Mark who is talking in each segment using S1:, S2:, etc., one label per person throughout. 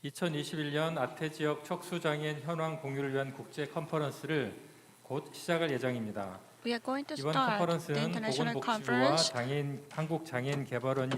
S1: 2021년 아태 지역 척수장애인 현황 공유를 위한 국제 컨퍼런스를 곧 시작할 예정입니다.
S2: We are going to
S1: 이번
S2: start the
S1: 컨퍼런스는
S2: international
S1: 보건복지부와
S2: conference
S1: 한국장애인개발원이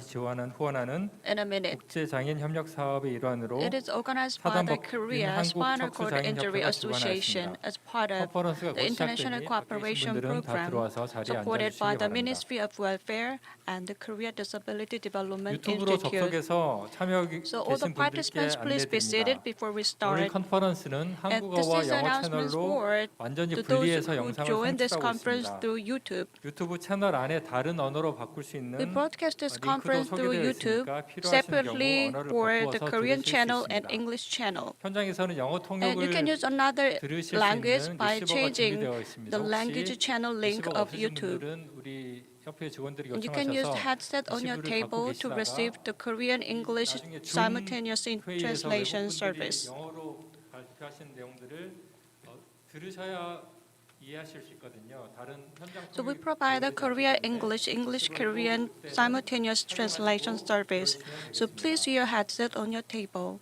S1: 후원하는
S2: in a minute.
S1: 국제장애인 협력 사업의 일환으로
S2: It is organized by the
S1: 사단법인
S2: Korea Spinal Cord Injury
S1: 한국척수장애인협회가
S2: Association
S1: 주관하였습니다.
S2: as part of
S1: 컨퍼런스가 곧
S2: the international
S1: 시작되니 밖에 계신
S2: cooperation
S1: 분들은 다
S2: program
S1: 들어와서 자리에
S2: supported by
S1: 앉아주시기
S2: the
S1: 바랍니다.
S2: Ministry of Welfare and the Korea Disability Development
S1: 유튜브로
S2: Institute.
S1: 접속해서 참여
S2: So all the
S1: 계신 분들께
S2: participants, please be seated
S1: 안내드립니다.
S2: before we
S1: 오늘
S2: start.
S1: 컨퍼런스는
S2: And this
S1: 한국어와
S2: is
S1: 영어
S2: announcements
S1: 채널로
S2: for
S1: 완전히
S2: those
S1: 분리해서
S2: who
S1: 영상을
S2: join this
S1: 송출하고
S2: conference
S1: 있습니다.
S2: through YouTube.
S1: 유튜브 채널 안에 다른 언어로 바꿀 수 있는
S2: We broadcast this
S1: 링크도
S2: conference through
S1: 소개되어
S2: YouTube
S1: 있으니까 필요하신 경우
S2: separately
S1: 언어를
S2: for the
S1: 바꾸어서
S2: Korean
S1: 들으실 수
S2: channel and
S1: 있습니다.
S2: English channel.
S1: 현장에서는 영어
S2: And you can
S1: 통역을
S2: use another
S1: 들으실 수
S2: language
S1: 있는
S2: by
S1: 리시버가
S2: changing
S1: 준비되어 있습니다.
S2: the language
S1: 혹시
S2: channel link
S1: 리시버가
S2: of
S1: 없으신
S2: YouTube.
S1: 분들은 우리 협회 직원들이
S2: You can use
S1: 요청하셔서
S2: headset on your
S1: 리시브를
S2: table
S1: 갖고
S2: to
S1: 계시다가
S2: receive the Korean English
S1: 나중에 줌
S2: simultaneous
S1: 회의에서
S2: translation
S1: 외국분들이
S2: service.
S1: 영어로 발표하신 내용들을 들으셔야 이해하실 수 있거든요. 다른 현장
S2: So we
S1: 통역이
S2: provide the
S1: 되지
S2: Korea
S1: 않기 때문에
S2: English, English Korean simultaneous translation service. So please use your headset on your table.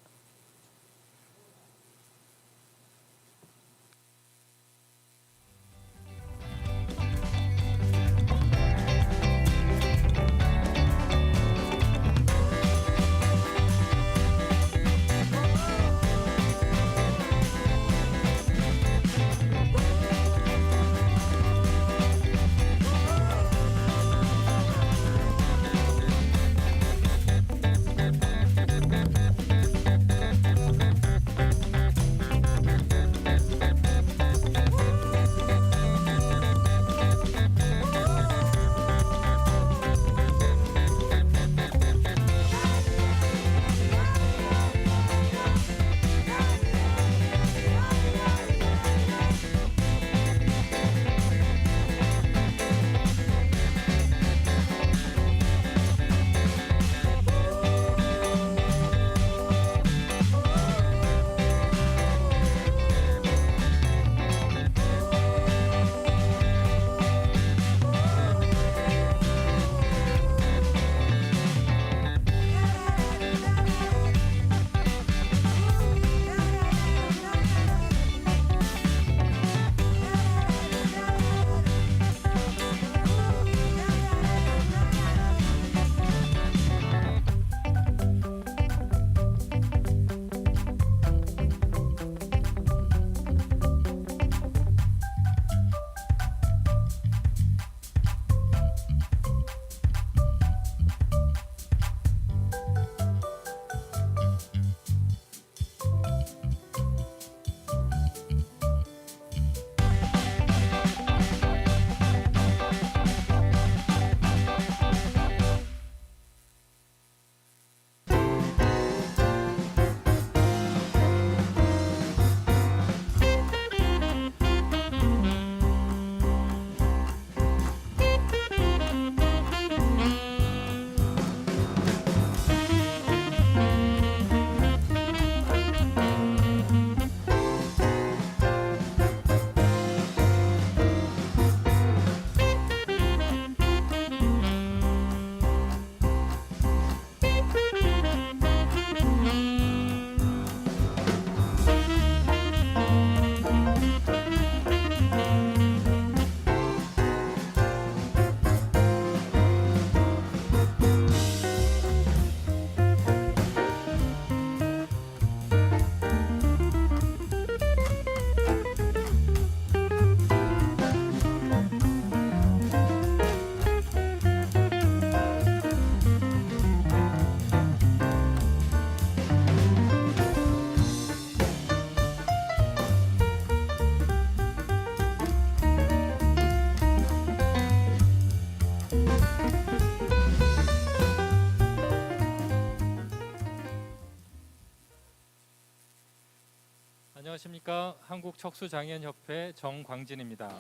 S1: 안녕하십니까. 한국척수장애인협회 정광진입니다.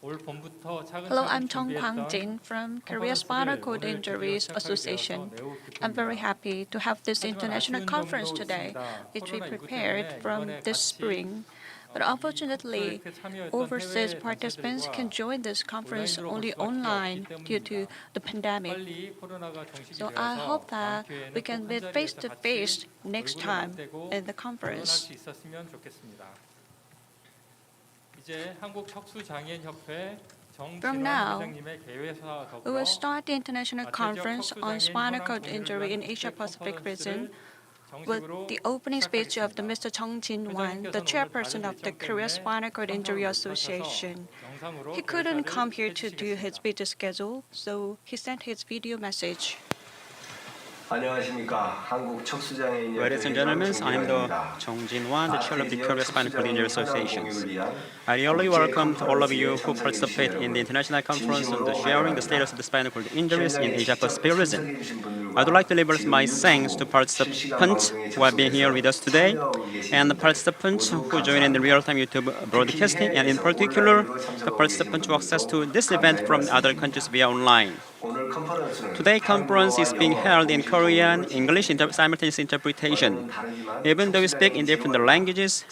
S1: 올 봄부터
S2: Hello, I'm
S1: 차근차근
S2: Chong Kwang-jin
S1: 준비했던
S2: from Korea Spinal Cord Injuries Association. I'm very happy to have this international conference today, which we prepared from this spring But unfortunately,
S1: 프로젝트에 참여했던
S2: overseas
S1: 해외
S2: participants can
S1: 단체들과
S2: join this conference
S1: 온라인으로 볼
S2: only
S1: 수밖에 없기
S2: online due to
S1: 때문입니다.
S2: the pandemic.
S1: 빨리 코로나가 종식이
S2: So I
S1: 되어서
S2: hope
S1: 다음
S2: that we
S1: 기회에는
S2: can
S1: 꼭
S2: meet face
S1: 한자리에서
S2: to
S1: 같이
S2: face next
S1: 얼굴을
S2: time
S1: 맞대고
S2: in the
S1: 토론할
S2: conference.
S1: 수 있었으면 좋겠습니다. 이제 한국 척수장애인협회
S2: From
S1: 정진원
S2: now,
S1: 회장님의 개회사와
S2: we will
S1: 더불어
S2: start the international
S1: 아태지역
S2: conference on
S1: 척수장애인
S2: spinal
S1: 현황
S2: cord
S1: 공유를
S2: injury
S1: 위한
S2: in Asia
S1: 국제
S2: Pacific region
S1: 컨퍼런스를
S2: with
S1: 정식으로
S2: the opening speech of the
S1: 시작하겠습니다.
S2: Mr. Chung Jin-wan, the
S1: 회장님께서는 오늘
S2: chairperson
S1: 다른
S2: of the
S1: 일정
S2: Korea
S1: 때문에
S2: Spinal Cord Injury
S1: 참석을 못하셔서
S2: Association.
S1: 영상으로
S2: He couldn't come
S1: 개회사를
S2: here to do his
S1: 해주시겠습니다.
S2: video schedule, so he sent his video message.
S3: 안녕하십니까. 한국 척수장애인협회
S4: Ladies and
S3: 회장
S4: gentlemen, I am the
S3: 정진환입니다.
S4: Chung Jin-wan, the chair of the Korea Spinal Cord Injury Association.
S3: Association.
S4: I really welcome all of you who participate in the international conference on the sharing the status of the spinal cord injuries in Asia Pacific region. I'd like to leave my thanks to participants who have been here with us today and the participants who join in the real-time YouTube broadcasting, and in particular, the participants who access to this event from other countries via online. Today's conference is being held in Korean, English simultaneous interpretation. Even though we speak in different languages,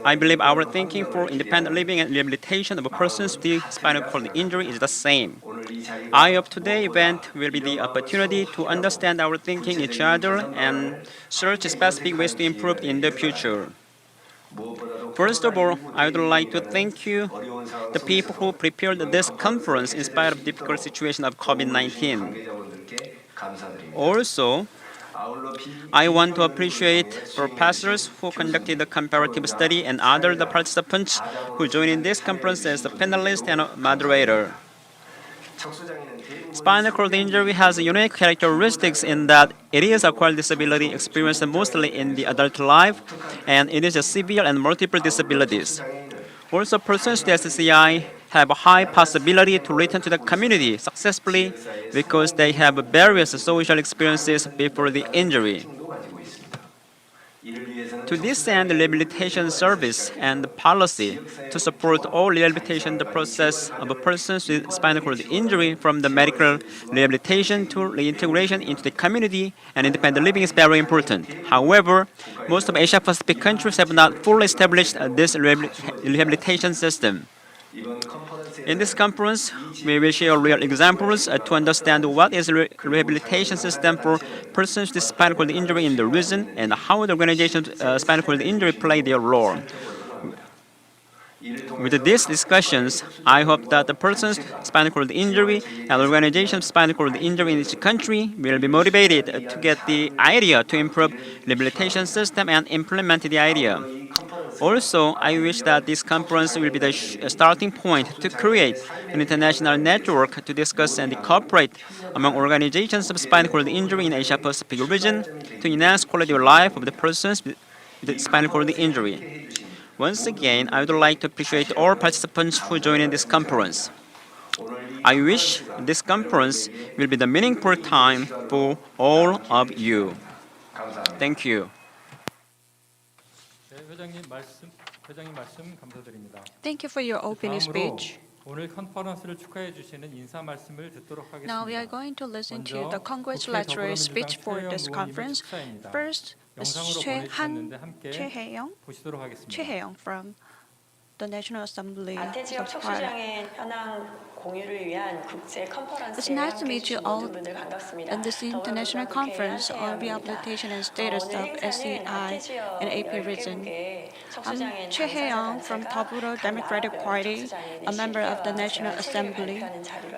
S4: I believe our thinking for independent living and rehabilitation of persons with spinal cord injury is the same. I hope today's event will be the opportunity to understand our thinking each other and search specific ways to improve in the future. First of all, I would like to thank you, the people who prepared this conference in spite of difficult situation of COVID-19. Also, I want to appreciate professors who conducted the comparative study and other the participants who joined in this conference as a panelist and a moderator. Spinal cord injury has unique characteristics in that it is acquired disability experienced mostly in the adult life, and it is a severe and multiple disabilities. Also, persons with SCI have a high possibility to return to the community successfully because they have various social experiences before the injury. To this end, rehabilitation service and policy to support all rehabilitation the process of persons with spinal cord injury from the medical rehabilitation to reintegration into the community and independent living is very important. However, most of Asia Pacific countries have not fully established this rehabilitation system. In this conference, we will share real examples to understand what is rehabilitation system for persons with spinal cord injury in the region and how the organization spinal cord injury play their role. With these discussions, I hope that the persons with spinal cord injury and the organization of spinal cord injury in each country will be motivated to get the idea to improve rehabilitation system and implement the idea. Also, I wish that this conference will be the starting point to create an international network to discuss and cooperate among organizations of spinal cord injury in Asia Pacific region to enhance quality of life of the persons with spinal cord injury. Once again, I would like to appreciate all participants who joined in this conference. I wish this conference will be the meaningful time for all of you. Thank you.
S1: 네, 회장님 말씀 감사드립니다.
S2: Thank you for your opening
S1: 다음으로
S2: speech.
S1: 오늘 컨퍼런스를 축하해 주시는 인사 말씀을 듣도록 하겠습니다.
S2: Now we are going to listen to the
S1: 먼저
S2: congratulatory
S1: 국회
S2: speech for
S1: 더불어민주당
S2: this
S1: 최혜영
S2: conference.
S1: 의원님
S2: First,
S1: 영상으로 보내주셨는데 함께 보시도록 하겠습니다.
S2: 최혜영 from the National Assembly
S5: 아태지역
S2: of Party.
S5: 척수장애인 현황 공유를 위한 국제
S2: It's
S5: 컨퍼런스에
S2: nice to
S5: 함께
S2: meet you
S5: 해주신
S2: all
S5: 모든 분들 반갑습니다.
S2: in this international conference on rehabilitation and status of SCI and AP region. I'm Choi Hae-young from Daburo Democratic Party, a member of the National Assembly.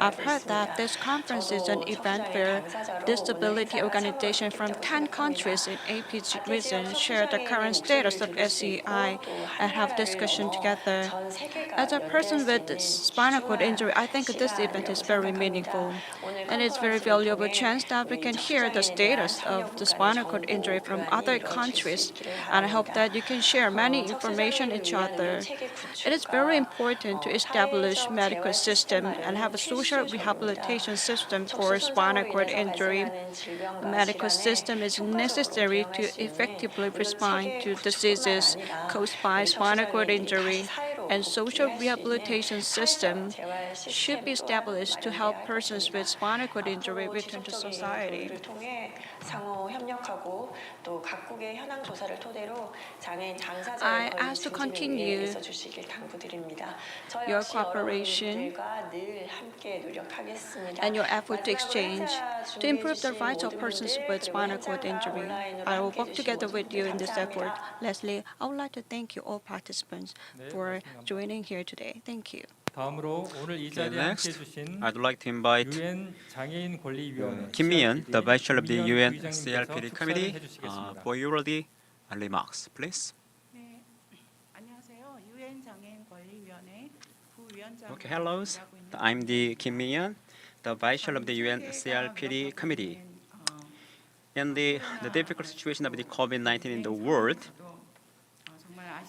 S2: I've heard that this conference is an event where disability organizations from 10 countries in AP region share the current status of SCI and have discussion together. As a person with spinal cord injury, I think this event is very meaningful, and it's very valuable chance that we can hear the status of the spinal cord injury from other countries, and I hope that you can share many information each other. It is very important to establish medical system and have a social rehabilitation system for spinal cord injury. The medical system is necessary to effectively respond to diseases caused by spinal cord injury, and social rehabilitation system should be established to help persons with spinal cord injury return to society.
S5: 를 통해 상호 협력하고 또 각국의 현황 조사를 토대로 장애인
S2: I
S5: 당사자의 권리
S2: ask to
S5: 증진을 위해
S2: continue
S5: 애써주시길 당부드립니다. 저
S2: your
S5: 역시
S2: cooperation
S5: 여러분들과 늘 함께 노력하겠습니다.
S2: and your effort to
S5: 마지막으로
S2: exchange
S5: 행사
S2: to improve the
S5: 준비해
S2: rights of
S5: 주신
S2: persons
S5: 모든
S2: with
S5: 분들,
S2: spinal
S5: 그리고
S2: cord
S5: 현장과
S2: injury.
S5: 온라인으로
S2: I will
S5: 함께
S2: work
S5: 해주신
S2: together
S5: 모든
S2: with you in
S5: 분들
S2: this effort.
S5: 감사합니다.
S2: Leslie, I would like to thank you all participants
S1: 네,
S2: for
S1: 말씀 감사합니다.
S2: joining here today. Thank you.
S1: 다음으로 오늘 이
S4: Okay,
S1: 자리에 함께
S4: next,
S1: 해주신
S4: I'd like to invite
S1: 유엔 장애인 권리위원회
S4: Kim Min-yeon, the Vice Chair of the UN
S1: 부의장님께서
S4: CRPD
S1: 축사를
S4: Committee,
S1: 해주시겠습니다.
S4: for your remarks, please.
S3: 네, 안녕하세요. 유엔 장애인 권리위원회 부위원장.
S4: Okay, hello. I'm the Kim Min-yeon, the Vice Chair of the UN CRPD Committee. In the difficult situation of the COVID-19 in the world,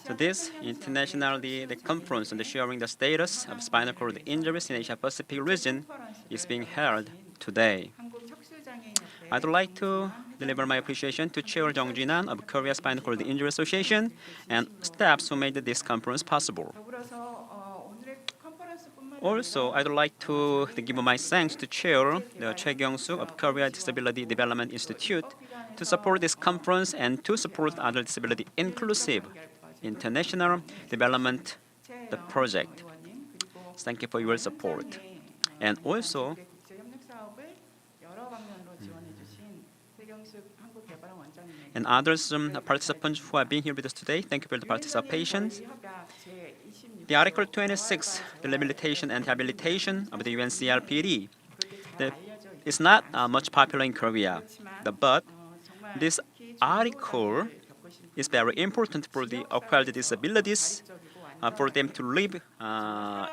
S4: so this international the conference on the sharing the status of spinal cord injuries in Asia Pacific region is being held today. I'd like to deliver my appreciation to Chair Jung Jinan of Korea Spinal Cord Injury Association and staffs who made this conference possible. Also, I'd like to give my thanks to Chair Choi Kyung-suk of Korea Disability Development Institute to support this conference and to support other disability inclusive international development the project. Thank you for your support. And also, and others participants who have been here with us today, thank you for the participation. The Article 26, the limitation and rehabilitation of the UNCRPD, is not much popular in Korea, but this article is very important for the acquired disabilities, for them to live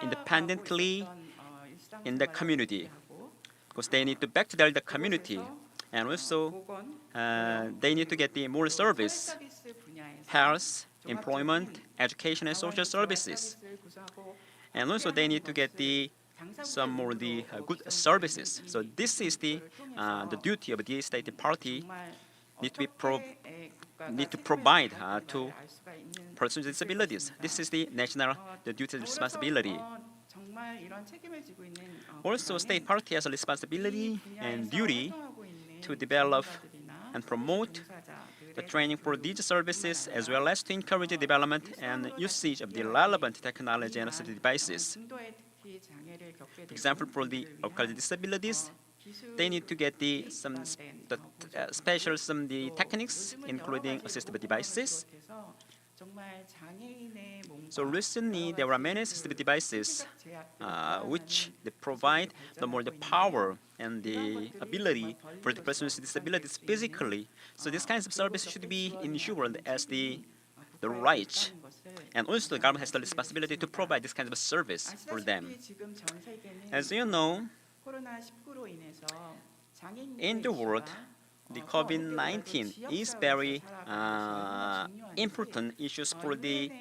S4: independently in the community, because they need to back to the community, and also they need to get the more service, health, employment, education, and social services, and also they need to get some more good services. So this is the duty of the state party need to provide to persons with disabilities. This is the national duty and responsibility. Also, state party has a responsibility and duty to develop and promote the training for these services, as well as to encourage the development and usage of the relevant technology and assistive devices. For example, for the acquired disabilities, they need to get special techniques, including assistive devices. So recently, there are many assistive devices which they provide the power and the ability for the persons with disabilities physically. So these kinds of services should be ensured as the right. And also the government has the responsibility to provide this kind of service for them. As you know, in the world, the COVID-19 is very important issues for the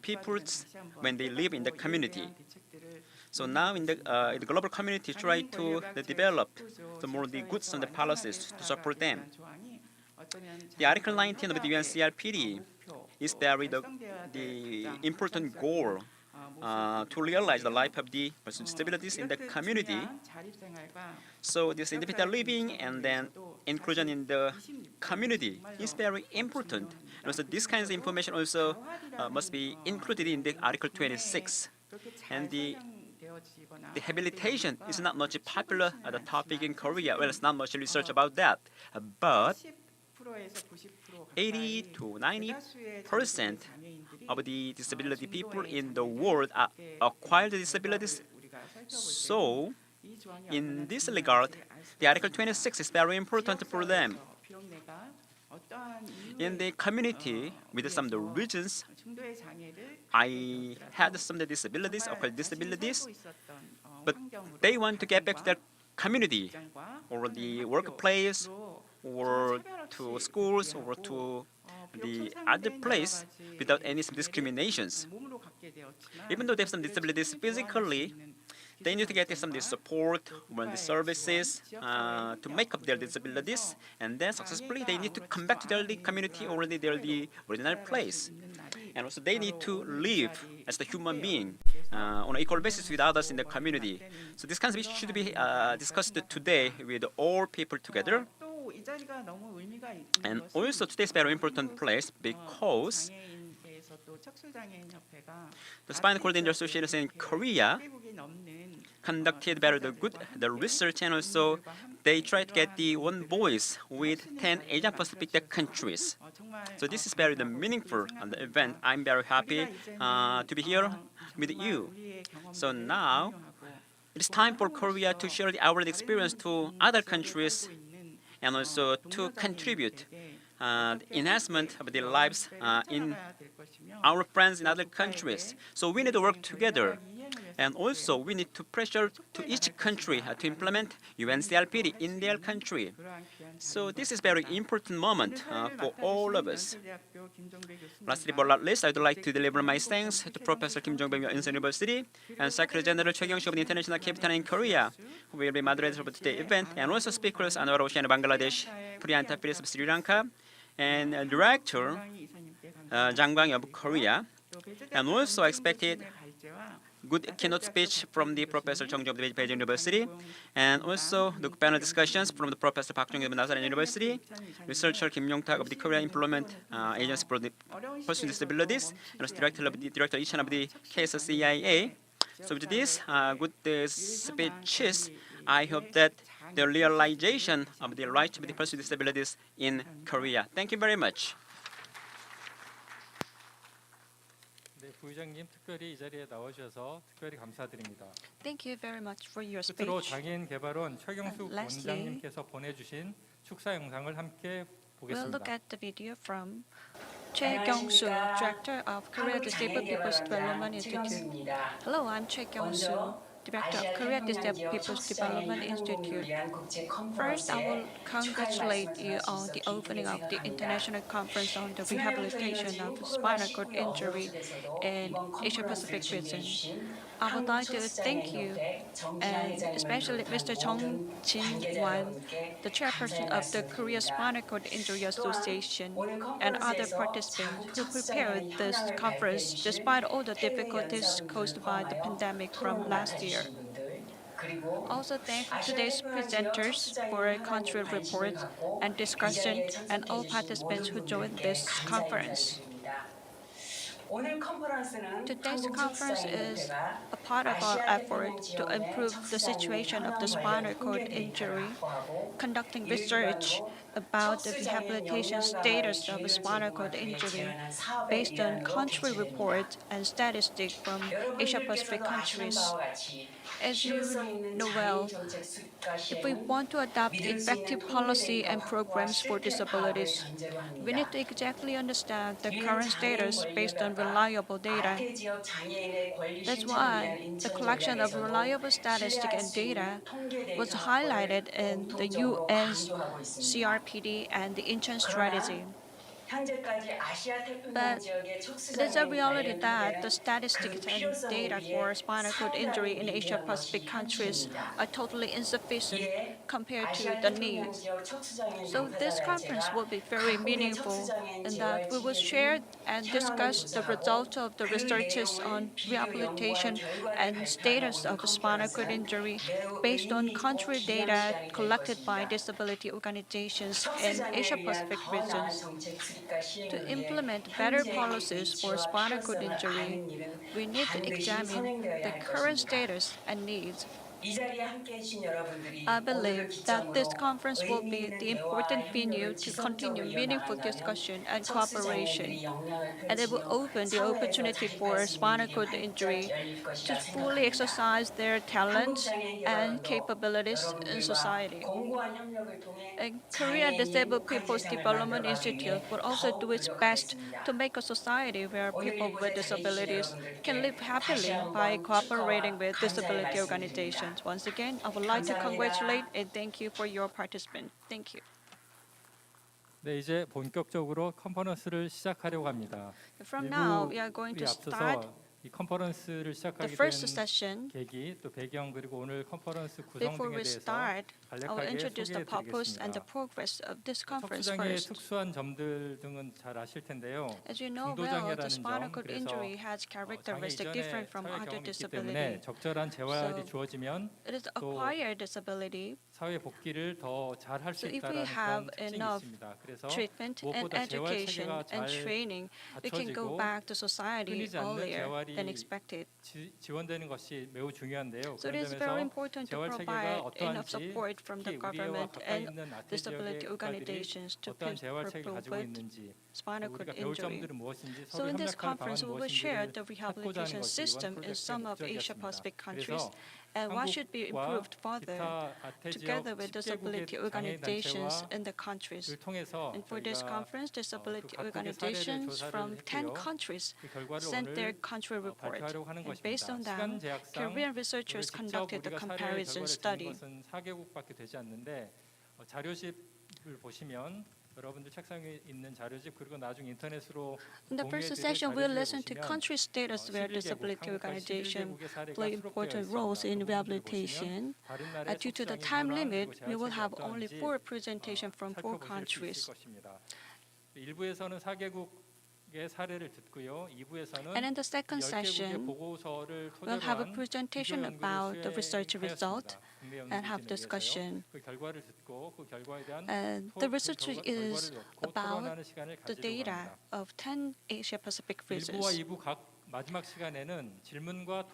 S4: people when they live in the community. So now in the global community, try to develop the goods and the policies to support them. The Article 19 of the UNCRPD is very the important goal to realize the life of the persons with disabilities in the community. So this individual living and then inclusion in the community is very important. And also this kind of information also must be included in the Article 26. And the rehabilitation is not much popular the topic in Korea. Well, it's not much research about that. But 80 to 90% of the disability people in the world are acquired disabilities. So, in this regard, the Article 26 is very important for them. In the community, with some of the regions, I had some disabilities, acquired disabilities, but they want to get back to their community or the workplace or to schools or to the other place without any discriminations. Even though they have some disabilities physically, they need to get some support or the services to make up their disabilities, and then successfully they need to come back to their community or their original place. and also they need to live as the human being on an equal basis with others in the community. So this concept should be discussed today with all people together.
S3: 또이 자리가 너무 의미가 있는
S4: And
S3: 것은
S4: also today's very important place because
S3: 장애인계에서 또 척수장애인협회가
S4: the Spinal Cord Injury Association in Korea
S3: 100개국이 넘는
S4: conducted very the research, and also they tried to get the one voice with 10 Asia Pacific countries. So this is very meaningful event. I'm very happy to be here with you. So now it is time for Korea to share our experience to other countries and also to contribute the enhancement of their lives in our friends in other countries. So we need to work together. And also, we need to pressure to each country to implement UNCRPD in their country. So this is very important moment for all of us. Lastly but not least, I would like to deliver my thanks to Professor Kim Jong-baek of Incheon University and Secretary General Choi Kyung-soo of the International Capital in Korea, who will be moderator of today's event, and also speakers Anwar Hossain of Bangladesh, Priyanta Pires of Sri Lanka, and Director Jang Kwang of Korea, and also expected good keynote speech from the Professor Chung Jung of the Beijing University, and also the panel discussions from the Professor Park Jung of the Nasan University, researcher Kim Yong-tak of the Korea Employment Agency for the Person with Disabilities, and also Director Lee Chan of the KSCIA. So with these good speeches, I hope that the realization of the rights of the person with disabilities in Korea. Thank you very much.
S1: 네, 부의장님 특별히 이 자리에 나와주셔서 특별히 감사드립니다.
S2: Thank you very much for your
S1: 끝으로
S2: speech.
S1: 장애인 개발원 최경수
S2: Lastly,
S1: 원장님께서 보내주신 축사 영상을 함께
S2: We'll look
S1: 보겠습니다.
S2: at the video from Choi Kyung-soo, Director of Korea Disabled People's Development Institute. Hello, I'm Choi Kyung-soo, Director of Korea Disabled People's Development Institute. First, I will congratulate you on the opening of the International Conference on the Rehabilitation of Spinal Cord Injury in Asia-Pacific region. I would like to thank you, and especially Mr. Jung Jin-wan, the chairperson of the Korea Spinal Cord Injury Association, and other participants who prepared this conference despite all the difficulties caused by the pandemic from last year. Also thank today's presenters for a country report and discussion, and all participants who joined this conference. Today's conference is a part of our effort to improve the situation of the spinal cord injury, conducting research about the rehabilitation status of spinal cord injury based on country reports and statistics from Asia-Pacific countries. As you know well, if we want to adopt effective policy and programs for disabilities, we need to exactly understand the current status based on reliable data. That's why the collection of reliable statistics and data was highlighted in the UN's CRPD and the Incheon strategy. But it is a reality that the statistics and data for spinal cord injury in Asia-Pacific countries are totally insufficient compared to the needs. So this conference will be very meaningful in that we will share and discuss the results of the researches on rehabilitation and status of spinal cord injury based on country data collected by disability organizations in Asia-Pacific regions. To implement better policies for spinal cord injury, we need to examine the current status and needs. I believe that this conference will be the important venue to continue meaningful discussion and cooperation, and it will open the opportunity for spinal cord injury to fully exercise their talents and capabilities in society. And Korea Disabled People's Development Institute will also do its best to make a society where people with disabilities can live happily by cooperating with disability organizations. Once again, I would like to congratulate and thank you for your participation. Thank you.
S1: 네, 이제 본격적으로 컨퍼런스를 시작하려고 합니다.
S2: From now, we are going to start
S1: 이 컨퍼런스를
S2: The
S1: 시작하게
S2: first
S1: 된
S2: session,
S1: 계기 또 배경 그리고 오늘 컨퍼런스 구성
S2: before
S1: 등에
S2: we
S1: 대해서
S2: start, I will
S1: 간략하게
S2: introduce the purpose and the
S1: 소개해드리겠습니다.
S2: progress of this conference
S1: 척수장애의
S2: first.
S1: 특수한 점들 등은 잘 아실 텐데요.
S2: As you know well, the
S1: 중도장애라는
S2: spinal
S1: 점,
S2: cord
S1: 그래서
S2: injury has
S1: 장애
S2: characteristics
S1: 이전에
S2: different from
S1: 사회
S2: other
S1: 경험이 있기
S2: disability.
S1: 때문에 적절한 재활이
S2: So,
S1: 주어지면
S2: It is
S1: 또
S2: acquired disability.
S1: 사회 복귀를 더 잘 할 수
S2: So if we
S1: 있다라는
S2: have
S1: 그런 특징이
S2: enough
S1: 있습니다. 그래서
S2: treatment and
S1: 무엇보다 재활
S2: education
S1: 체계가
S2: and
S1: 잘
S2: training, we can go
S1: 갖춰지고
S2: back to society
S1: 끊이지 않는
S2: earlier than
S1: 재활이
S2: expected.
S1: 지원되는 것이 매우 중요한데요.
S2: So
S1: 그런
S2: it is very
S1: 점에서
S2: important to
S1: 재활
S2: provide
S1: 체계가
S2: enough
S1: 어떠한지
S2: support from the
S1: 특히 우리와
S2: government
S1: 가까이
S2: and
S1: 있는 아태
S2: disability
S1: 지역의 국가들이
S2: organizations to
S1: 어떠한 재활 체계를 가지고
S2: prevent
S1: 있는지
S2: spinal
S1: 우리가
S2: cord
S1: 배울
S2: injury.
S1: 점들은 무엇인지
S2: So
S1: 서로
S2: in this
S1: 협력하는 방안은
S2: conference, we will share
S1: 무엇인지를
S2: the
S1: 찾고자 하는
S2: rehabilitation
S1: 것이 이번
S2: system in
S1: 프로젝트의
S2: some of Asia
S1: 목적이었습니다.
S2: Pacific countries
S1: 그래서
S2: and what should be
S1: 한국과
S2: improved further
S1: 기타 아태 지역
S2: together with
S1: 10개국의
S2: disability
S1: 장애
S2: organizations
S1: 단체와
S2: in the countries.
S1: 를 통해서
S2: And for this
S1: 저희가
S2: conference, disability
S1: 각국의 사례를
S2: organizations
S1: 조사를
S2: from 10
S1: 했고요.
S2: countries
S1: 그 결과를
S2: sent their
S1: 오늘
S2: country report.
S1: 발표하려고 하는
S2: And based
S1: 것입니다.
S2: on
S1: 시간
S2: them,
S1: 제약상
S2: Korean
S1: 오늘
S2: researchers
S1: 직접
S2: conducted the
S1: 우리가 사례
S2: comparison
S1: 결과를 주는
S2: study.
S1: 것은 4개국밖에 되지 않는데 자료집을 보시면 여러분들 책상에 있는 자료집 그리고 나중에 인터넷으로
S2: In the first
S1: 공유해드릴
S2: session, we'll
S1: 자료집을
S2: listen to
S1: 보시면
S2: country status where
S1: 11개국,
S2: disability
S1: 한국과
S2: organization
S1: 11개국의 사례가
S2: play
S1: 수록되어
S2: important
S1: 있습니다.
S2: roles in
S1: 그 부분들을
S2: rehabilitation.
S1: 보시면 다른 나라의
S2: Due to the
S1: 척수장애
S2: time
S1: 현황
S2: limit,
S1: 그리고
S2: we will
S1: 재활책이
S2: have only
S1: 어떠한지
S2: 4 presentations from 4
S1: 살펴보실 수 있을
S2: countries.
S1: 것입니다. 1부에서는 4개국의 사례를 듣고요. 2부에서는
S2: And in the second
S1: 10개국의
S2: session,
S1: 보고서를
S2: we'll
S1: 토대로
S2: have a
S1: 한
S2: presentation
S1: 비교 연구를
S2: about the research result
S1: 수행하였습니다. 국내
S2: and have
S1: 연구진에
S2: discussion.
S1: 의해서요. 그 결과를 듣고 그 결과에 대한
S2: The research is
S1: 결과를 놓고
S2: about
S1: 토론하는 시간을
S2: the
S1: 가지려고
S2: data
S1: 합니다.
S2: of 10 Asia Pacific
S1: 1부와
S2: regions.
S1: 2부 각 마지막 시간에는 질문과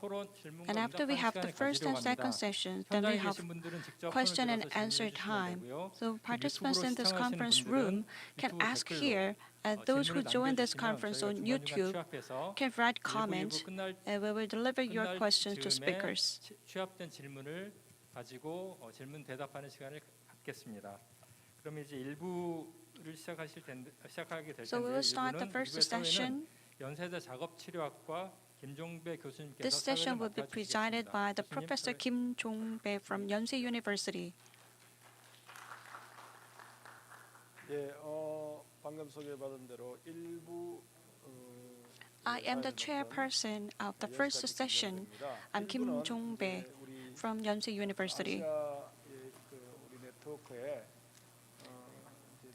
S2: And after we have the
S1: 응답하는
S2: first and
S1: 시간을
S2: second
S1: 가지려고 합니다.
S2: sessions, then we
S1: 현장에
S2: have
S1: 계신 분들은 직접
S2: question
S1: 손을
S2: and
S1: 들어서
S2: answer
S1: 질문해 주시면
S2: time.
S1: 되고요.
S2: So participants
S1: 유튜브로
S2: in this
S1: 시청하시는
S2: conference
S1: 분들은
S2: room can
S1: 유튜브
S2: ask
S1: 댓글로
S2: here, and those who
S1: 질문을
S2: join this
S1: 남겨주시면
S2: conference
S1: 저희가
S2: on
S1: 중간중간
S2: YouTube
S1: 취합해서
S2: can write
S1: 1부, 2부
S2: comments,
S1: 끝날
S2: and we will deliver your
S1: 끝날
S2: questions to
S1: 즈음에
S2: speakers.
S1: 취합된 질문을 가지고 질문 대답하는 시간을 갖겠습니다. 그럼 이제 1부를 시작하게 될
S2: So we
S1: 텐데
S2: will start the
S1: 1부는
S2: first session.
S1: 연세대 작업치료학과 김종배 교수님께서
S2: This session
S1: 사회를
S2: will be presided
S1: 맡아주시겠습니다.
S2: by the
S1: 교수님,
S2: Professor Kim Jong-bae from Yonsei University.
S6: 예, 방금 소개받은 대로 일부
S2: I am the chairperson of the first session. I'm Kim Jong-bae from Yonsei University.
S6: 우리 네트워크에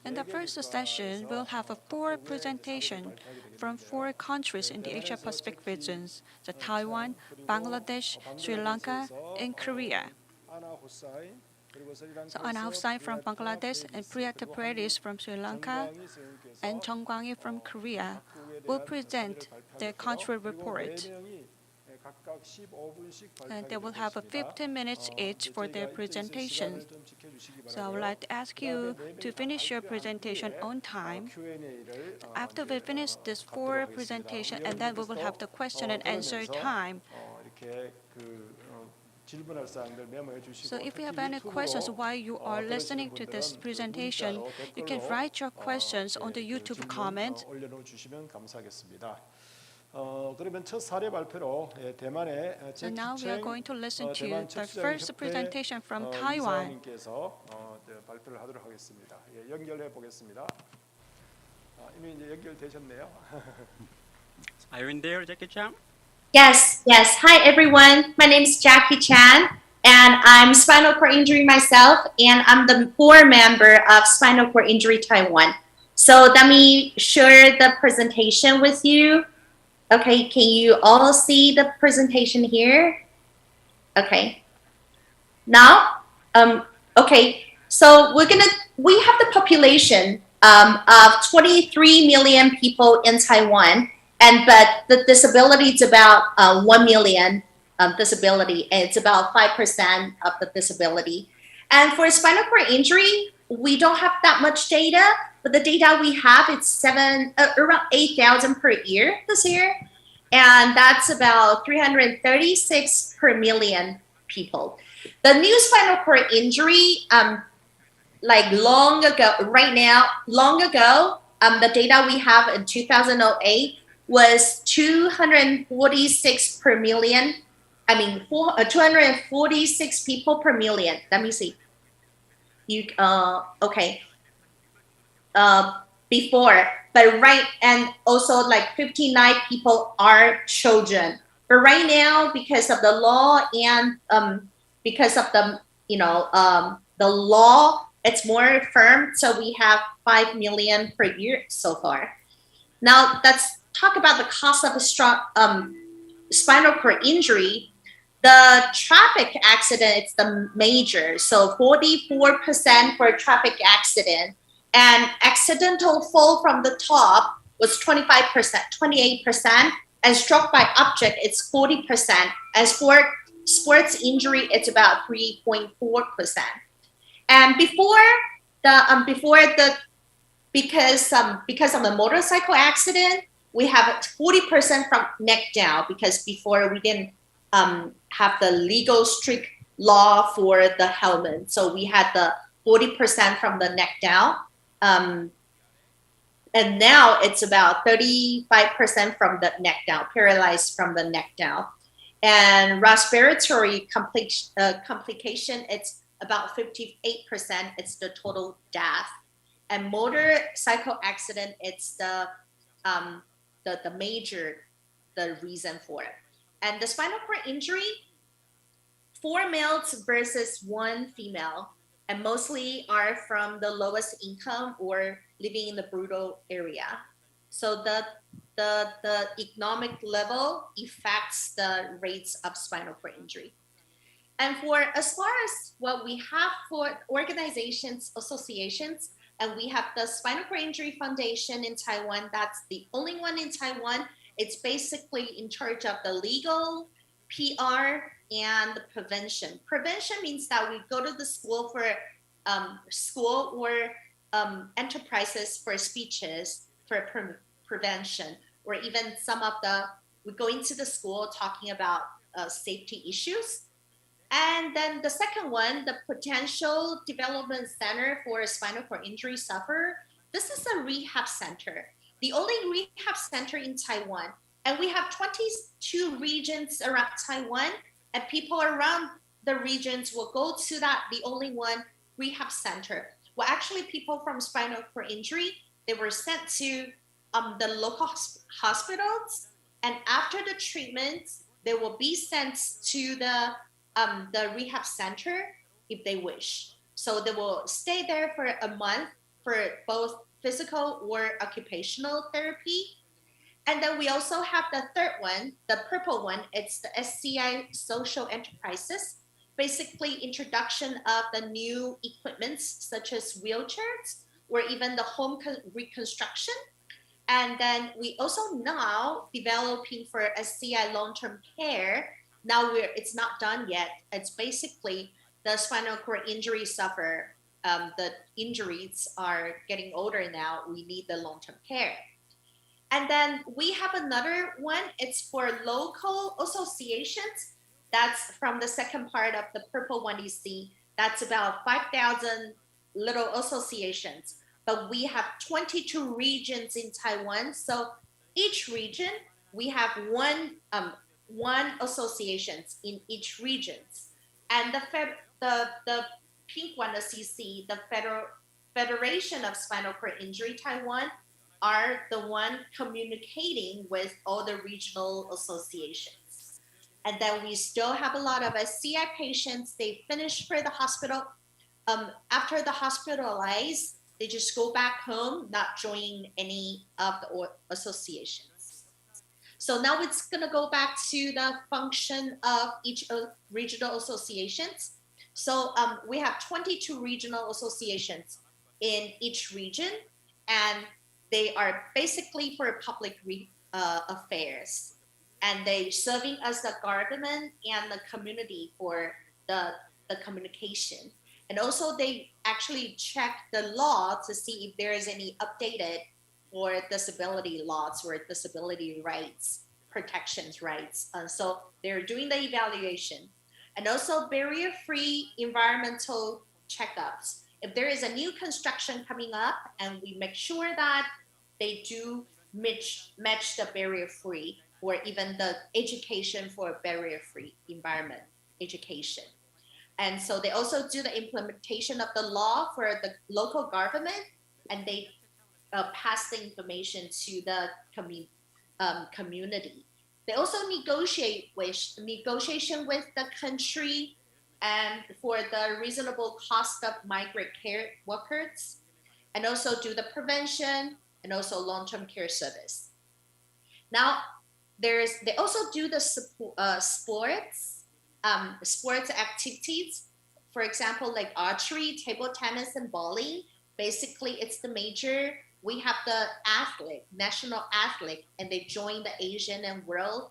S2: In the first session, we'll have a 4 presentation from 4 countries in the Asia Pacific regions: the Taiwan, Bangladesh, Sri Lanka, and Korea. So Anna Hussain from Bangladesh and Priyata Paredes from Sri Lanka and Jung Kwang-hee from Korea will present their country report. And they will have 15 minutes each for their presentations. So I would like to ask you to finish your presentation on time. After we finish this 4 presentation, and then we will have the question and answer time. So if you have any questions while you are listening to this presentation, you can write your questions on the YouTube comment.
S6: 올려놓으시면 감사하겠습니다. 그러면 첫 사례 발표로 대만의
S2: So now we are going to listen to
S6: 대만
S2: the
S6: 척수장애
S2: first
S6: 협회
S2: presentation from Taiwan.
S6: 이사님께서 발표를 하도록 하겠습니다. 예, 연결해 보겠습니다. 이미 이제 연결되셨네요.
S4: Are you in there, Jackie Chan?
S7: Yes, yes. Hi, everyone. My name is Jackie Chan, and I'm spinal cord injury myself, and I'm the board member of Spinal Cord Injury Taiwan. So let me share the presentation with you. Okay, can you all see the presentation here? Okay. Now, okay. So we have the population of 23 million people in Taiwan. But the disability is about 1 million disability. And it's about 5% of the disability. And for spinal cord injury, we don't have that much data, but the data we have is around 8,000 per year this year. And that's about 336 per million people. The new spinal cord injury, long ago, the data we have in 2008 was 246 per million. 246 people per million. Let me see. Okay. Before, but right, and also 59 people are children But right now, because of the law and because of the law, it's more firm. So we have 5 million per year so far. Now let's talk about the cost of a spinal cord injury. The traffic accident is the major, so 44% for traffic accident, and accidental fall from the top was 25%, 28%, and struck by object it's 40%. As for sports injury, it's about 3.4%. And because of the motorcycle accident, we have 40% from neck down, because before we didn't have the legal strict law for the helmet. So we had the 40% from the neck down. And now it's about 35% from the neck down, paralyzed from the neck down. And respiratory complication, it's about 58%. It's the total death. And motorcycle accident, it's the major reason for it. And the spinal cord injury, 4 males versus 1 female, and mostly are from the lowest income or living in the rural area. So the economic level affects the rates of spinal cord injury. And for as far as what we have for organizations, associations, and we have the Spinal Cord Injury Foundation in Taiwan. That's the only one in Taiwan. It's basically in charge of the legal, PR, and the prevention. Prevention means that we go to the school for school or enterprises for speeches for prevention, or even we go into the school talking about safety issues. And then the second one, the Potential Development Center for Spinal Cord Injury Sufferer. This is a rehab center, the only rehab center in Taiwan. And we have 22 regions around Taiwan, and people around the regions will go to the only one rehab center. Well, actually, people from spinal cord injury, they were sent to the local hospitals, and after the treatment, they will be sent to the rehab center if they wish. So they will stay there for a month for both physical or occupational therapy. And then we also have the third one, the purple one. It's the SCI Social Enterprises, basically introduction of the new equipments such as wheelchairs or even the home reconstruction. And then we also now developing for SCI long-term care. Now it's not done yet. It's basically the spinal cord injury sufferer. The injuries are getting older now. We need the long-term care. And then we have another one. It's for local associations. That's from the second part of the purple one you see. That's about 5,000 little associations. But we have 22 regions in Taiwan. So each region, we have one associations in each regions. And the pink one, as you see, the Federation of Spinal Cord Injury Taiwan are the one communicating with all the regional associations. And then we still have a lot of SCI patients. They finish for the hospital. After the hospitalized, they just go back home, not join any of the associations. So now it's going to go back to the function of each regional associations. So we have 22 regional associations in each region, and they are basically for public affairs. And they serving as the government and the community for the communication. And also they actually check the law to see if there is any updated or disability laws or disability rights, protections rights. So they're doing the evaluation. And also barrier-free environmental checkups. If there is a new construction coming up, and we make sure that they do match the barrier-free, or even the education for barrier-free environment education. And so they also do the implementation of the law for the local government, and they pass the information to the community. They also negotiation with the country and for the reasonable cost of migrant care workers, and also do the prevention and also long-term care service. Now, they also do the sports activities, for example, like archery, table tennis, and bowling. Basically, it's the major. We have the national athlete, and they join the Asian and world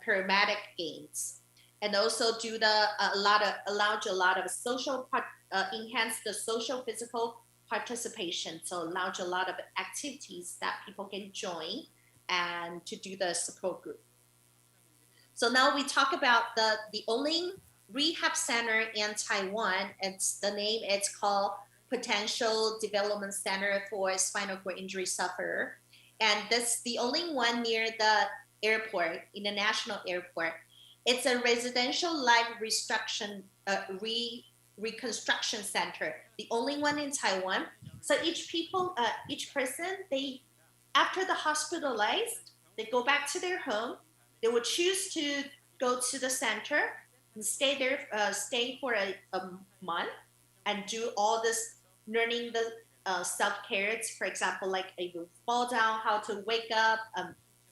S7: paramedic games, and also do allow a lot of enhance the social physical participation. So allow a lot of activities that people can join and to do the support group. So now we talk about the only rehab center in Taiwan. It's called Potential Development Center for Spinal Cord Injury Sufferer. And that's the only one near the airport, international airport. It's a residential life reconstruction center, the only one in Taiwan. So each person, after the hospitalized, they go back to their home. They would choose to go to the center and stay there, stay for a month and do all this learning the self-care. For example, like if you fall down, how to wake up,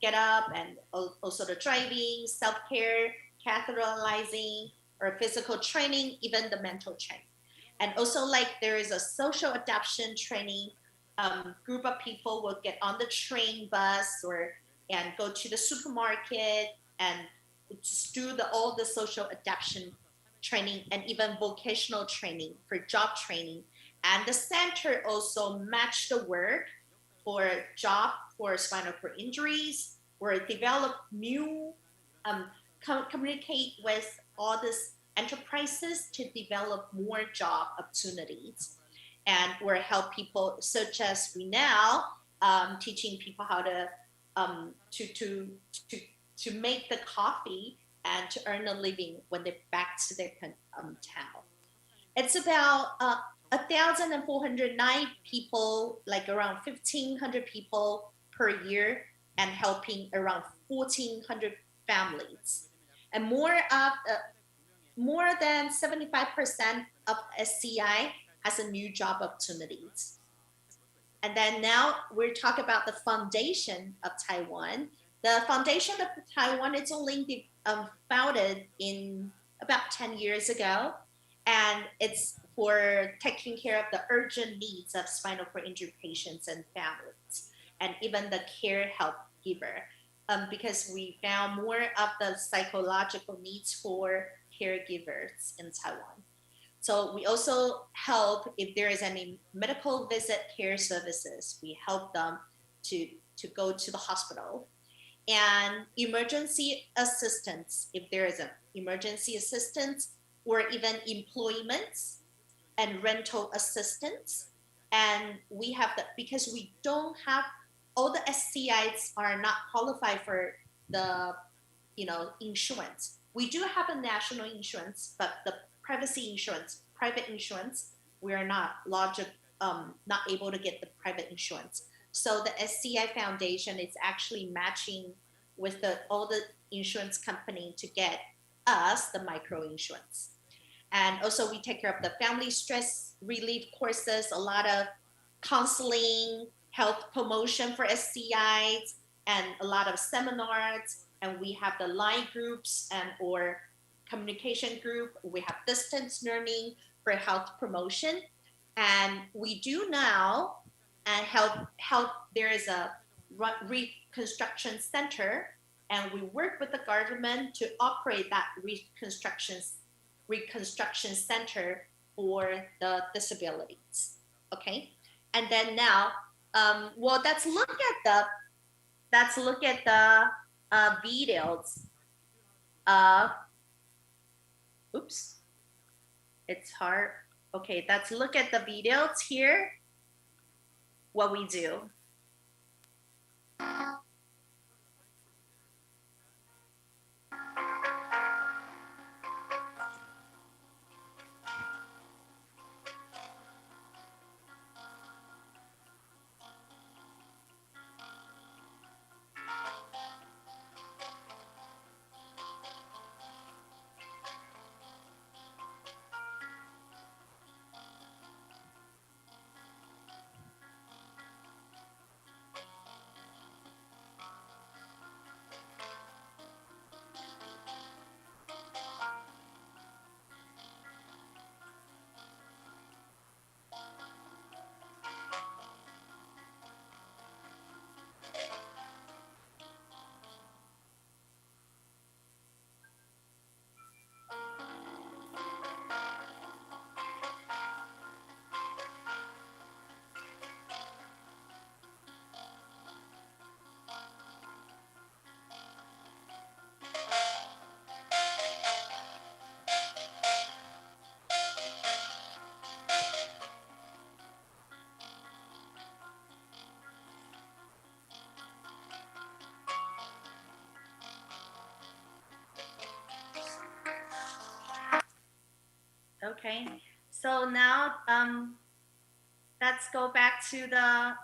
S7: get up, and also the driving, self-care, catheterizing, or physical training, even the mental training. And also like there is a social adaptation training. Group of people will get on the train bus and go to the supermarket and just do all the social adaptation training and even vocational training for job training. And the center also match the work for job for spinal cord injuries, or develop new, communicate with all these enterprises to develop more job opportunities, and or help people such as we now teaching people how to make the coffee and to earn a living when they're back to their town. It's about 1,409 people, like around 1,500 people per year, and helping around 1,400 families. And more than 75% of SCI has a new job opportunities. And then now we're talking about the foundation of Taiwan. The foundation of Taiwan, it's only founded in about 10 years ago, and it's for taking care of the urgent needs of spinal cord injury patients and families, and even the care help giver, because we found more of the psychological needs for caregivers in Taiwan. So we also help if there is any medical visit care services, we help them to go to the hospital. And emergency assistance, if there is an emergency assistance, or even employments and rental assistance. And we have because we don't have, all the SCIs are not qualified for the insurance. We do have a national insurance, but the private insurance, we are not able to get the private insurance. So the SCI Foundation is actually matching with all the insurance company to get us the micro insurance. And also we take care of the family stress relief courses, a lot of counseling, health promotion for SCIs, and a lot of seminars. And we have the line groups or communication group. We have distance learning for health promotion. And we do now help. There is a reconstruction center, and we work with the government to operate that reconstruction center for the disabilities. Okay, and then now, let's look at the videos. Oops, it's hard. Okay, let's look at the videos here. What we do. Okay. So now let's go back to the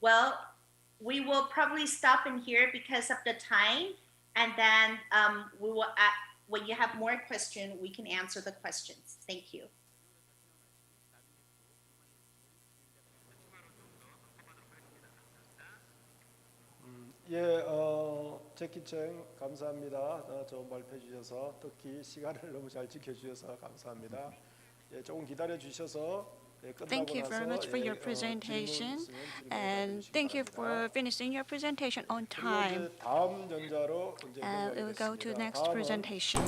S7: well, we will probably stop in here because of the time, and then we will when you have more questions, we can answer the questions. Thank you.
S6: 예, 제키챈 감사합니다. 좋은 발표해 주셔서 특히 시간을 너무 잘 지켜주셔서 감사합니다. 예, 조금 기다려 주셔서 끝나고
S2: Thank you very much for your presentation, and thank you for finishing your presentation on time.
S6: 다음 연자로 이제
S2: We will go to the next presentation.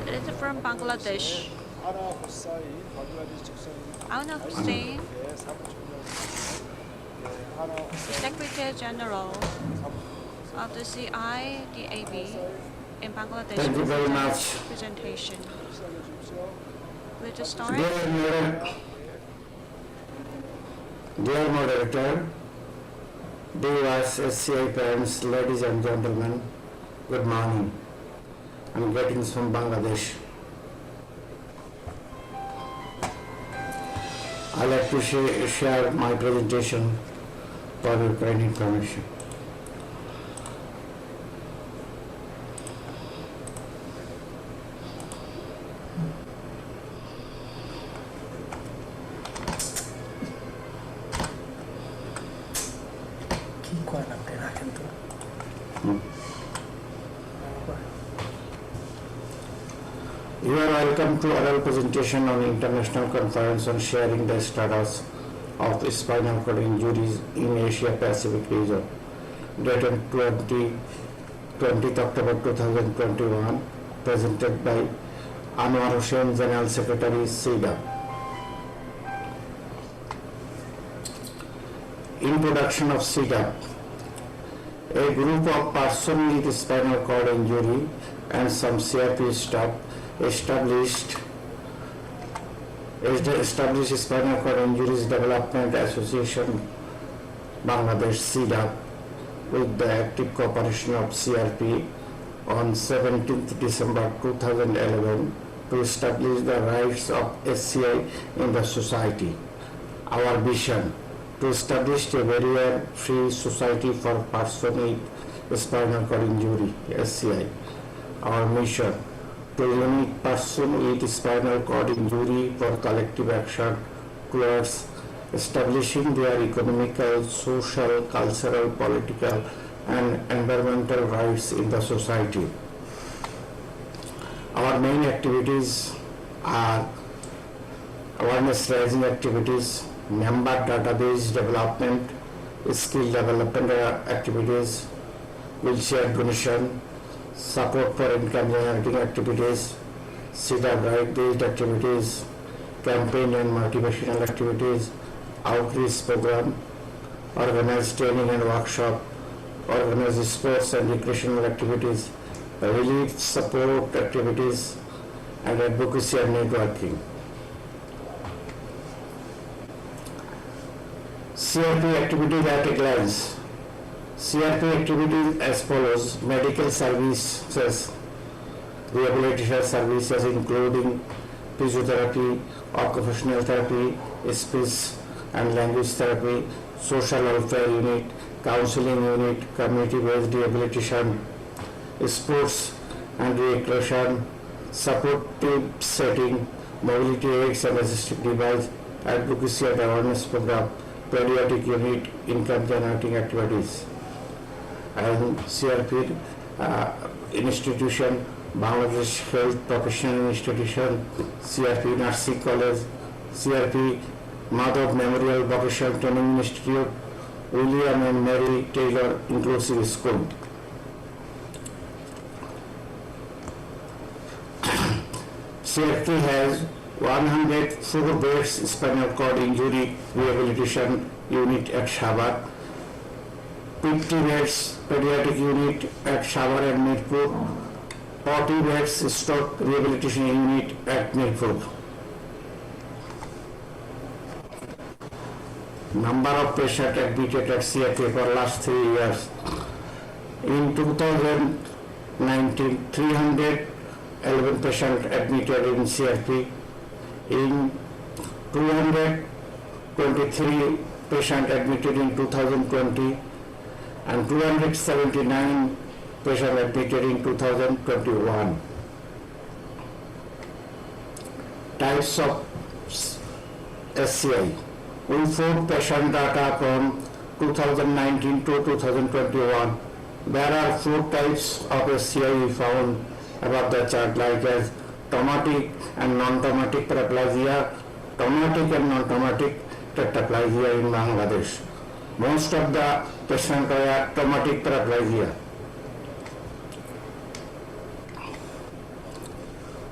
S2: It is from Bangladesh.
S6: 아나 후사인 방글라데시 직선
S2: Ana Hussain,
S6: 사무총장 아나
S2: Secretary General of the CIDAB in Bangladesh.
S8: Thank you very much.
S2: Presentation.
S6: 시작해 주십시오.
S2: We'll just start.
S8: Dear moderator, dear SCI parents, ladies and gentlemen, good morning. I'm greetings from Bangladesh. I'd like to share my presentation for Ukraine information. You are welcome to oral presentation on International Conference on Sharing the Status of Spinal Cord Injuries in Asia Pacific region, dated 20th October 2021, presented by Anwar Hussain, General Secretary, SIDA. Introduction of SIDA. A group of persons with spinal cord injury and some CRP staff established Spinal Cord Injuries Development Association Bangladesh SIDA with the active cooperation of CRP on 17th December 2011 to establish the rights of SCI in the society. Our vision: to establish a barrier-free society for persons with spinal cord injury (SCI). Our mission: to unite persons with spinal cord injury for collective action towards establishing their economical, social, cultural, political, and environmental rights in the society. Our main activities are awareness raising activities, member database development, skill development activities, wheelchair donation, support for income generating activities, SIDA guide-based activities, campaign and motivational activities, outreach program, organize training and workshop, organize sports and recreational activities, relief support activities, and advocacy and networking. CRP activities at a glance. CRP activities as follows: medical services, rehabilitation services including physiotherapy, occupational therapy, speech and language therapy, social welfare unit, counseling unit, community-based rehabilitation, sports and recreation, supportive setting, mobility aids and assistive device, advocacy and awareness program, pediatric unit, income generating activities. And CRP institution, Bangladesh Health Professional Institution, CRP Nursing College, CRP Madhav Memorial Vocational Training Institute, William and Mary Taylor Inclusive School. CRP has 104 beds spinal cord injury rehabilitation unit at Shabar, 50 beds pediatric unit at Shabar and Mirpur, 40 beds stroke rehabilitation unit at Mirpur. Number of patients admitted at CRP for last 3 years. In 2019, 311 patients admitted in CRP. In 223 patients admitted in 2020 and 279 patients admitted in 2021. Types of SCI. We found patient data from 2019 to 2021. There are 4 types of SCI we found above the chart, like as traumatic and non-traumatic paraplegia, traumatic and non-traumatic tetraplegia in Bangladesh. Most of the patients are traumatic paraplegia.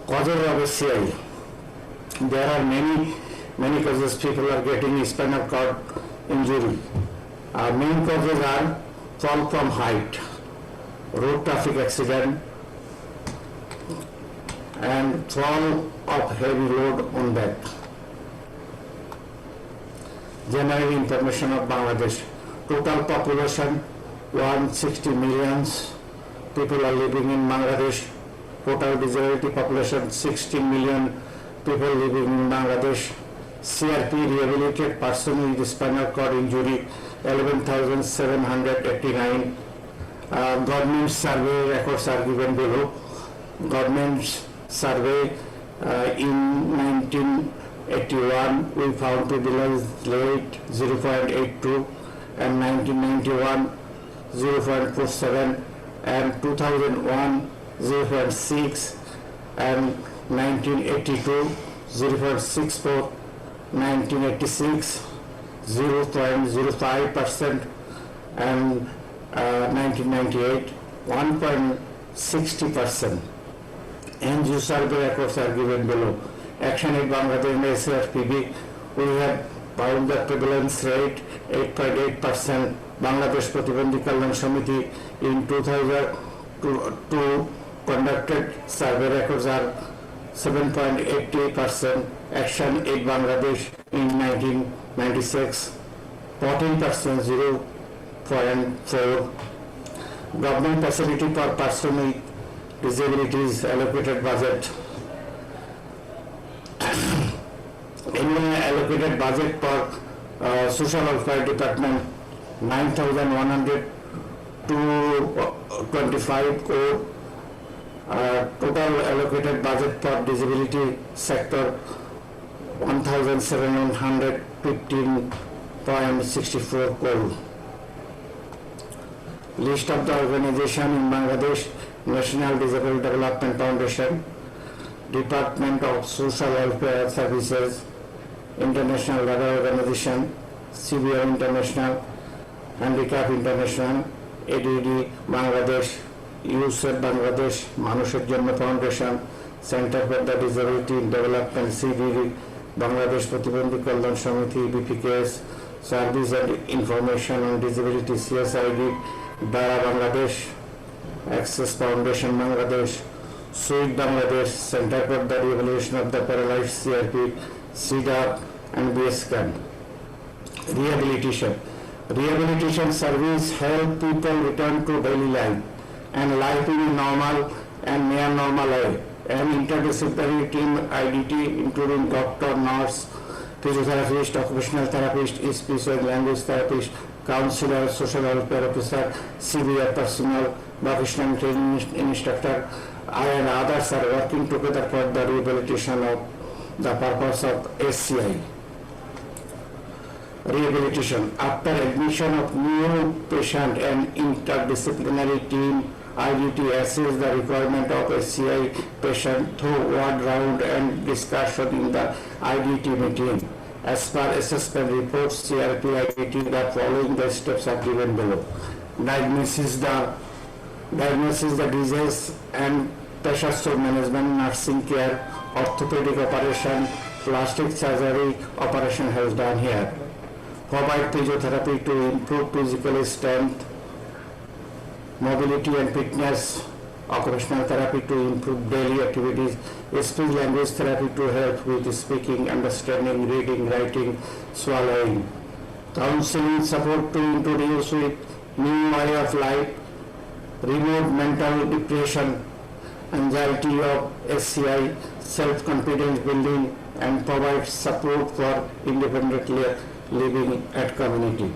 S8: Causes of SCI. There are many causes. People are getting spinal cord injury. Main causes are fall from height, road traffic accident, and fall of heavy load on back. General information of Bangladesh. Total population 160 millions people are living in Bangladesh. Total disability population 16 million people living in Bangladesh. CRP rehabilitated person with spinal cord injury 11,789. Government survey records are given below. Government survey in 1981 we found prevalence rate 0.82 and 1991 0.47 and 2001 0.6 and 1982 0.64, 1986 0.05% and 1998 1.60%. NGO survey records are given below. Action in Bangladesh SRPB, we have found the prevalence rate 8.8%. Bangladesh Pratibandhi Kalyan Samiti in 2002 conducted survey records are 7.88%. Action in Bangladesh in 1996 14%, 0.4. Government facility for person with disabilities allocated budget. Annual allocated budget for Social Welfare Department 9,125 crore. Total allocated budget for disability sector 1,715.64 crore. List of the organization in Bangladesh: National Disability Development Foundation, Department of Social Welfare Services, International Labour Organization, CBR International, Handicap International, ADD Bangladesh, USAID Bangladesh, Manusher Janma Foundation, Center for the Disability Development, CDD, Bangladesh Pratibandhi Kalyan Samiti, BPKS, Service and Information on Disability, CSID, Dara Bangladesh, Access Foundation Bangladesh, SUID Bangladesh, Center for the Rehabilitation of the Paralyzed, CRP, CDAP and BSCAN. Rehabilitation service help people return to daily life and life in a normal and near normal way. An interdisciplinary team IDT including doctor, nurse, physiotherapist, occupational therapist, speech and language therapist, counselor, social welfare officer, CBR personnel, vocational training instructor, and others are working together for the rehabilitation of the purpose of SCI. Rehabilitation. After admission of new patient, an interdisciplinary team IDT assesses the requirement of SCI patient through ward round and discussion in the IDT meeting. As per assessment reports, CRP IDT, the following the steps are given below. Diagnosis the disease and pressure sore management, nursing care, orthopedic operation, plastic surgery operation has done here. Provide physiotherapy to improve physical strength, mobility and fitness, occupational therapy to improve daily activities, speech language therapy to help with speaking, understanding, reading, writing, swallowing, counseling support to introduce with new way of life remove mental depression, anxiety of SCI, self-confidence building, and provide support for independent living at community.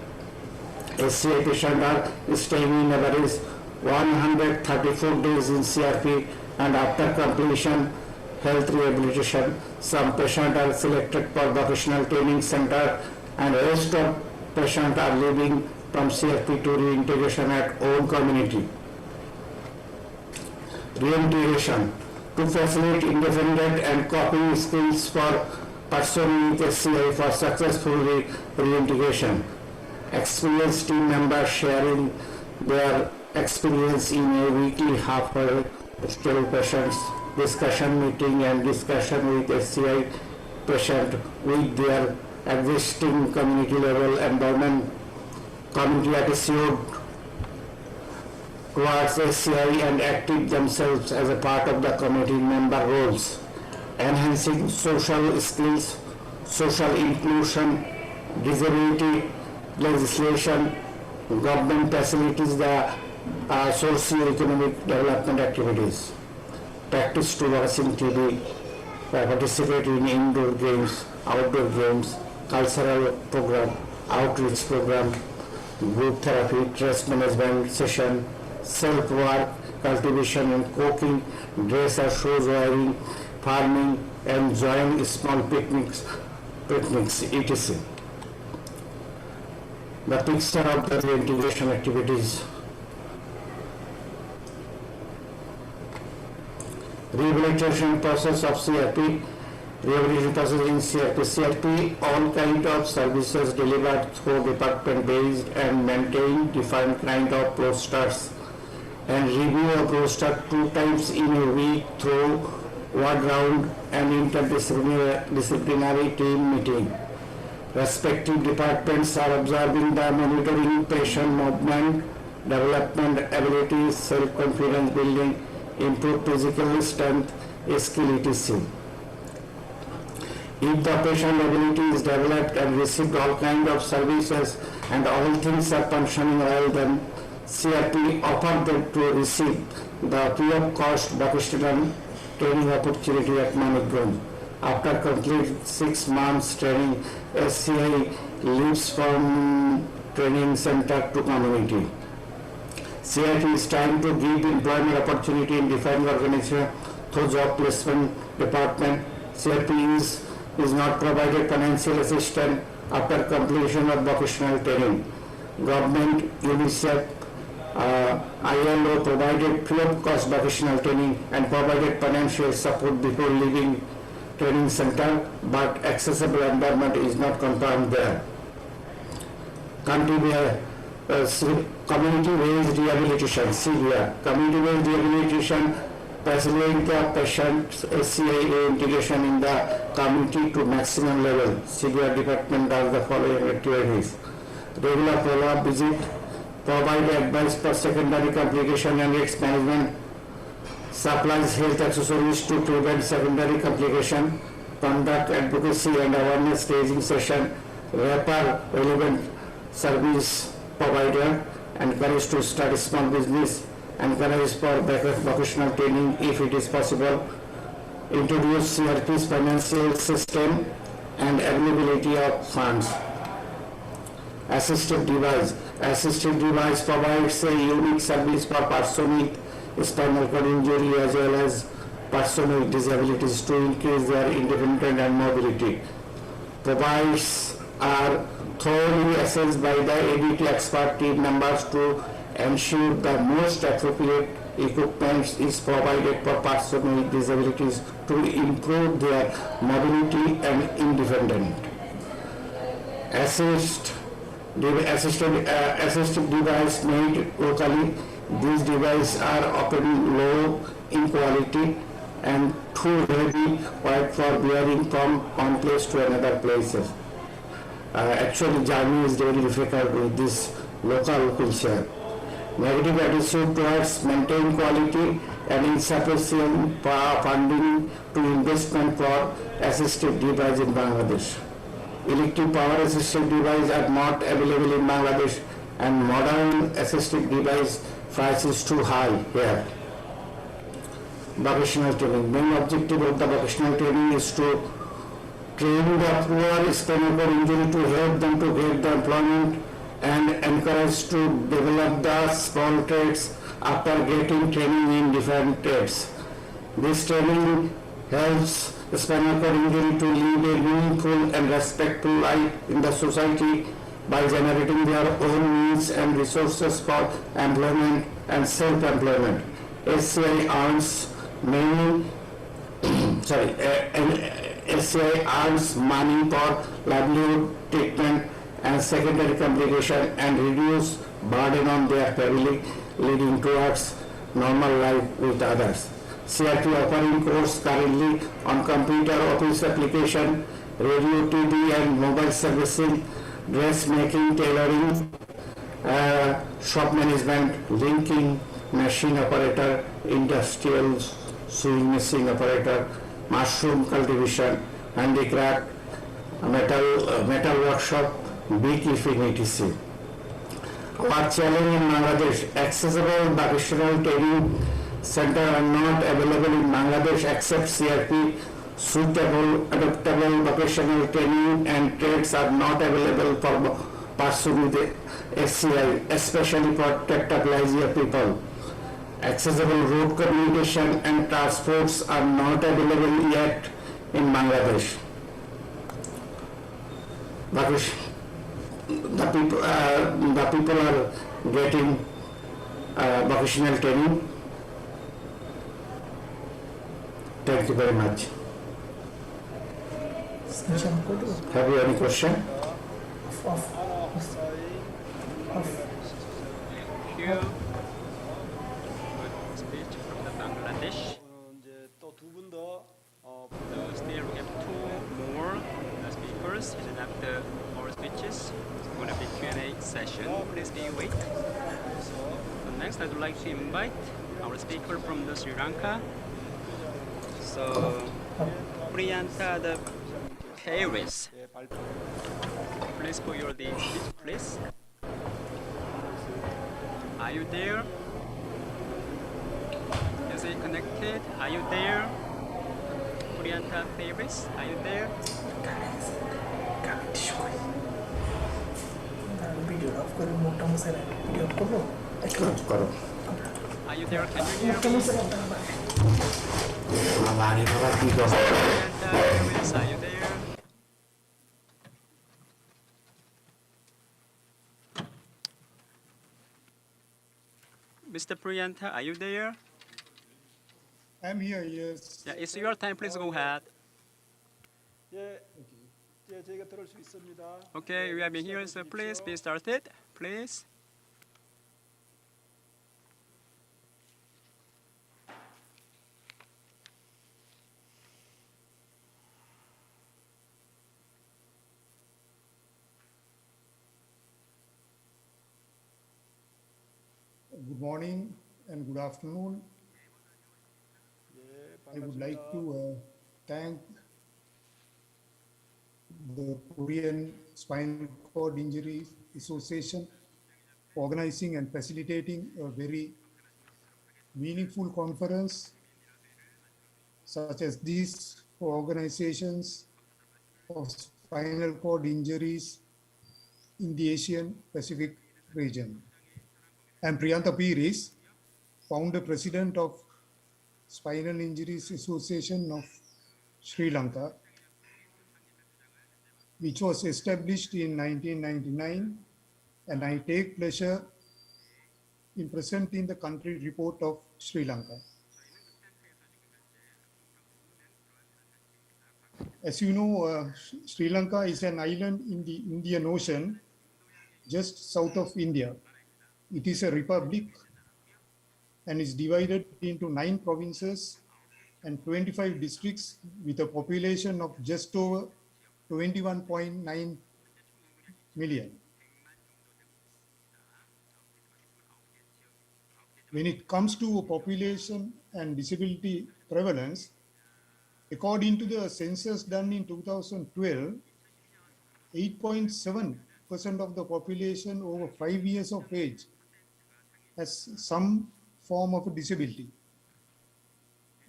S8: SCI patients are staying in average 134 days in CRP, and after completion health rehabilitation, some patients are selected for vocational training center, and rest of patients are leaving from CRP to reintegration at own community. Reintegration to facilitate independent and coping skills for persons with SCI for successful reintegration. Experienced team members sharing their experience in a weekly half-hour still patients discussion meeting and discussion with SCI patient with their existing community level environment, community attitude towards SCI, and active themselves as a part of the community member roles, enhancing social skills, social inclusion, disability legislation, government facilities, the socio-economic development activities, practice to vaccine TB, participate in indoor games, outdoor games, cultural program, outreach program, group therapy, stress management session, self-work, cultivation and cooking, dress or shoes wearing, farming, and join small picnics, etc. The picture of the reintegration activities. Rehabilitation process of CRP. Rehabilitation process in CRP. CRP, all kind of services delivered through department-based and maintain defined kind of rosters, and review of roster 2 times in a week through ward round and interdisciplinary team meeting. Respective departments are observing the monitoring patient movement, development abilities, self-confidence building, improve physical strength, skill, etc. If the patient ability is developed and received all kinds of services and all things are functioning well, then CRP offered them to receive the free of cost vocational training opportunity at Manikganj. After complete 6 months training, SCI leaves from training center to community. CRP is trying to give employment opportunity in defined organization through job placement department. CRP is not provided financial assistance after completion of vocational training. Government, UNICEF, ILO provided free of cost vocational training and provided financial support before leaving training center, but accessible environment is not confirmed there. Community-based rehabilitation, CBR. Community-based rehabilitation facilitate the patient's SCI reintegration in the community to maximum level. CBR department does the following activities: regular follow-up visit, provide advice for secondary complication and risk management, supplies health accessories to prevent secondary complication, conduct advocacy and awareness raising session, refer relevant service provider, encourage to start small business, encourage for vocational training if it is possible, introduce CRP's financial system and availability of funds. Assistive device. Assistive device provides a unique service for person with spinal cord injury as well as person with disabilities to increase their independence and mobility. Provides are thoroughly assessed by the ADT expert team members to ensure the most appropriate equipment is provided for persons with disabilities to improve their mobility and independence. Assistive device made locally. These devices are often low in quality and too heavy for bearing from one place to another places. Actually, journey is very difficult with this local wheelchair. Negative attitude towards maintain quality and insufficient funding to investment for assistive device in Bangladesh. Electric power assistive devices are not available in Bangladesh, and modern assistive device price is too high here. Vocational training. Main objective of the vocational training is to train the poor spinal cord injury to help them to get the employment and encourage to develop the small trades after getting training in different trades. This training helps spinal cord injury to lead a meaningful and respectful life in the society by generating their own means and resources for employment and self-employment. SCI earns many SCI earns money for livelihood, treatment, and secondary complication and reduce burden on their family, leading towards normal life with others. CRT offering course currently on computer office application, radio, TV, and mobile servicing, dressmaking, tailoring, shop management, linking, machine operator, industrial sewing machine operator, mushroom cultivation, handicraft, metal workshop, beekeeping, etc. Our challenge in Bangladesh, accessible vocational training center are not available in Bangladesh except CRP. Suitable, adaptable vocational training and trades are not available for pursuing the SCI, especially for tetraplegia people. Accessible road communication and transports are not available yet in Bangladesh. The people are getting vocational training. Thank you very much. Have you any question?
S4: Thank you. Good speech from the Bangladesh.
S6: 이제 또 두 분 더
S4: So still we have two more speakers, and then after our speeches, it's going to be Q&A session. Please be wait. So next, I'd like to invite our speaker from the Sri Lanka. So Priyanta the Paris. Please put your speech, please. Are you there? Is it connected? Are you there? Priyanta Paris, are you there? Are you there? Can you hear me? Priyanta Paris, are you there? Mr. Priyanta, are you there?
S9: I'm here, yes.
S4: Yeah, it's your time. Please go ahead.
S6: 예, 저희가 들을 수 있습니다.
S4: Okay, we have been here, so please be started, please.
S9: Good morning and good afternoon. I would like to thank the Korean Spinal Cord Injury Association for organizing and facilitating a very meaningful conference such as this for organizations of spinal cord injuries in the Asian Pacific region. I'm Priyanta Piris, founder president of Spinal Injuries Association of Sri Lanka, which was established in 1999, and I take pleasure in presenting the country report of Sri Lanka. As you know, Sri Lanka is an island in the Indian Ocean, just south of India. It is a republic and is divided into 9 provinces and 25 districts with a population of just over 21.9 million. When it comes to population and disability prevalence, according to the census done in 2012, 8.7% of the population over 5 years of age has some form of a disability.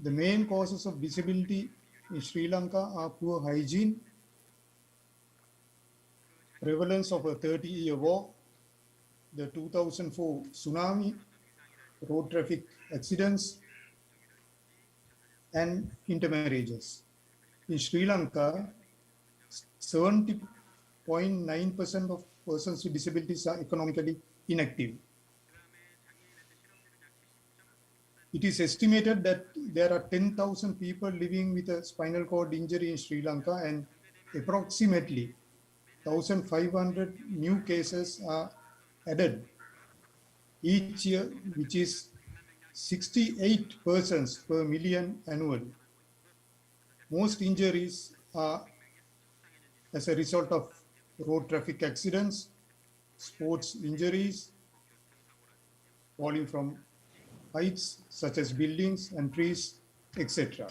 S9: The main causes of disability in Sri Lanka are poor hygiene, prevalence of a 30-year war, the 2004 tsunami, road traffic accidents, and intermarriages. In Sri Lanka, 70.9% of persons with disabilities are economically inactive. It is estimated that there are 10,000 people living with a spinal cord injury in Sri Lanka, and approximately 1,500 new cases are added each year, which is 68 persons per million annually. Most injuries are as a result of road traffic accidents, sports injuries, falling from heights such as buildings and trees, etc.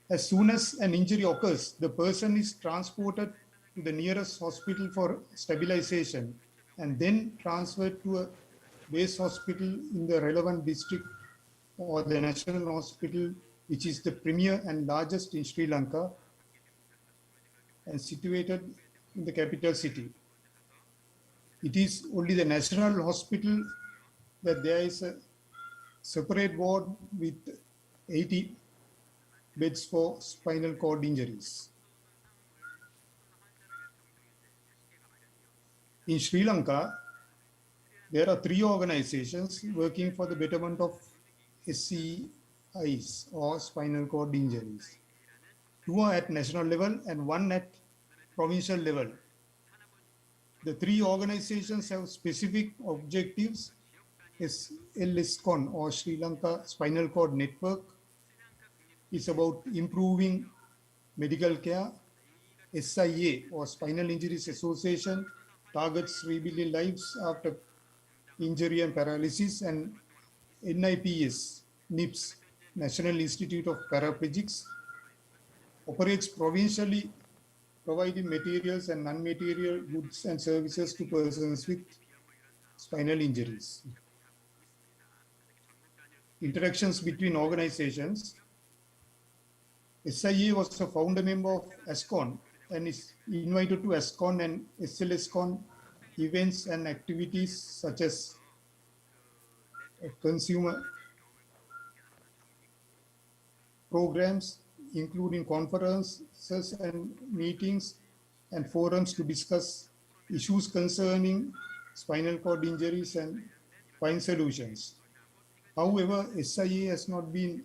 S9: As soon as an injury occurs, the person is transported to the nearest hospital for stabilization and then transferred to a base hospital in the relevant district or the national hospital, which is the premier and largest in Sri Lanka and situated in the capital city. It is only the national hospital that there is a separate ward with 80 beds for spinal cord injuries. In Sri Lanka, there are 3 organizations working for the betterment of SCIs or spinal cord injuries. 2 are at national level and 1 at provincial level. The 3 organizations have specific objectives. LSCON or Sri Lanka Spinal Cord Network is about improving medical care. SIA or Spinal Injuries Association targets rebuilding lives after injury and paralysis, and NIPS, National Institute of Paraplegics, operates provincially, providing materials and non-material goods and services to persons with spinal injuries. Interactions between organizations. SIA was a founder member of ASCON and is invited to ASCON and SLSCON events and activities such as consumer programs, including conferences and meetings and forums to discuss issues concerning spinal cord injuries and find solutions. However, SIA has not been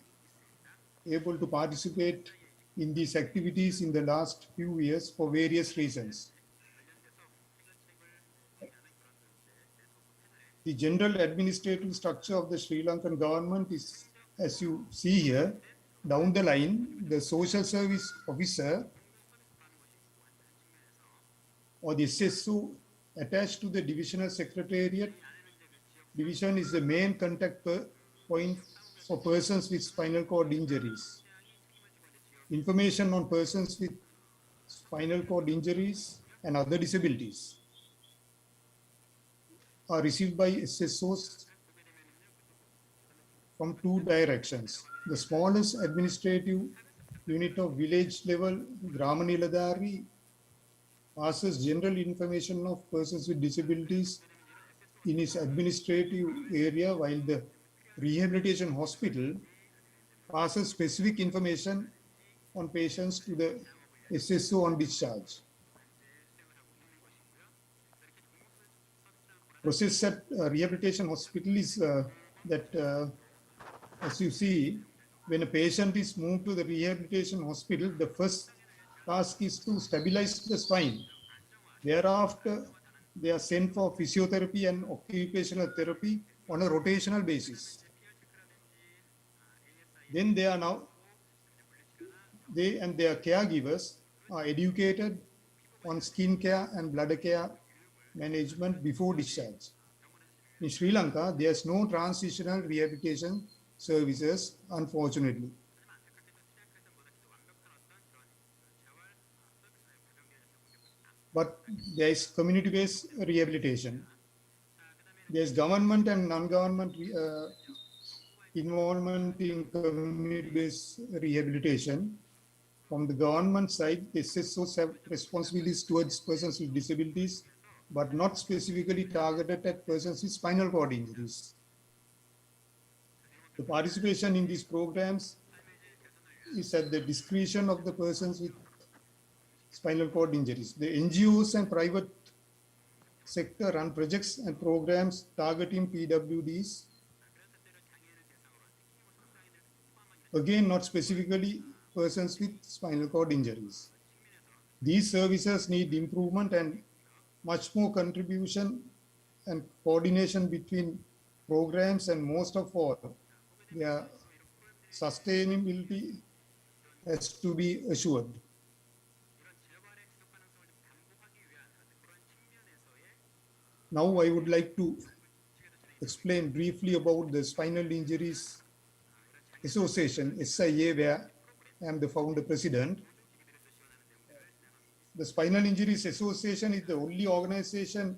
S9: able to participate in these activities in the last few years for various reasons. The general administrative structure of the Sri Lankan government is, as you see here, down the line, the social service officer or the SSO attached to the divisional secretariat. Division is the main contact point for persons with spinal cord injuries. Information on persons with spinal cord injuries and other disabilities are received by SSOs from 2 directions. The smallest administrative unit of village level, Grama Niladhari, passes general information of persons with disabilities in its administrative area, while the rehabilitation hospital passes specific information on patients to the SSO on discharge. Process at rehabilitation hospital is that as you see, when a patient is moved to the rehabilitation hospital, the first task is to stabilize the spine. Thereafter, they are sent for physiotherapy and occupational therapy on a rotational basis. Then they and their caregivers are educated on skin care and bladder care management before discharge. In Sri Lanka, there's no transitional rehabilitation services, unfortunately. but there is community-based rehabilitation. There is government and non-government involvement in community-based rehabilitation. From the government side, the SSOs have responsibilities towards persons with disabilities, but not specifically targeted at persons with spinal cord injuries. The participation in these programs is at the discretion of the persons with spinal cord injuries. The NGOs and private sector run projects and programs targeting PWDs, again not specifically persons with spinal cord injuries. These services need improvement and much more contribution and coordination between programs, and most of all, their sustainability has to be assured. Now I would like to explain briefly about the Spinal Injuries Association, SIA, where I am the founder president. The Spinal Injuries Association is the only organization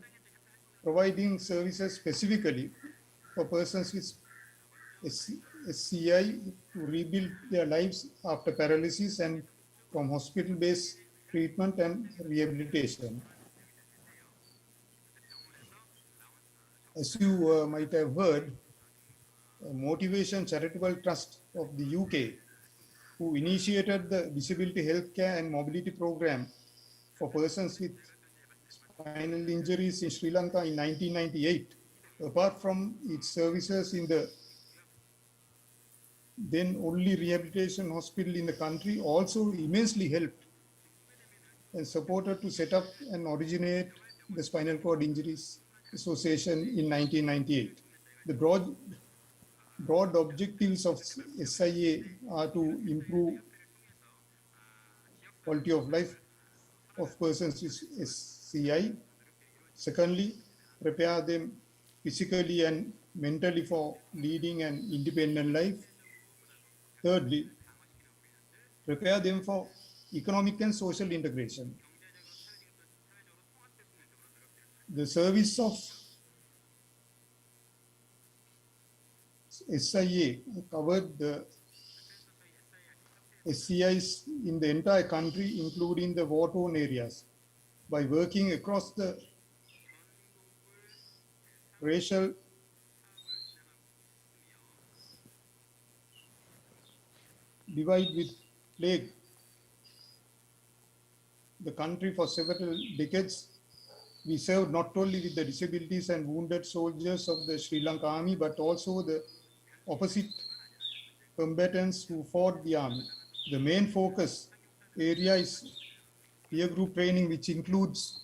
S9: providing services specifically for persons with SCI to rebuild their lives after paralysis and from hospital-based treatment and rehabilitation. As you might have heard, Motivation Charitable Trust of the UK, who initiated the Disability Healthcare and Mobility Program for persons with spinal injuries in Sri Lanka in 1998, apart from its services in the then only rehabilitation hospital in the country, also immensely helped and supported to set up and originate the Spinal Cord Injuries Association in 1998. The broad objectives of SIA are to improve quality of life of persons with SCI. Secondly, prepare them physically and mentally for leading an independent life. Thirdly, prepare them for economic and social integration. The service of SIA covered the SCIs in the entire country, including the war-torn areas, by working across the racial divide with plague the country for several decades. We served not only with the disabilities and wounded soldiers of the Sri Lanka Army, but also the opposite combatants who fought the army. The main focus area is peer group training, which includes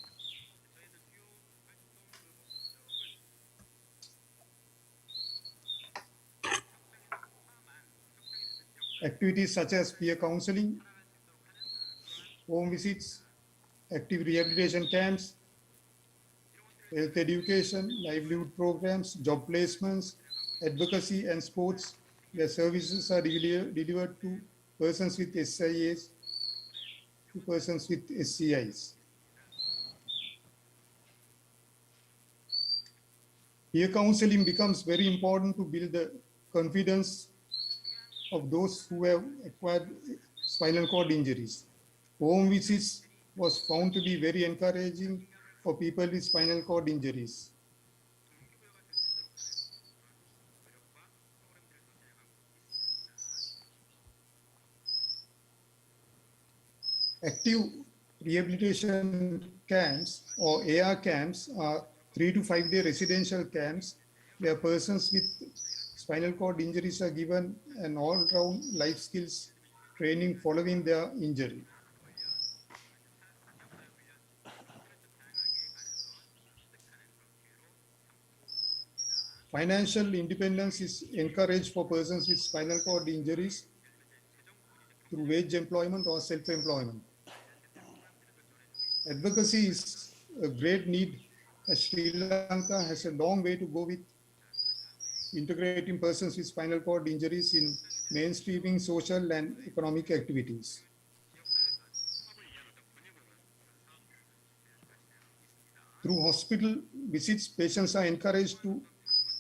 S9: activities such as peer counseling, home visits, active rehabilitation camps, health education, livelihood programs, job placements, advocacy, and sports, where services are delivered to persons with SIAs, to persons with SCIs. Peer counseling becomes very important to build the confidence of those who have acquired spinal cord injuries. Home visits was found to be very encouraging for people with spinal cord injuries. Active rehabilitation camps or AR camps are 3 to 5 day residential camps where persons with spinal cord injuries are given an all-round life skills training following their injury. Financial independence is encouraged for persons with spinal cord injuries through wage employment or self-employment. Advocacy is a great need as Sri Lanka has a long way to go with integrating persons with spinal cord injuries in mainstreaming social and economic activities. Through hospital visits, patients are encouraged to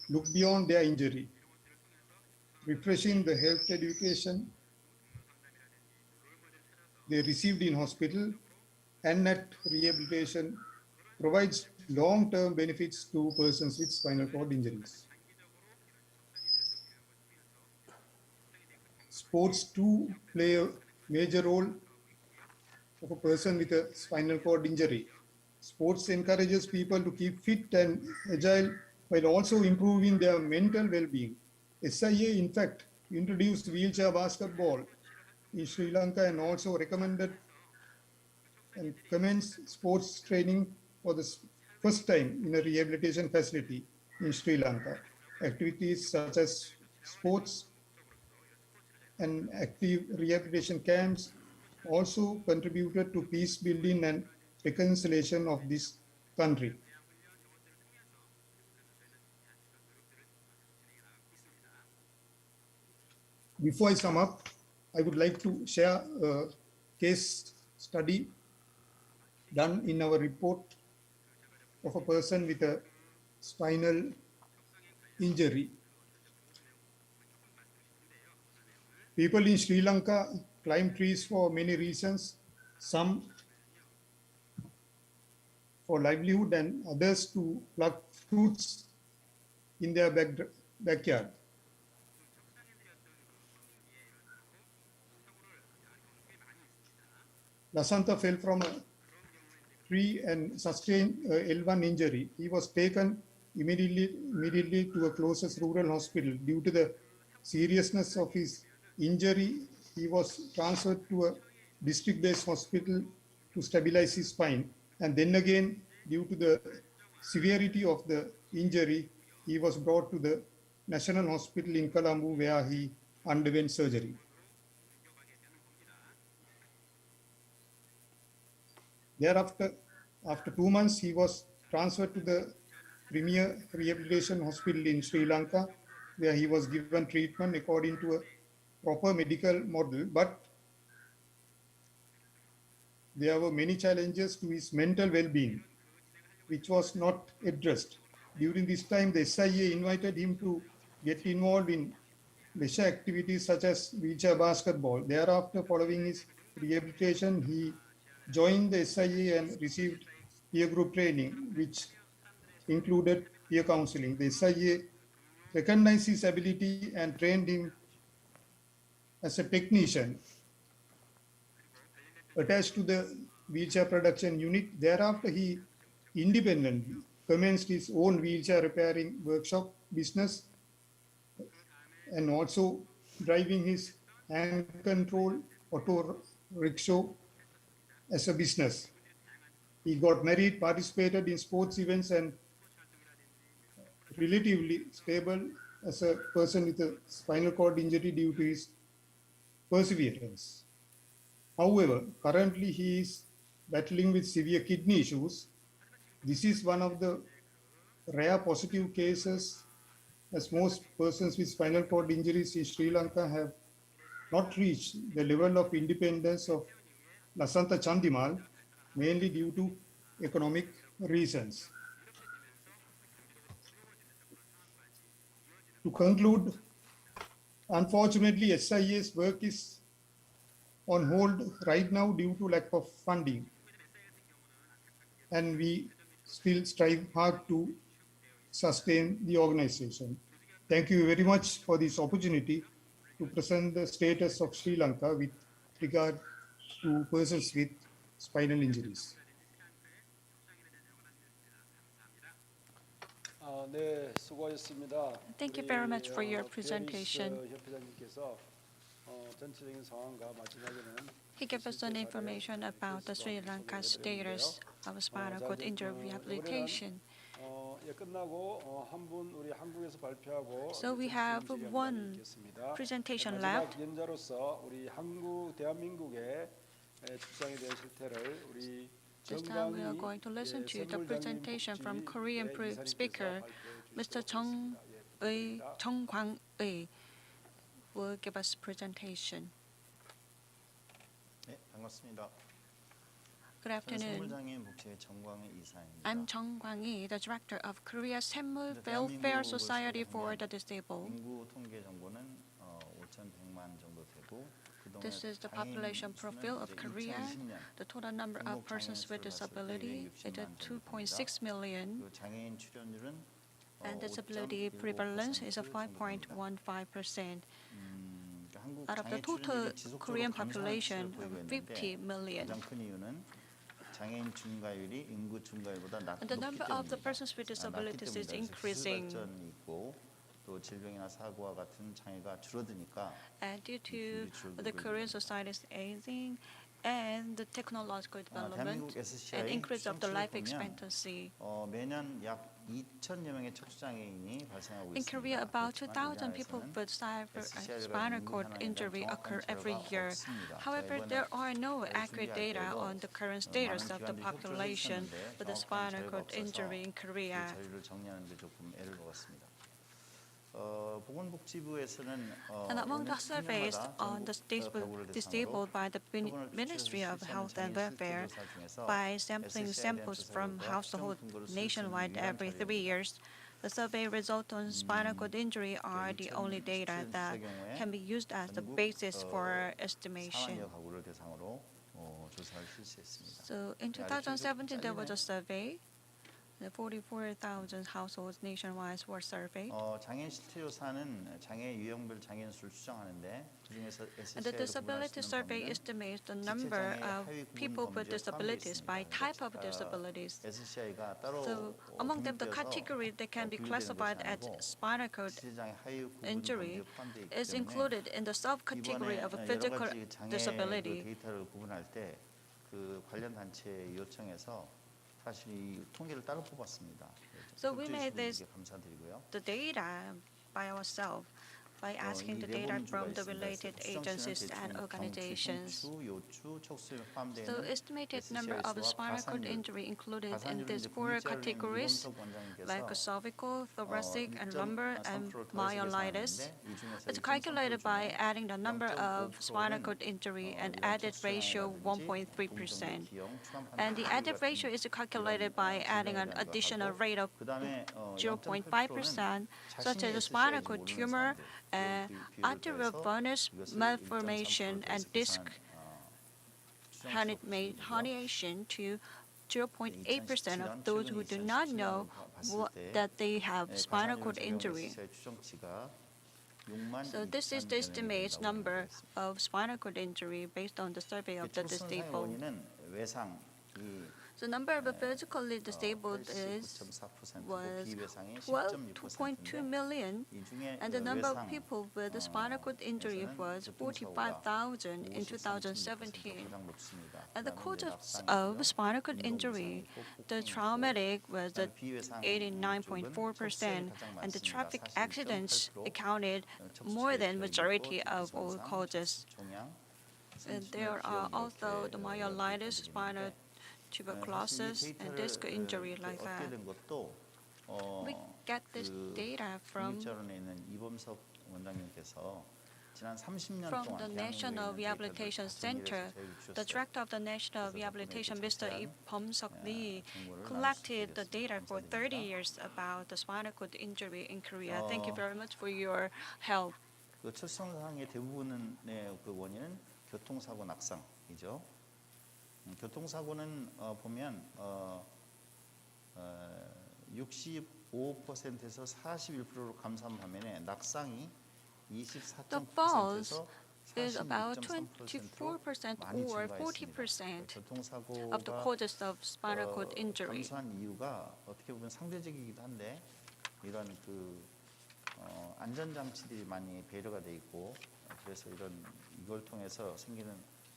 S9: look beyond their injury. Refreshing the health education they received in hospital and at rehabilitation provides long-term benefits to persons with spinal cord injuries. Sports too play a major role of a person with a spinal cord injury. Sports encourages people to keep fit and agile while also improving their mental well-being. SIA, in fact, introduced wheelchair basketball in Sri Lanka and also recommended and commenced sports training for the first time in a rehabilitation facility in Sri Lanka. Activities such as sports and active rehabilitation camps also contributed to peace building and reconciliation of this country. Before I sum up, I would like to share a case study done in our report of a person with a spinal injury. People in Sri Lanka climb trees for many reasons, some for livelihood and others to pluck fruits in their backyard. Lasantha fell from a tree and sustained a L1 injury. He was taken immediately to a closest rural hospital. Due to the seriousness of his injury, he was transferred to a district-based hospital to stabilize his spine. And then again, due to the severity of the injury, he was brought to the National Hospital in Colombo where he underwent surgery. Thereafter, after 2 months, he was transferred to the premier rehabilitation hospital in Sri Lanka, where he was given treatment according to a proper medical model. But there were many challenges to his mental well-being, which was not addressed. During this time, the SIA invited him to get involved in leisure activities such as wheelchair basketball. Thereafter, following his rehabilitation, he joined the SIA and received peer group training, which included peer counseling. The SIA recognized his ability and trained him as a technician attached to the wheelchair production unit. Thereafter, he independently commenced his own wheelchair repairing workshop business and also driving his hand control auto rickshaw as a business. He got married, participated in sports events, and relatively stable as a person with a spinal cord injury due to his perseverance. However, currently he is battling with severe kidney issues. This is one of the rare positive cases, as most persons with spinal cord injuries in Sri Lanka have not reached the level of independence of Lasantha Chandimal, mainly due to economic reasons. To conclude, unfortunately, SIA's work is on hold right now due to lack of funding, and we still strive hard to sustain the organization. Thank you very much for this opportunity to present the status of Sri Lanka with regard to persons with spinal injuries.
S6: 네, 수고하셨습니다.
S2: Thank you very much for your
S6: 베리스
S2: presentation.
S6: 협회장님께서 전체적인 상황과 마지막에는
S2: He gave us some information about the Sri Lanka status of spinal cord injury rehabilitation.
S6: 끝나고 한 분 우리 한국에서 발표하고
S2: So we have one presentation left.
S6: 연자로서 우리 한국 대한민국의 출산에 대한 실태를 우리
S2: This time we are going to listen to the presentation from Korean speaker, Mr. Jung Kwang-eui will give us presentation.
S10: 네, 반갑습니다.
S2: Good afternoon.
S10: 생물장애인 복지회 정광희 이사입니다.
S2: I'm Jung Kwang-hee, the director of Korea Senmul
S10: 근데
S2: Welfare
S10: 대한민국을
S2: Society for
S10: 생각하면
S2: the Disabled.
S10: 인구 통계 정보는 5,100만 정도 되고 그동안
S2: This is the
S10: 장애인
S2: population
S10: 수는
S2: profile of
S10: 이제
S2: Korea.
S10: 2020년
S2: The total number of persons with disability is at 2.6 million,
S10: 그 장애인 출연율은
S2: and disability prevalence is a 5.15%.
S10: 한국
S2: Out of the
S10: 장애
S2: total
S10: 출연율이 지속적으로
S2: Korean
S10: 감소하는
S2: population
S10: 추세를 보이고
S2: of
S10: 있는데
S2: 50 million,
S10: 가장 큰 이유는 장애인 증가율이 인구 증가율보다
S2: and the number of the persons with disabilities is increasing.
S10: 발전이 있고 또 질병이나 사고와 같은 장애가 줄어드니까
S2: And due to the Korean society's aging and the technological development
S10: 대한민국
S2: and
S10: SCI
S2: increase of the life
S10: 보면
S2: expectancy.
S10: 매년 약 2천여 명의 척수장애인이 발생하고
S2: In
S10: 있습니다.
S2: Korea, about
S10: 그렇지만
S2: 2,000 people
S10: 우리나라에서는
S2: with spinal cord injury occur
S10: 정확한
S2: every
S10: 자료가
S2: year.
S10: 없습니다.
S2: However,
S10: 제가
S2: there
S10: 이번에
S2: are no accurate
S10: 준비할
S2: data
S10: 때도
S2: on the current status
S10: 많은
S2: of the
S10: 기관들이
S2: population
S10: 협조를
S2: with the
S10: 해주셨는데
S2: spinal
S10: 정확한
S2: cord
S10: 자료가
S2: injury in
S10: 없어서 그
S2: Korea.
S10: 자료를 정리하는 데 조금 애를 먹었습니다. 보건복지부에서는
S2: And among the
S10: 오늘
S2: surveys
S10: 10년마다
S2: on the
S10: 가구를
S2: disabled by the
S10: 표본을
S2: Ministry of
S10: 실시하는
S2: Health and
S10: 장애인
S2: Welfare
S10: 실태 조사 중에서
S2: by sampling
S10: SCI에 대한
S2: samples
S10: 조사
S2: from
S10: 결과
S2: household
S10: 추정 근거로
S2: nationwide
S10: 수집된
S2: every 3
S10: 유일한
S2: years. The survey results on spinal cord injury are the only data that can be used as the basis for estimation.
S10: 4만여 가구를 대상으로 조사를 실시했습니다.
S2: So in 2017, there was a survey. The 44,000 households nationwide were surveyed.
S10: 장애인 실태 조사는 장애 유형별 장애인 수를 추정하는데 그중에서
S2: And the disability survey estimates the number of people with disabilities by type of disabilities.
S10: SCI가 따로
S2: So among them, the category that can be classified as spinal cord injury is included in the subcategory of a physical disability.
S10: 데이터를 구분할 때 그 관련 단체 요청해서 사실 이 통계를 따로 뽑았습니다.
S2: So we made this
S10: 감사드리고요.
S2: the data by ourselves by asking the data from the related agencies and organizations. The estimated number of spinal cord injury included in these 4 categories, like cervical, thoracic, and lumbar, and myelitis, is calculated by adding the number of spinal cord injury and added ratio 1.3%. And the added ratio is calculated by adding an additional rate of 0.5%, such as spinal cord tumor, arteriovenous malformation, and disc herniation to 0.8% of those who do not know that they have spinal cord injury. So this is the estimated number of spinal cord injury based on the survey of the disabled. The number of physically disabled was 2.2 million, and the number of people with spinal cord injury was 45,000 in 2017. And the causes of spinal cord injury, the traumatic was at 89.4%, and the traffic accidents accounted more than majority of all causes. And there are also the myelitis, spinal tuberculosis, and disc injury like that. We get this data from the National Rehabilitation Center. The director of the National Rehabilitation, Mr. Lee Bom-seok Lee, collected the data for 30 years about the spinal cord injury in Korea. Thank you very much for your help.
S10: 철성상의 대부분의 그 원인은 교통사고 낙상이죠. 교통사고는 보면 65%에서 41%로 감소한 반면에 낙상이
S2: The falls
S10: 24.9%에서
S2: is about 24% or 40% of the causes of spinal cord injury.
S10: 감소한 이유가 어떻게 보면 상대적이기도 한데 이런 그 안전장치들이 많이 배려가 돼 있고 그래서 이걸 통해서 생기는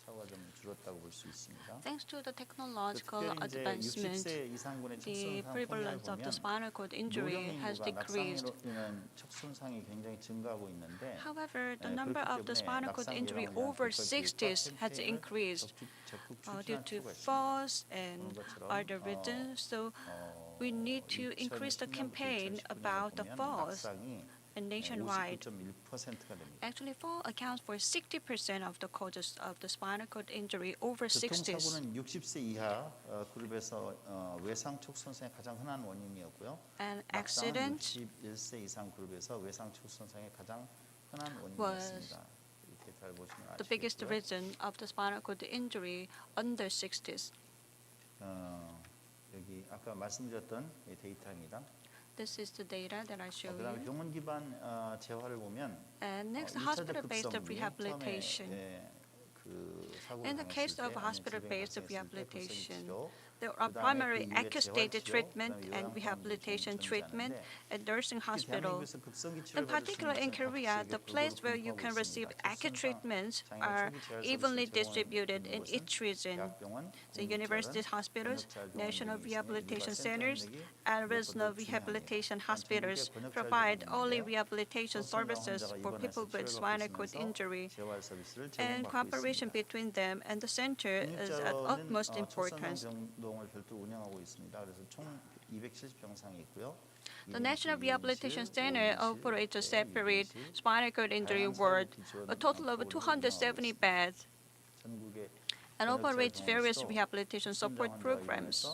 S10: 사고가 좀 줄었다고 볼 수 있습니다.
S2: Thanks to the technological
S10: 특별히 이제
S2: advancement,
S10: 60세 이상군의
S2: the
S10: 척손상
S2: prevalence of the
S10: 통계를
S2: spinal cord
S10: 보면
S2: injury has
S10: 노령 인구가
S2: decreased.
S10: 낙상으로 인한 척손상이 굉장히 증가하고 있는데
S2: However, the
S10: 네,
S2: number
S10: 그렇기
S2: of the
S10: 때문에
S2: spinal cord
S10: 낙상
S2: injury
S10: 예방이나
S2: over
S10: 국가
S2: 60s has
S10: 캠페인을
S2: increased
S10: 적극
S2: due
S10: 추진할
S2: to
S10: 필요가 있습니다.
S2: falls and
S10: 그런 것처럼,
S2: other reasons. So we need to increase the campaign about the falls. and nationwide.
S10: 59.1%가 됩니다.
S2: Actually, fall accounts for 60% of the causes of the spinal cord injury over 60s.
S10: 교통사고는 60세 이하 그룹에서 외상촉 손상의 가장 흔한 원인이었고요.
S2: And
S10: 낙상은
S2: accident
S10: 61세 이상 그룹에서 외상촉 손상의 가장 흔한
S2: was
S10: 원인이었습니다. 이렇게 잘 보시면
S2: the biggest
S10: 아시겠고요.
S2: reason of the spinal cord injury under 60s.
S10: 여기 아까 말씀드렸던 이 데이터입니다.
S2: This is the data that I show
S10: 그다음에
S2: you.
S10: 병원 기반 재활을 보면
S2: And next,
S10: 1차적
S2: hospital-based
S10: 급성이
S2: rehabilitation.
S10: 처음에 그 사고를
S2: In the case
S10: 당했을
S2: of
S10: 때,
S2: hospital-based
S10: 아니면 질병이
S2: rehabilitation,
S10: 발생했을 때 급성이 치료,
S2: there are
S10: 그다음에
S2: primary
S10: 그 이후에
S2: accused treatment
S10: 재활치료,
S2: and
S10: 그다음에
S2: rehabilitation
S10: 요양병원이
S2: treatment
S10: 존재하는데
S2: at nursing
S10: 특히
S2: hospital.
S10: 대한민국에서 급성기 치료를
S2: In
S10: 받을 수
S2: particular,
S10: 있는
S2: in
S10: 곳은
S2: Korea,
S10: 각지에게
S2: the place
S10: 골고루
S2: where you
S10: 분포하고
S2: can receive
S10: 있습니다.
S2: acute
S10: 척선상
S2: treatments
S10: 장애인
S2: are
S10: 초기 재활
S2: evenly
S10: 서비스를
S2: distributed
S10: 제공하는
S2: in
S10: 곳은
S2: each region.
S10: 대학병원,
S2: The university
S10: 국립재활원,
S2: hospitals,
S10: 권역재활병원
S2: national
S10: 등이 있으며
S2: rehabilitation
S10: 일반 센터
S2: centers,
S10: 협력이
S2: and
S10: 무엇보다
S2: regional
S10: 중요합니다.
S2: rehabilitation
S10: 전국에
S2: hospitals
S10: 권역재활병원이
S2: provide only
S10: 있는데요.
S2: rehabilitation
S10: 손상
S2: services
S10: 환자가
S2: for people
S10: 입원해서
S2: with
S10: 치료를
S2: spinal
S10: 받고
S2: cord
S10: 있으면서
S2: injury.
S10: 재활 서비스를
S2: And
S10: 제공받고
S2: cooperation
S10: 있습니다.
S2: between them and the center is at
S10: 국립재활원은
S2: utmost
S10: 척선상
S2: importance.
S10: 병동을 별도 운영하고 있습니다. 그래서 총 270병상이 있고요.
S2: The National Rehabilitation Center operates a separate spinal cord injury ward, a total of 270 beds,
S10: 전국의
S2: and operates various rehabilitation support programs.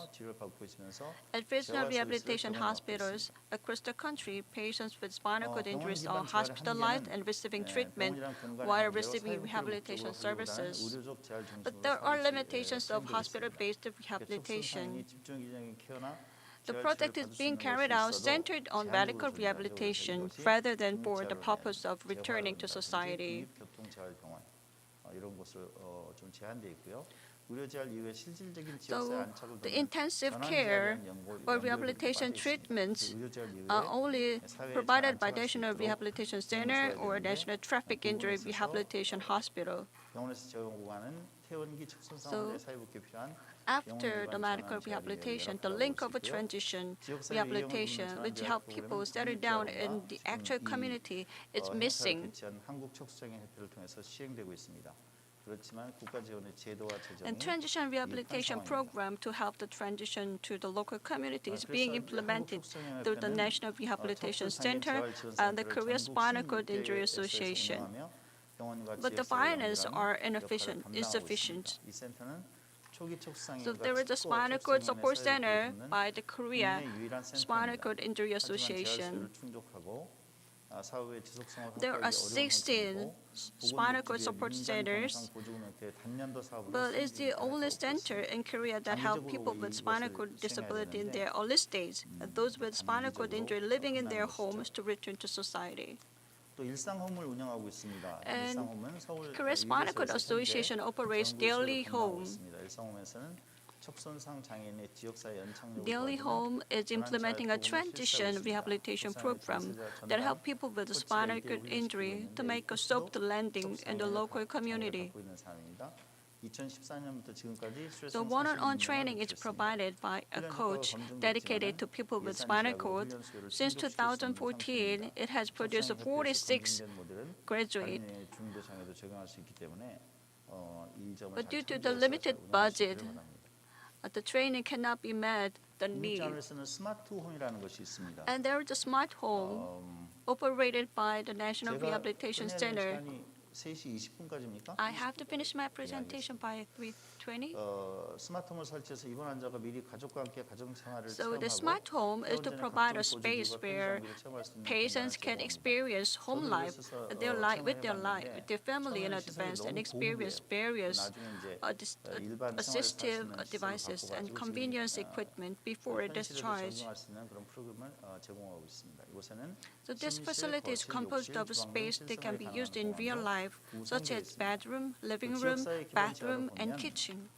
S2: At regional rehabilitation hospitals across the country, patients with spinal cord injuries are hospitalized and receiving treatment while receiving rehabilitation services. But there are limitations of hospital-based rehabilitation. The project is being carried out centered on medical rehabilitation rather than for the purpose of returning to society.
S10: 이런 곳을 좀 제한돼 있고요. 의료 재활 이후에 실질적인 지역사회
S2: So
S10: 안착을
S2: the
S10: 돕는
S2: intensive
S10: 전환
S2: care
S10: 재활 연구
S2: or rehabilitation treatments
S10: 의료 재활
S2: are
S10: 이후에
S2: only
S10: 사회에
S2: provided by
S10: 안착할 수
S2: National
S10: 있도록
S2: Rehabilitation Center or National Traffic Injury Rehabilitation Hospital.
S10: 병원에서 제공하는 퇴원기 척선상
S2: So
S10: 환자의 사회복귀에 필요한
S2: after the medical rehabilitation, the link of a transition rehabilitation, which help people settle down in the actual community, is missing.
S10: 한국 척수장애협회를 통해서 시행되고 있습니다. 그렇지만 국가 지원의 제도와 재정이
S2: And transition rehabilitation program to help the transition to the local community is being implemented through the National Rehabilitation Center and the Korea Spinal Cord Injury Association. But the finance are insufficient. So there is a spinal cord support center by the Korea Spinal Cord Injury Association. There are 16 spinal cord support centers, but it's the only center in Korea that help people with spinal cord disability in their early stage, and those with spinal cord injury living in their homes to return to society.
S10: 또 일상홈을 운영하고 있습니다.
S2: And
S10: 일상홈은 서울
S2: Korea Spinal Cord Association operates Daily Home.
S10: 일상홈에서는 척선상 장애인의 지역사회 연착륙을
S2: Daily
S10: 도와주는
S2: Home is implementing a transition rehabilitation program that help people with spinal cord injury to make a soft landing in the local community.
S10: 2014년부터 지금까지
S2: The one-on-one training is provided by a coach dedicated to people with spinal cord. Since 2014, it has produced 46 graduates. But due to the limited budget, the training cannot be met the need.
S10: 국립재활원에서는 스마트 홈이라는 것이 있습니다.
S2: And there is a smart home operated by the National Rehabilitation Center.
S10: 3시 20분까지입니까?
S2: I have to finish my presentation by 3:20.
S10: 스마트홈을 설치해서 입원 환자가 미리 가족과 함께 가정 생활을
S2: So the
S10: 체험하고
S2: smart home is to provide a space where patients can
S10: 제공합니다.
S2: experience home life with their family in advance and experience various assistive devices and convenience equipment before discharge.
S10: 적용할 수 있는 그런 프로그램을 제공하고 있습니다. 이곳에는
S2: So this facility is composed of a space that can be used in real life, such as bedroom, living room, bathroom, and kitchen.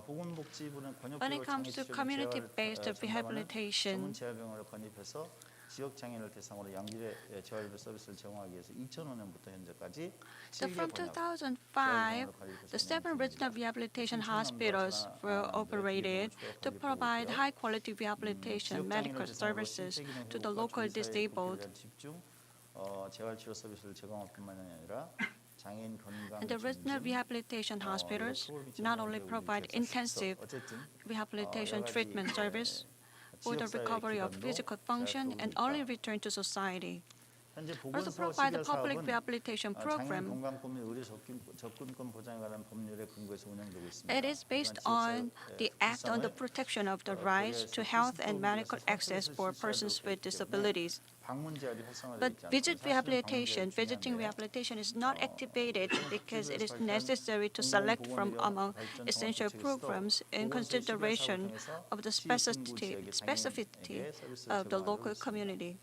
S10: 보건복지부는
S2: When it comes to community-based rehabilitation,
S10: 전문 재활병원을 건립해서 지역 장애인을 대상으로 양질의 재활 서비스를 제공하기 위해서 2005년부터 현재까지
S2: so from 2005, the 7 regional rehabilitation hospitals were operated to provide high-quality rehabilitation medical services to the local disabled.
S10: 재활치료 서비스를 제공할 뿐만 아니라 장애인 건강
S2: And the regional rehabilitation hospitals not only provide intensive rehabilitation treatment service for the recovery of physical function and early return to society.
S10: 현재
S2: Also
S10: 보건소
S2: provide the
S10: 시결
S2: public
S10: 사업은
S2: rehabilitation
S10: 장애인
S2: program.
S10: 건강법 및 의료 접근권 보장에 관한 법률에 근거해서 운영되고 있습니다.
S2: It is based on the Act on the Protection of the Rights to Health and Medical Access for Persons with Disabilities.
S10: 방문 제한이 활성화되어
S2: But
S10: 있지 않습니다.
S2: visit
S10: 사실은
S2: rehabilitation,
S10: 방문 제한이
S2: visiting
S10: 중요한데요.
S2: rehabilitation is not activated because it is necessary to select from among essential programs in consideration of the specificity of the local community.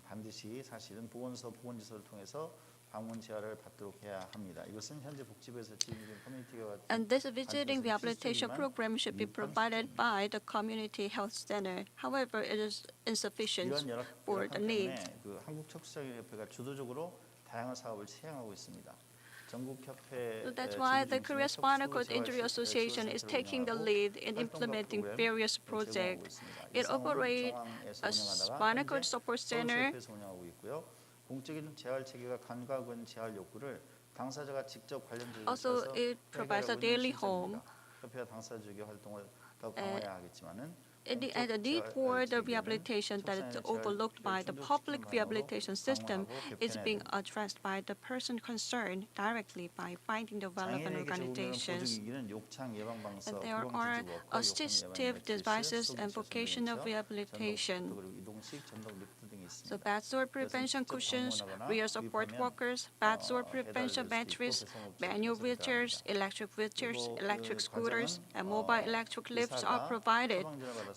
S10: 반드시 사실은 보건소, 보건지소를 통해서 방문 제한을 받도록 해야 합니다. 이것은 현재 복지부에서 진행된 커뮤니티가
S2: And this visiting rehabilitation program should be provided by the community health center. However, it is insufficient
S10: 이런
S2: for the need.
S10: 때문에 그 한국척수장애협회가 주도적으로 다양한 사업을 시행하고 있습니다. 전국협회
S2: So that's why the Korea Spinal Cord Injury Association is taking the lead in implementing various projects. It operates a spinal cord support center.
S10: 운영하고 있고요. 공적인 재활 체계가 간과하고 재활 욕구를 당사자가 직접 관련 조직을
S2: Also,
S10: 써서
S2: it provides a daily home.
S10: 협회와 당사자 조직의 활동을 더 강화해야 하겠지만은
S2: And the need for the rehabilitation that is overlooked by the public rehabilitation system is being addressed by the person concerned directly by finding the relevant organizations. And there are assistive devices and vocational rehabilitation. So bad sore prevention cushions, rear support walkers, bad sore prevention batteries, manual wheelchairs, electric scooters, and mobile electric lifts are provided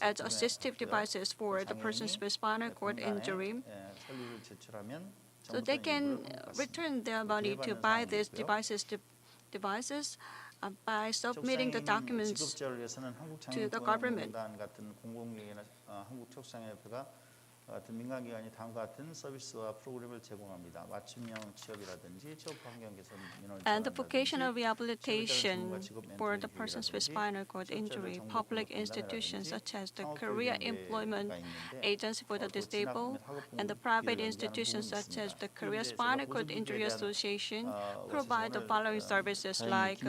S2: as assistive devices for the persons with spinal cord injury. So they can return their money to buy these devices by submitting the documents to the government.
S10: 같은 민간기관이 다음과 같은 서비스와 프로그램을 제공합니다. 맞춤형 취업이라든지 취업 환경 개선 민원을
S2: And the vocational rehabilitation for the persons with spinal cord injury, public institutions such as the Korea Employment Agency for the Disabled and the private institutions such as the Korea Spinal Cord Injury Association provide the following services like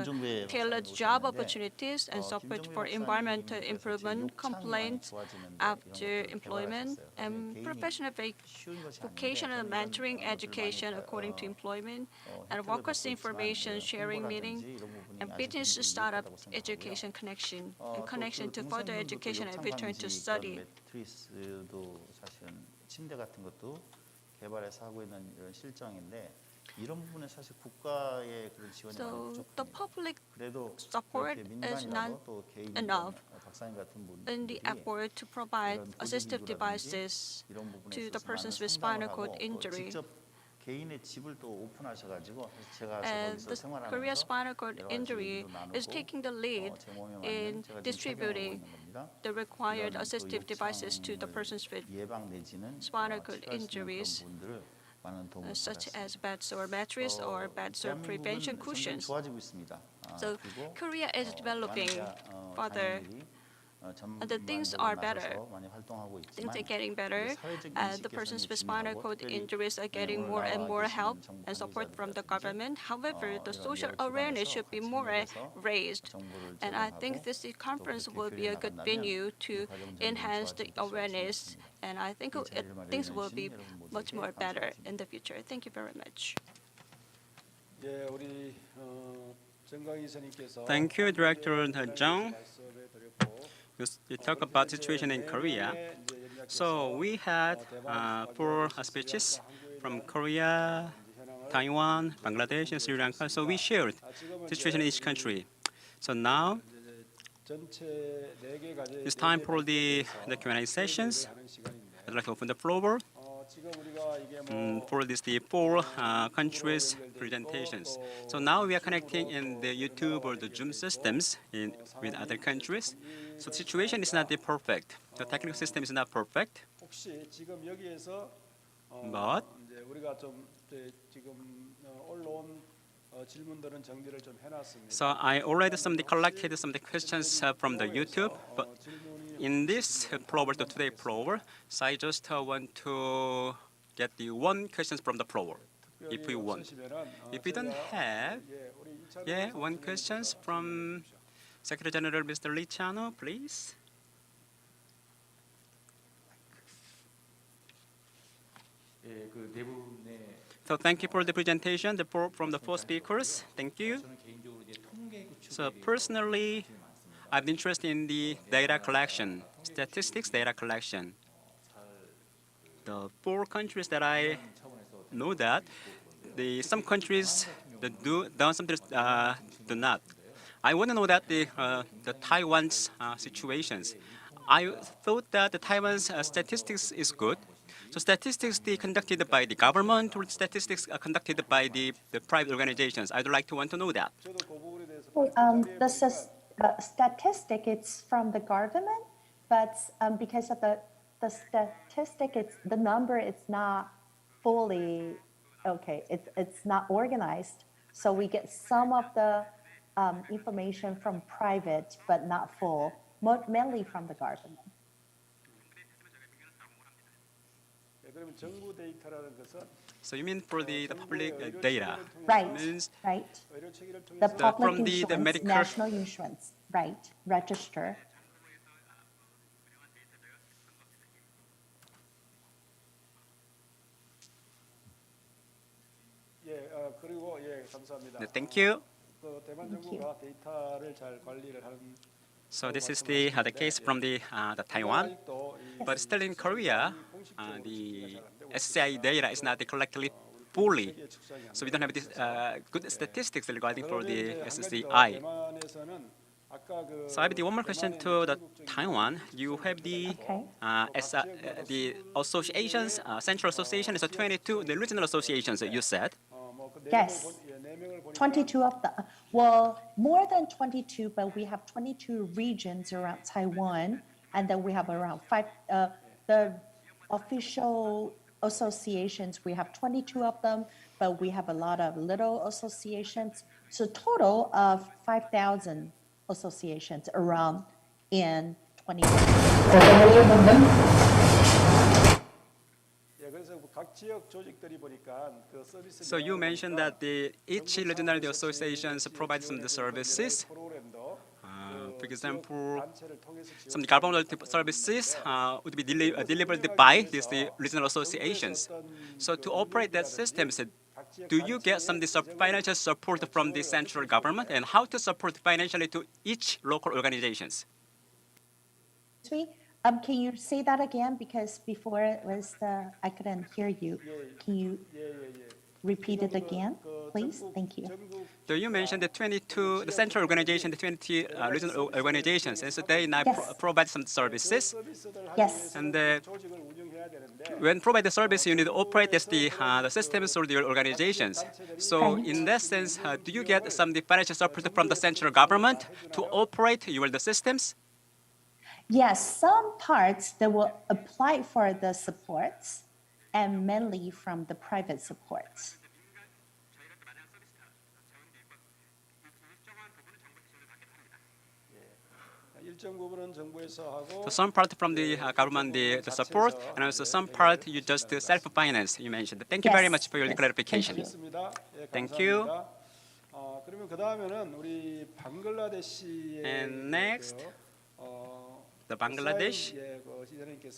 S2: tailored job opportunities and support for environmental improvement, complaints after employment, and professional vocational mentoring education according to employment, and workers' information sharing meeting, and business startup education connection, in connection to further education and return to study.
S10: 매트리스도 사실은 침대 같은 것도 개발해서 하고 있는 이런 실정인데 이런 부분에 사실 국가의 그런 지원이 많이
S2: So the
S10: 부족합니다.
S2: public
S10: 그래도
S2: support
S10: 이렇게
S2: is not
S10: 민간이라도 또 개인
S2: enough
S10: 박사님 같은
S2: in the
S10: 분들이
S2: effort to provide
S10: 이런
S2: assistive
S10: 보조기구라든지
S2: devices
S10: 이런 부분에
S2: to the
S10: 있어서
S2: persons
S10: 많은
S2: with spinal
S10: 상담을
S2: cord
S10: 하고 또
S2: injury.
S10: 직접 개인의 집을 또 오픈하셔가지고 제가
S2: And
S10: 거기서
S2: the
S10: 생활하면서
S2: Korea Spinal Cord
S10: 여러 가지
S2: Injury
S10: 얘기도 나누고
S2: is taking the lead
S10: 제 몸에 맞는
S2: in
S10: 제가 지금
S2: distributing
S10: 착용하고 있는 겁니다.
S2: the required
S10: 이런 또
S2: assistive devices to the persons with
S10: 예방 내지는
S2: spinal cord
S10: 치료할 수 있는
S2: injuries,
S10: 그런 부분들을 많은 도움을
S2: such
S10: 받았습니다.
S2: as bad sore mattress or bad sore prevention
S10: 대한민국은 점점
S2: cushions.
S10: 좋아지고 있습니다.
S2: So
S10: 그리고
S2: Korea is developing further.
S10: And
S2: the things are better.
S10: 많이 활동하고
S2: Things are
S10: 있지만
S2: getting better, and the persons with spinal cord injuries are getting more and more help and support from the government. However, the social awareness should be more raised, and I think this conference will be a good venue to enhance the awareness, and I think things will be much more better in the future. Thank you very much.
S6: 예, 우리 정강 이사님께서
S4: Thank you, Director Jung.
S6: 말씀을 드렸고
S4: You talk about situation in Korea. So we had 4 speeches from Korea, Taiwan, Bangladesh, and Sri Lanka. So we shared situation in each country. So now it's time for the Q&A sessions. I'd like to open the floor for the 4 countries presentations. So now we are connecting in the YouTube or the Zoom systems with other countries. So the situation is not perfect. The technical system is not perfect.
S6: 혹시 지금 여기에서
S4: But
S6: 이제 우리가 좀 지금 올라온 질문들은 정리를 좀 해놨습니다.
S4: so I already collected some questions from the YouTube, but in this floor, the today floor, so I just want to get the 1 questions from the floor, if we want. If we don't have, yeah, 1 questions from Secretary General Mr. Lee Chano, please.
S1: 예, 그 네 분의
S4: So thank you for the presentation from the four speakers. Thank you.
S1: 저는 개인적으로 이제 통계 구축에
S4: So
S1: 대해서
S4: personally,
S1: 관심이 많습니다.
S4: I'm interested in the data collection, statistics data collection. The four countries that I
S1: 차원에서
S4: know that some countries that done some do not. I want to know that the Taiwan's situations. I thought that the Taiwan's statistics is good. So statistics conducted by the government or statistics conducted by the private organizations. I'd like to want to know that.
S6: 저도 그 부분에 대해서
S11: The statistic it's from the government, but because of the statistic, the number it's not fully okay. It's not organized, so we get some of the information from private, but not full, mainly from the government.
S6: 그러면 정부 데이터라는 것은
S4: So you mean for the public data?
S11: Right,
S4: Means
S11: right.
S6: 의료 체계를
S11: The
S6: 통해서
S11: public
S4: from the
S11: insurance,
S4: medical-
S11: national insurance, right, register.
S6: 그리고 감사합니다.
S4: No, thank you.
S6: 그 대만 정부가 데이터를 잘 관리를 하는
S4: So this is the case from the Taiwan. But still in Korea, the SCI data is not collected fully. So we don't have this good statistics regarding for the SCI. So I have one more question to the Taiwan. You have the the associations, central association is 22, the regional associations you said.
S11: Yes. 22 of the, well, more than 22, but we have 22 regions around Taiwan, and then we have around the official associations, we have 22 of them, but we have a lot of little associations. So total of 5,000 associations around in 20.
S6: 각 지역 조직들이 보니까 그 서비스
S4: So you mentioned that each regional associations provide some services.
S6: 프로그램도
S4: For example, some government services would be delivered by these regional associations. So to operate that system, do you get some financial support from the central government, and how to support financially to each local organizations?
S11: Can you say that again? Because before it was I couldn't hear you. Can you repeat it again, please? Thank you.
S4: So you mentioned the 22, the central organization, the 20 regional organizations, and so they now
S11: Yes.
S4: provide some services.
S11: Yes.
S4: And when provide the service, you need to operate as the systems or the organizations. So in that sense, do you get some financial support from the central government to operate the systems?
S11: Yes, some parts that will apply for the supports and mainly from the private supports.
S6: 일정 부분은 정부에서 하고
S4: So some part from the government, the support, and also some part you just self-finance, you mentioned. Thank you very
S11: Yes,
S4: much for your
S11: yes,
S4: clarification.
S11: thank
S6: 있습니다.
S4: Thank you.
S6: 감사합니다. 그러면 그 다음에는 우리 방글라데시의
S4: And next, the Bangladesh.
S6: 이사님께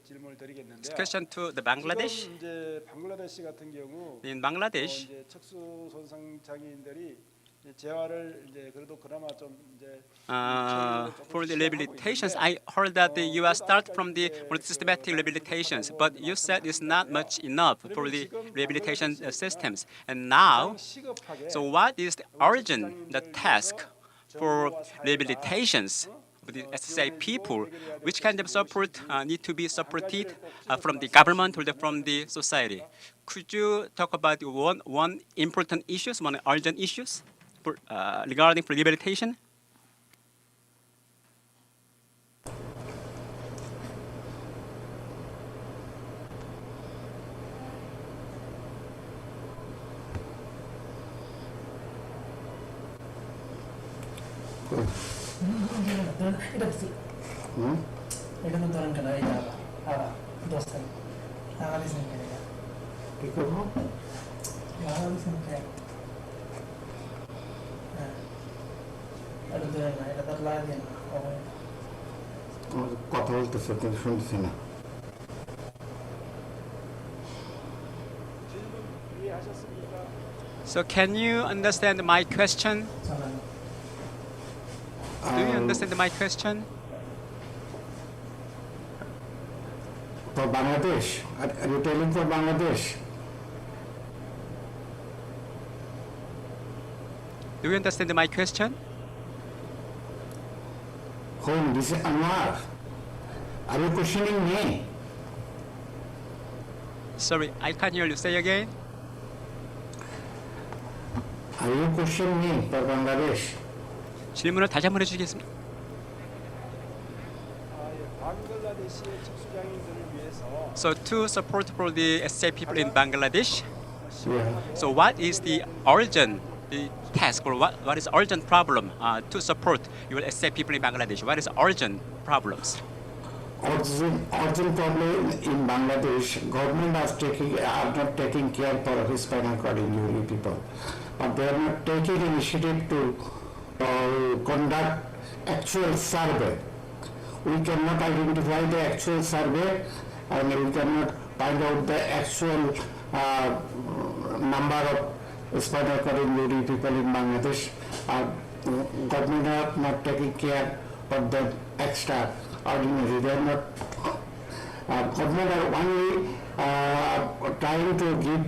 S6: 질문을 드리겠는데
S4: Question to the Bangladesh.
S6: 지금 이제 방글라데시 같은 경우
S4: In Bangladesh,
S6: 이제 척수 손상 장애인들이 재활을 이제 그래도 그나마 좀 이제
S4: for the rehabilitations, I heard that you are start from the systematic rehabilitations, but you said it's not much enough for the rehabilitation systems. And now, so what is the urgent, the task for rehabilitations of the SSI people? Which kind of support need to be supported from the government or from the society? Could you talk about one important issues, one urgent issues regarding for rehabilitation?
S8: কথা বলতেছে কিন্তু শুনতেছি না
S4: So can you understand my question? Do you understand my question?
S8: For Bangladesh, are you telling for Bangladesh?
S4: Do you understand my question?
S8: Whom? This is Anwar. Are you questioning me?
S4: Sorry, I can't hear you. Say again.
S8: Are you questioning me for Bangladesh?
S4: 질문을 다시 한번 해주시겠습니까?
S6: 방글라데시의 척수장애인들을 위해서
S4: So to support for the SJ people in Bangladesh,
S8: Yeah.
S4: so what is the urgent the task or what is urgent problem to support your SJ people in Bangladesh? What is urgent problems?
S8: Urgent problem in Bangladesh, government are not taking care for spinal cord injury people. But they are not taking initiative to conduct actual survey. We cannot identify the actual survey and we cannot find out the actual number of spinal cord injury people in Bangladesh. Government are not taking care of the extraordinary. They are not. Government are only trying to give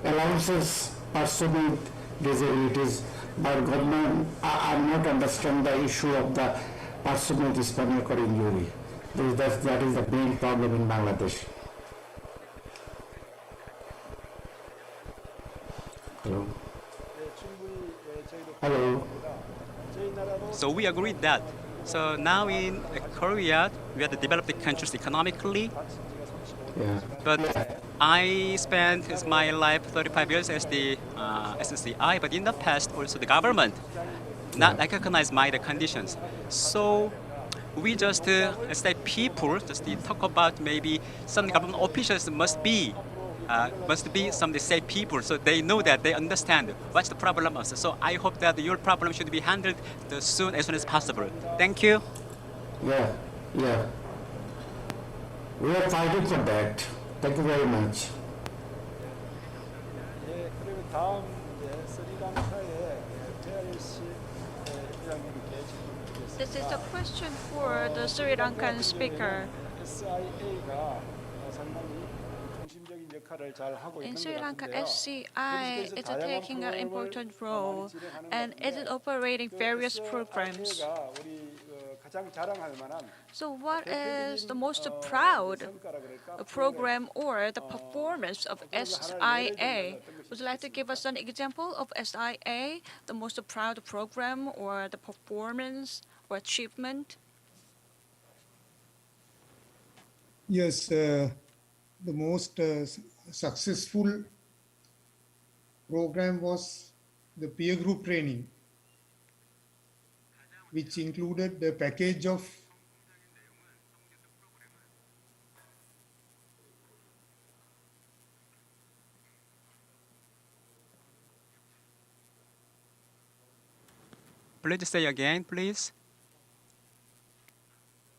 S8: allowances person with disabilities, but government are not understand the issue of the person with spinal cord injury. That is the main problem in Bangladesh. Hello. Hello.
S4: So we agreed that. So now in Korea, we are the developed countries economically,
S8: Yeah.
S4: but I spent my life 35 years as the SCI, but in the past also the government not recognize my conditions. So we just as the people just talk about maybe some government officials must be some safe people, so they know that they understand what's the problem also. So I hope that your problem should be handled as soon as possible. Thank you.
S8: Yeah, yeah. We are fighting for that. Thank you very much.
S6: 예, 그리고 다음 스리랑카의 PRC 회장님께 질문드리겠습니다.
S2: This is a question for the Sri Lankan speaker.
S6: SIA가 상당히 중심적인 역할을 잘 하고
S2: In
S6: 있는
S2: Sri
S6: 것
S2: Lanka,
S6: 같은데요.
S2: SCI is taking an important role and it is operating various programs.
S6: SIA가 우리 가장 자랑할 만한
S2: So what is the most proud program or the performance of SIA? Would you like to give us an example of SIA, the most proud program or the performance or achievement?
S9: Yes, the most successful program was the peer group training, which included the package of
S4: Please say again, please.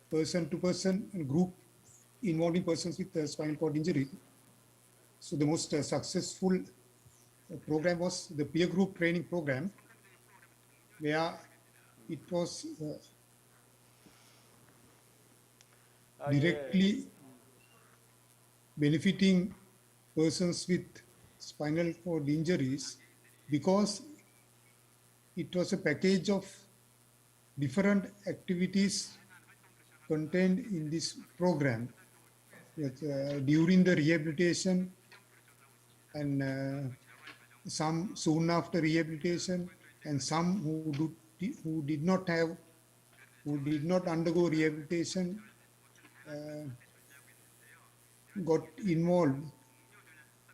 S9: person-to-person and group involving persons with spinal cord injury. So the most successful program was the peer group training program, where it was directly benefiting persons with spinal cord injuries because it was a package of different activities contained in this program during the rehabilitation and some soon after rehabilitation and some who did not undergo rehabilitation got involved,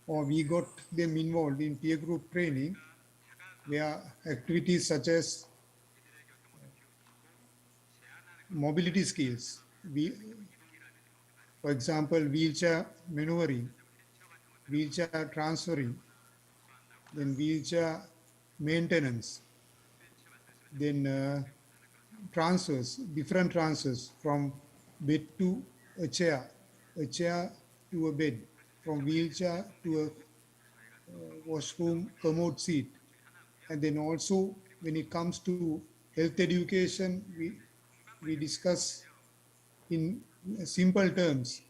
S9: or we got them involved in peer group training, where activities such as mobility skills, for example, wheelchair maneuvering, wheelchair transferring, then wheelchair maintenance, then transfers, different transfers from bed to a chair to a bed, from wheelchair to a washroom, commode seat. And then also when it comes to health education, we discuss in simple terms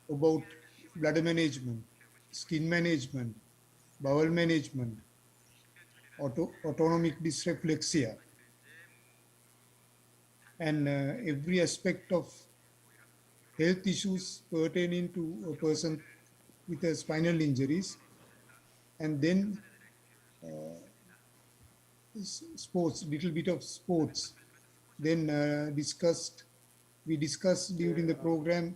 S9: about blood management, skin management, bowel management, autonomic dysreflexia, and every aspect of health issues pertaining to a person with a spinal injuries. And then sports, little bit of sports. Then we discussed during the program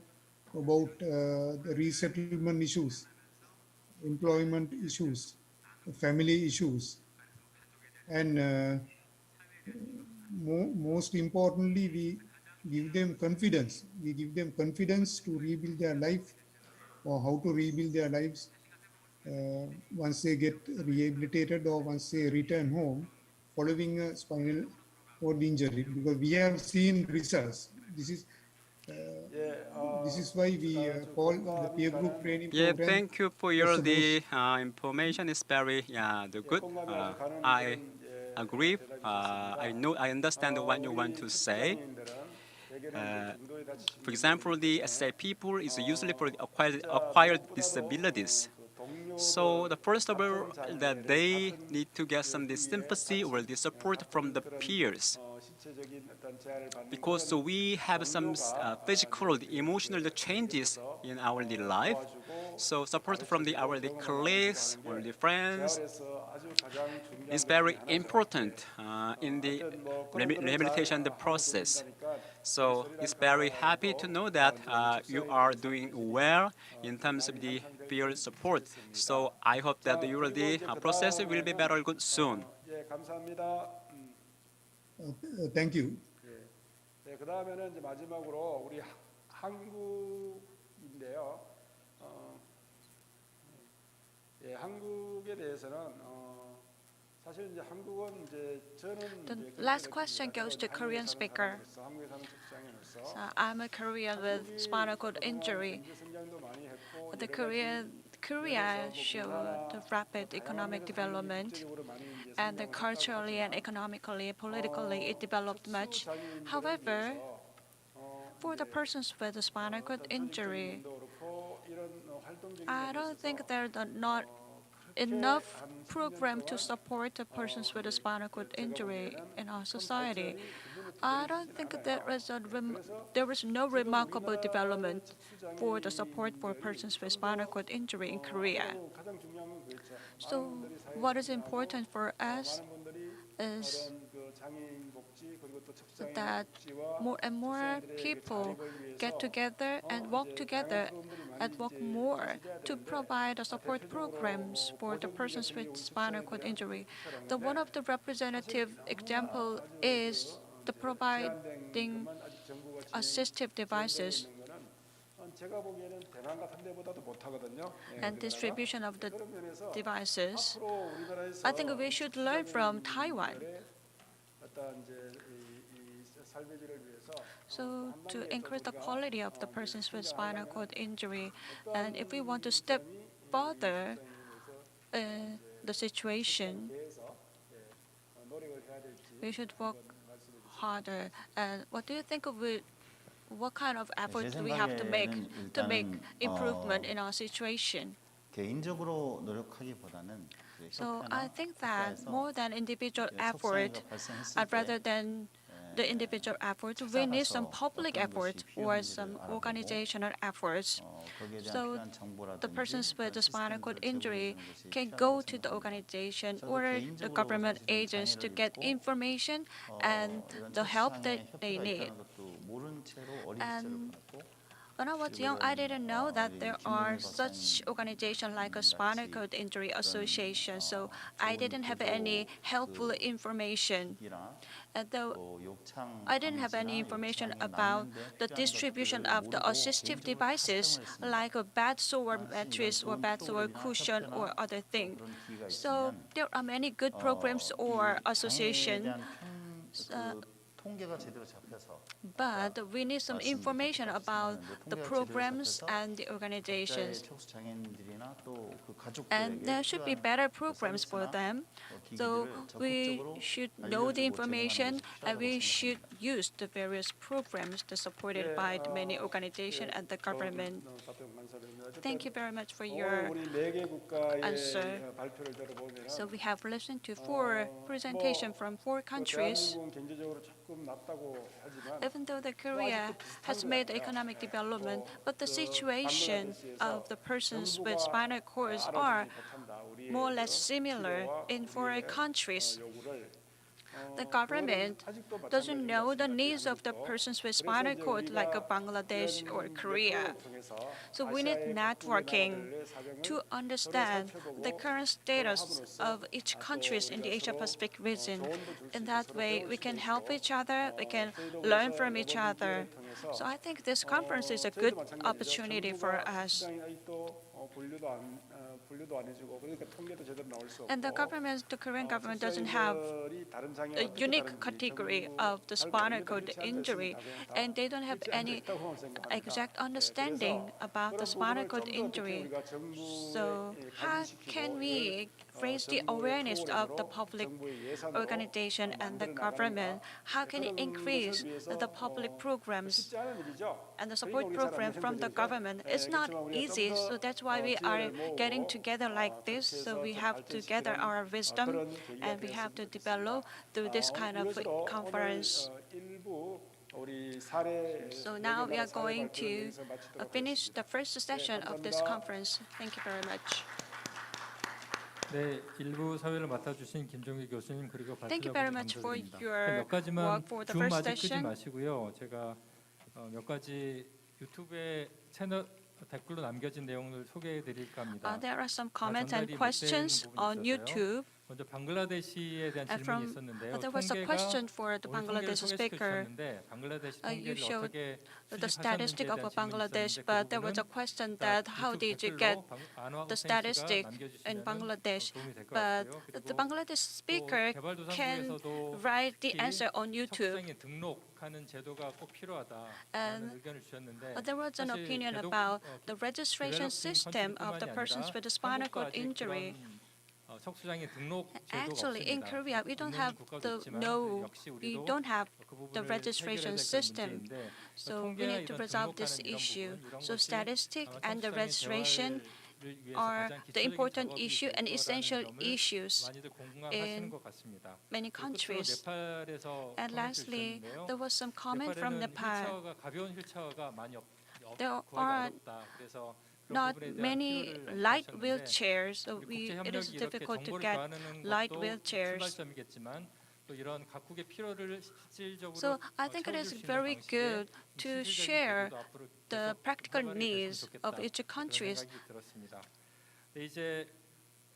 S9: about the resettlement issues, employment issues, family issues, and most importantly, we give them confidence. We give them confidence to rebuild their life, or how to rebuild their lives once they get rehabilitated or once they return home following a spinal cord injury, because we have seen results. This is why we call the peer group training
S4: Yeah,
S9: program
S4: thank you for
S9: as
S4: your
S9: the most.
S4: information. It's very good. I agree. I understand what you want to say. For example, the SI people is usually for the acquired disabilities. So the first of all, that they need to get some the sympathy or the support from the peers, because we have some physical, emotional changes in our life. So support from our colleagues or the friends is very important in the rehabilitation process. So it's very happy to know that you are doing well in terms of the peer support. So I hope that the process will be better good soon.
S9: Thank you.
S6: 네, 그다음에는 이제 마지막으로 우리 한국인데요. 예, 한국에 대해서는 사실 이제 한국은 이제 저는
S2: The last question goes to Korean speaker.
S6: 한국에 사는 직장인으로서
S2: So I'm a Korean with spinal cord injury.
S6: 성장도 많이 했고
S2: The Korea showed the rapid economic development, and the culturally and economically, politically, it developed much. However, for the persons with a spinal cord injury, I don't think there are not enough program to support the persons with a spinal cord injury in our society. I don't think there is no remarkable development for the support for persons with spinal cord injury in Korea. So what is important for us is that more and more people get together and work more to provide the support programs for the persons with spinal cord injury. One of the representative example is the providing assistive devices and distribution of the devices. I think we should learn from Taiwan. So to increase the quality of the persons with spinal cord injury, and if we want to step further the situation, we should work harder. And what do you think of it? What kind of effort do we have to make improvement in our situation?
S10: 개인적으로 노력하기보다는
S2: So I think that more than individual effort, rather than the individual effort, we need some public effort or some organizational efforts. So the persons with the spinal cord injury can go to the organization or the government agents to get information and the help that they need. And when I was young, I didn't know that there are such organizations like a Spinal Cord Injury Association, so I didn't have any helpful information. And though I didn't have any information about the distribution of the assistive devices like a bed sore mattress or bed sore cushion or other thing. So there are many good programs or associations
S10: 통계가 제대로 잡혀서
S2: But we need some information about the programs and the
S10: 각자의
S2: organizations.
S10: 척수 장애인들이나 또 그
S2: And
S10: 가족들에게
S2: there should be
S10: 필요한
S2: better programs for them. So we should know the information and we should use the various programs that supported by the many organizations and the government. Thank you very much for your
S6: 오늘 우리 4개 국가의
S2: answer.
S6: 발표를 들어보면
S2: So we have listened to 4 presentations from 4 countries.
S6: 대한민국은 경제적으로 조금 낫다고 하지만
S2: Even though the Korea has made economic development, but the situation of the persons with spinal cords are more or less similar in 4 countries. The government doesn't know the needs of the persons with spinal cord like Bangladesh or Korea. So we need networking to understand the current status of each countries in the Asia-Pacific region. In that way, we can help each other, we can learn from each other. So I think this conference is a good opportunity for us.
S6: 분류도 안 해주고 그러니까 통계도 제대로 나올 수
S2: And the
S6: 없고
S2: government, the Korean government doesn't have a unique category of the spinal cord injury, and they don't have any exact understanding about the spinal cord injury. So how can we raise the awareness of the public organization and the government? How can it increase the public programs and the support program from the government? It's not easy, so that's why we are getting together like this. So we have to gather our wisdom and we have to develop through this kind of conference. So now we are going to finish the first session of this conference. Thank you very much.
S1: 네, 일부 사회를 맡아주신 김종기 교수님 그리고
S2: Thank you very much for
S1: 감사드립니다.
S2: your
S1: 몇 가지만
S2: work for the
S1: 줌
S2: first
S1: 아직 끄지
S2: session.
S1: 마시고요. 제가 몇 가지 유튜브에 채널 댓글로 남겨진 내용을 소개해드릴까 합니다.
S2: There are some comments and
S1: 전달이 못 된
S2: questions
S1: 부분이
S2: on
S1: 있어서요.
S2: YouTube.
S1: 먼저 방글라데시에 대한 질문이
S2: From
S1: 있었는데요.
S2: there was a question for the Bangladesh speaker.
S1: 방글라데시
S2: You
S1: 통계를
S2: showed
S1: 어떻게
S2: the statistic of
S1: 수집하셨는지에 대한
S2: Bangladesh,
S1: 질문이 있었는데
S2: but there was a
S1: 그
S2: question
S1: 부분은
S2: that how did you get the statistic in Bangladesh? But the Bangladesh speaker can write the answer on YouTube.
S1: 척수장애 등록하는 제도가 꼭 필요하다라는
S2: And
S1: 의견을 주셨는데
S2: there was an
S1: 사실
S2: opinion
S1: 개독,
S2: about the registration
S1: developing
S2: system of the
S1: country뿐만이
S2: persons
S1: 아니라
S2: with a spinal
S1: 한국도
S2: cord
S1: 아직
S2: injury.
S1: 그런 척수장애 등록 제도가
S2: Actually, in
S1: 없습니다.
S2: Korea, we don't
S1: 있는
S2: have
S1: 국가도
S2: the
S1: 있지만
S2: we
S1: 우리도
S2: don't have
S1: 그 부분을
S2: the registration
S1: 해결해야 될
S2: system.
S1: 문제인데
S2: So we
S1: 통계나
S2: need to
S1: 이런
S2: resolve this
S1: 등록하는 이런
S2: issue.
S1: 부분, 이런
S2: So
S1: 것이
S2: statistic
S1: 아마
S2: and the
S1: 척수장애
S2: registration
S1: 대화를 위해서
S2: are
S1: 가장
S2: the
S1: 기초적인
S2: important
S1: 작업이
S2: issue
S1: 될
S2: and
S1: 거라는
S2: essential
S1: 점을
S2: issues
S1: 많이들 공감하시는
S2: in
S1: 것 같습니다.
S2: many
S1: 끝으로
S2: countries.
S1: 네팔에서
S2: And
S1: 코멘트
S2: lastly,
S1: 주셨는데요.
S2: there was some comment from
S1: 네팔에는
S2: Nepal.
S1: 휠체어가 가벼운 휠체어가 많이
S2: There
S1: 구하기
S2: are
S1: 어렵다. 그래서 그런
S2: not
S1: 부분에 대한
S2: many
S1: 필요를
S2: light
S1: 하셨는데
S2: wheelchairs, so
S1: 우리 국제
S2: it is
S1: 협력이 이렇게
S2: difficult to
S1: 정보를
S2: get
S1: 교환하는
S2: light
S1: 것도
S2: wheelchairs.
S1: 출발점이겠지만 또 이런 각국의 필요를 실질적으로
S2: So I think it is
S1: 채워줄 수 있는
S2: very
S1: 방식의
S2: good to
S1: 실질적인
S2: share
S1: 제도도 앞으로
S2: the
S1: 계속
S2: practical
S1: 개발이 됐으면
S2: needs
S1: 좋겠다.
S2: of each
S1: 그런
S2: countries.
S1: 생각이 들었습니다. 네, 이제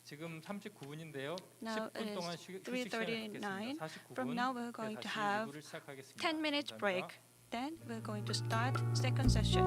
S1: 지금 39분인데요.
S2: Now
S1: 10분
S2: it
S1: 동안
S2: is
S1: 휴식 시간
S2: 3:39.
S1: 갖겠습니다.
S2: From
S1: 49분
S2: now we're going to
S1: 다시
S2: have
S1: 2부를 시작하겠습니다.
S2: 10 minutes
S1: 감사합니다.
S2: break. Then we're going to start second session.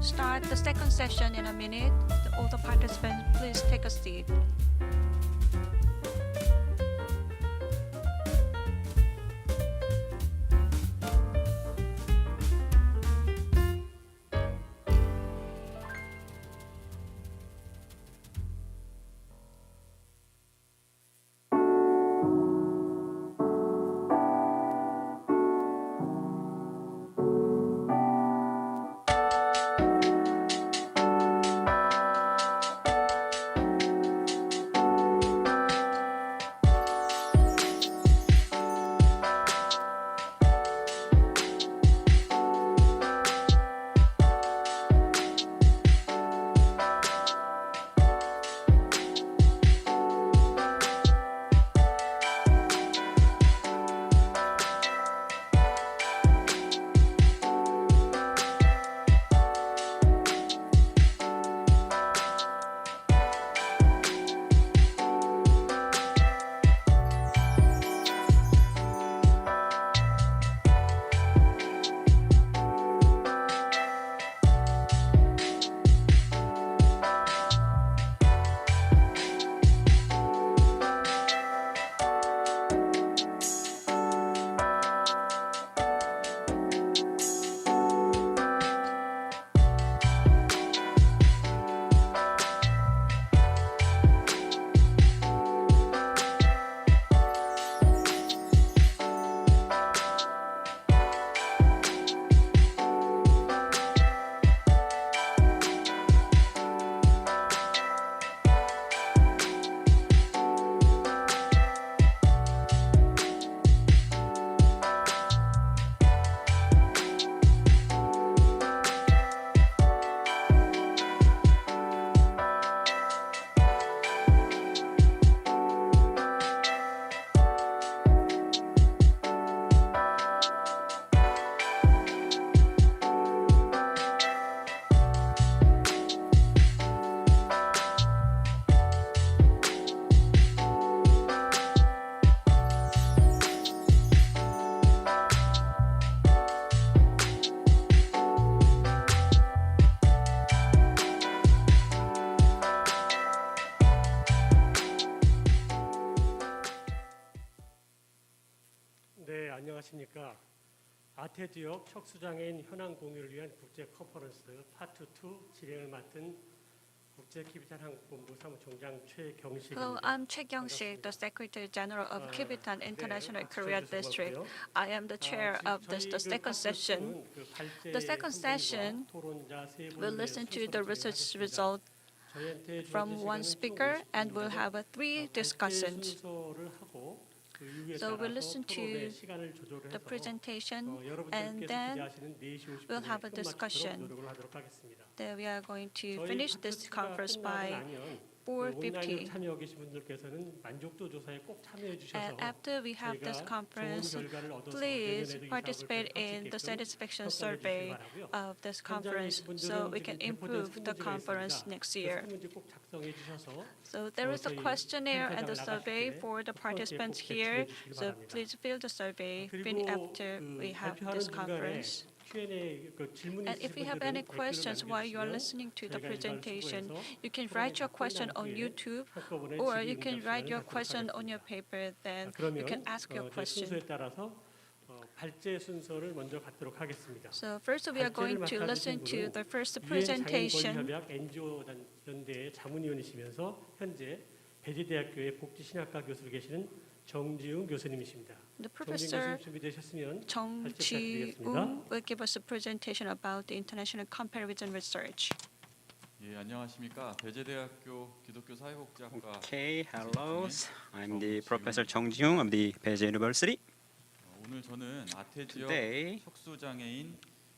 S2: start the second session in a minute. All the participants, please take a seat.
S12: 네, 안녕하십니까. 아태 지역 척수장애인 현황 공유를 위한 국제 컨퍼런스 파트 2 진행을 맡은 국제 키비탄 한국본부 사무총장 최경식입니다.
S2: Hello, I'm Choi Kyung-sik, the Secretary General of Kibitan International Korea District. I am the chair of the second session. The second session will listen to the research result from one speaker and we'll have three discussions. So we'll listen to the presentation and then we'll have a discussion. Then we are going to finish this conference by 4:50. And after we have this conference, please participate in the satisfaction survey of this conference so we can improve the conference next year. So there is a questionnaire and the survey for the participants here. So please fill the survey after we have this conference. And if you have any questions while you are listening to the presentation, you can write your question on YouTube or you can write your question on your paper, then you can ask your question. So first we are going to listen to the first presentation.
S12: 연대 자문위원이시면서 현재 배재대학교의 복지신학과 교수로 계시는 정지웅 교수님이십니다.
S2: The professor Jung Ji-woong will give us a presentation about the international comparison research.
S13: 예, 안녕하십니까. 배재대학교 기독교 사회복지학과.
S4: Okay, hello. I'm the Professor Jung Ji-woong of the Beijing University.
S13: 오늘 저는 아태 지역
S4: Today,
S13: 척수장애인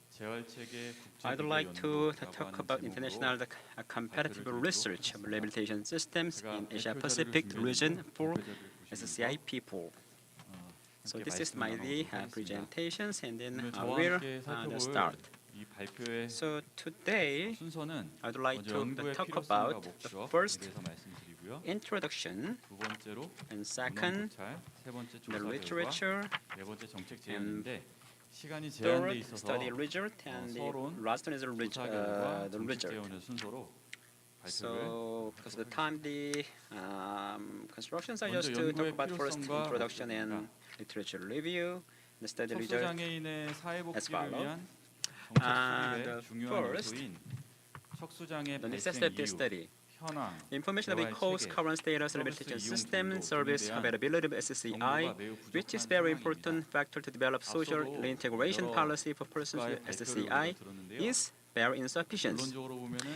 S13: 재활체계
S4: I'd like to talk about international comparative research of rehabilitation systems in Asia Pacific region for SCI people. So this is my presentations, and then I will start. So today, I'd like to talk about the first introduction, and second, the literature, and
S13: 시간이 제한돼
S4: third
S13: 있어서
S4: study result, and the
S13: 서론,
S4: last one is
S13: 조사 결과,
S4: the
S13: 정책
S4: result.
S13: 재원의 순서로 발표를
S4: So, because of the time, the constructions are
S13: 먼저
S4: just to talk
S13: 연구의
S4: about first
S13: 필요성과
S4: introduction and
S13: 목적입니다.
S4: literature review, the study result.
S13: 척수장애인의 사회
S4: as
S13: 복지를
S4: follow.
S13: 위한 정책
S4: The
S13: 수립의 중요한
S4: first,
S13: 요소인 척수장애
S4: the
S13: 발생
S4: necessity
S13: 이유,
S4: study.
S13: 현황,
S4: Information of the
S13: 재활
S4: cause,
S13: 체계,
S4: current status,
S13: 서비스
S4: rehabilitation
S13: 이용
S4: system,
S13: 정도
S4: service
S13: 등에 대한
S4: availability of SSCI,
S13: 정보가 매우
S4: which is
S13: 부족한
S4: very
S13: 상황입니다.
S4: important factor to develop social
S13: 앞서도
S4: reintegration
S13: 여러
S4: policy for persons with
S13: 국가의 발표를
S4: SSCI
S13: 우리가 들었는데요.
S4: is very insufficient.
S13: 결론적으로 보면은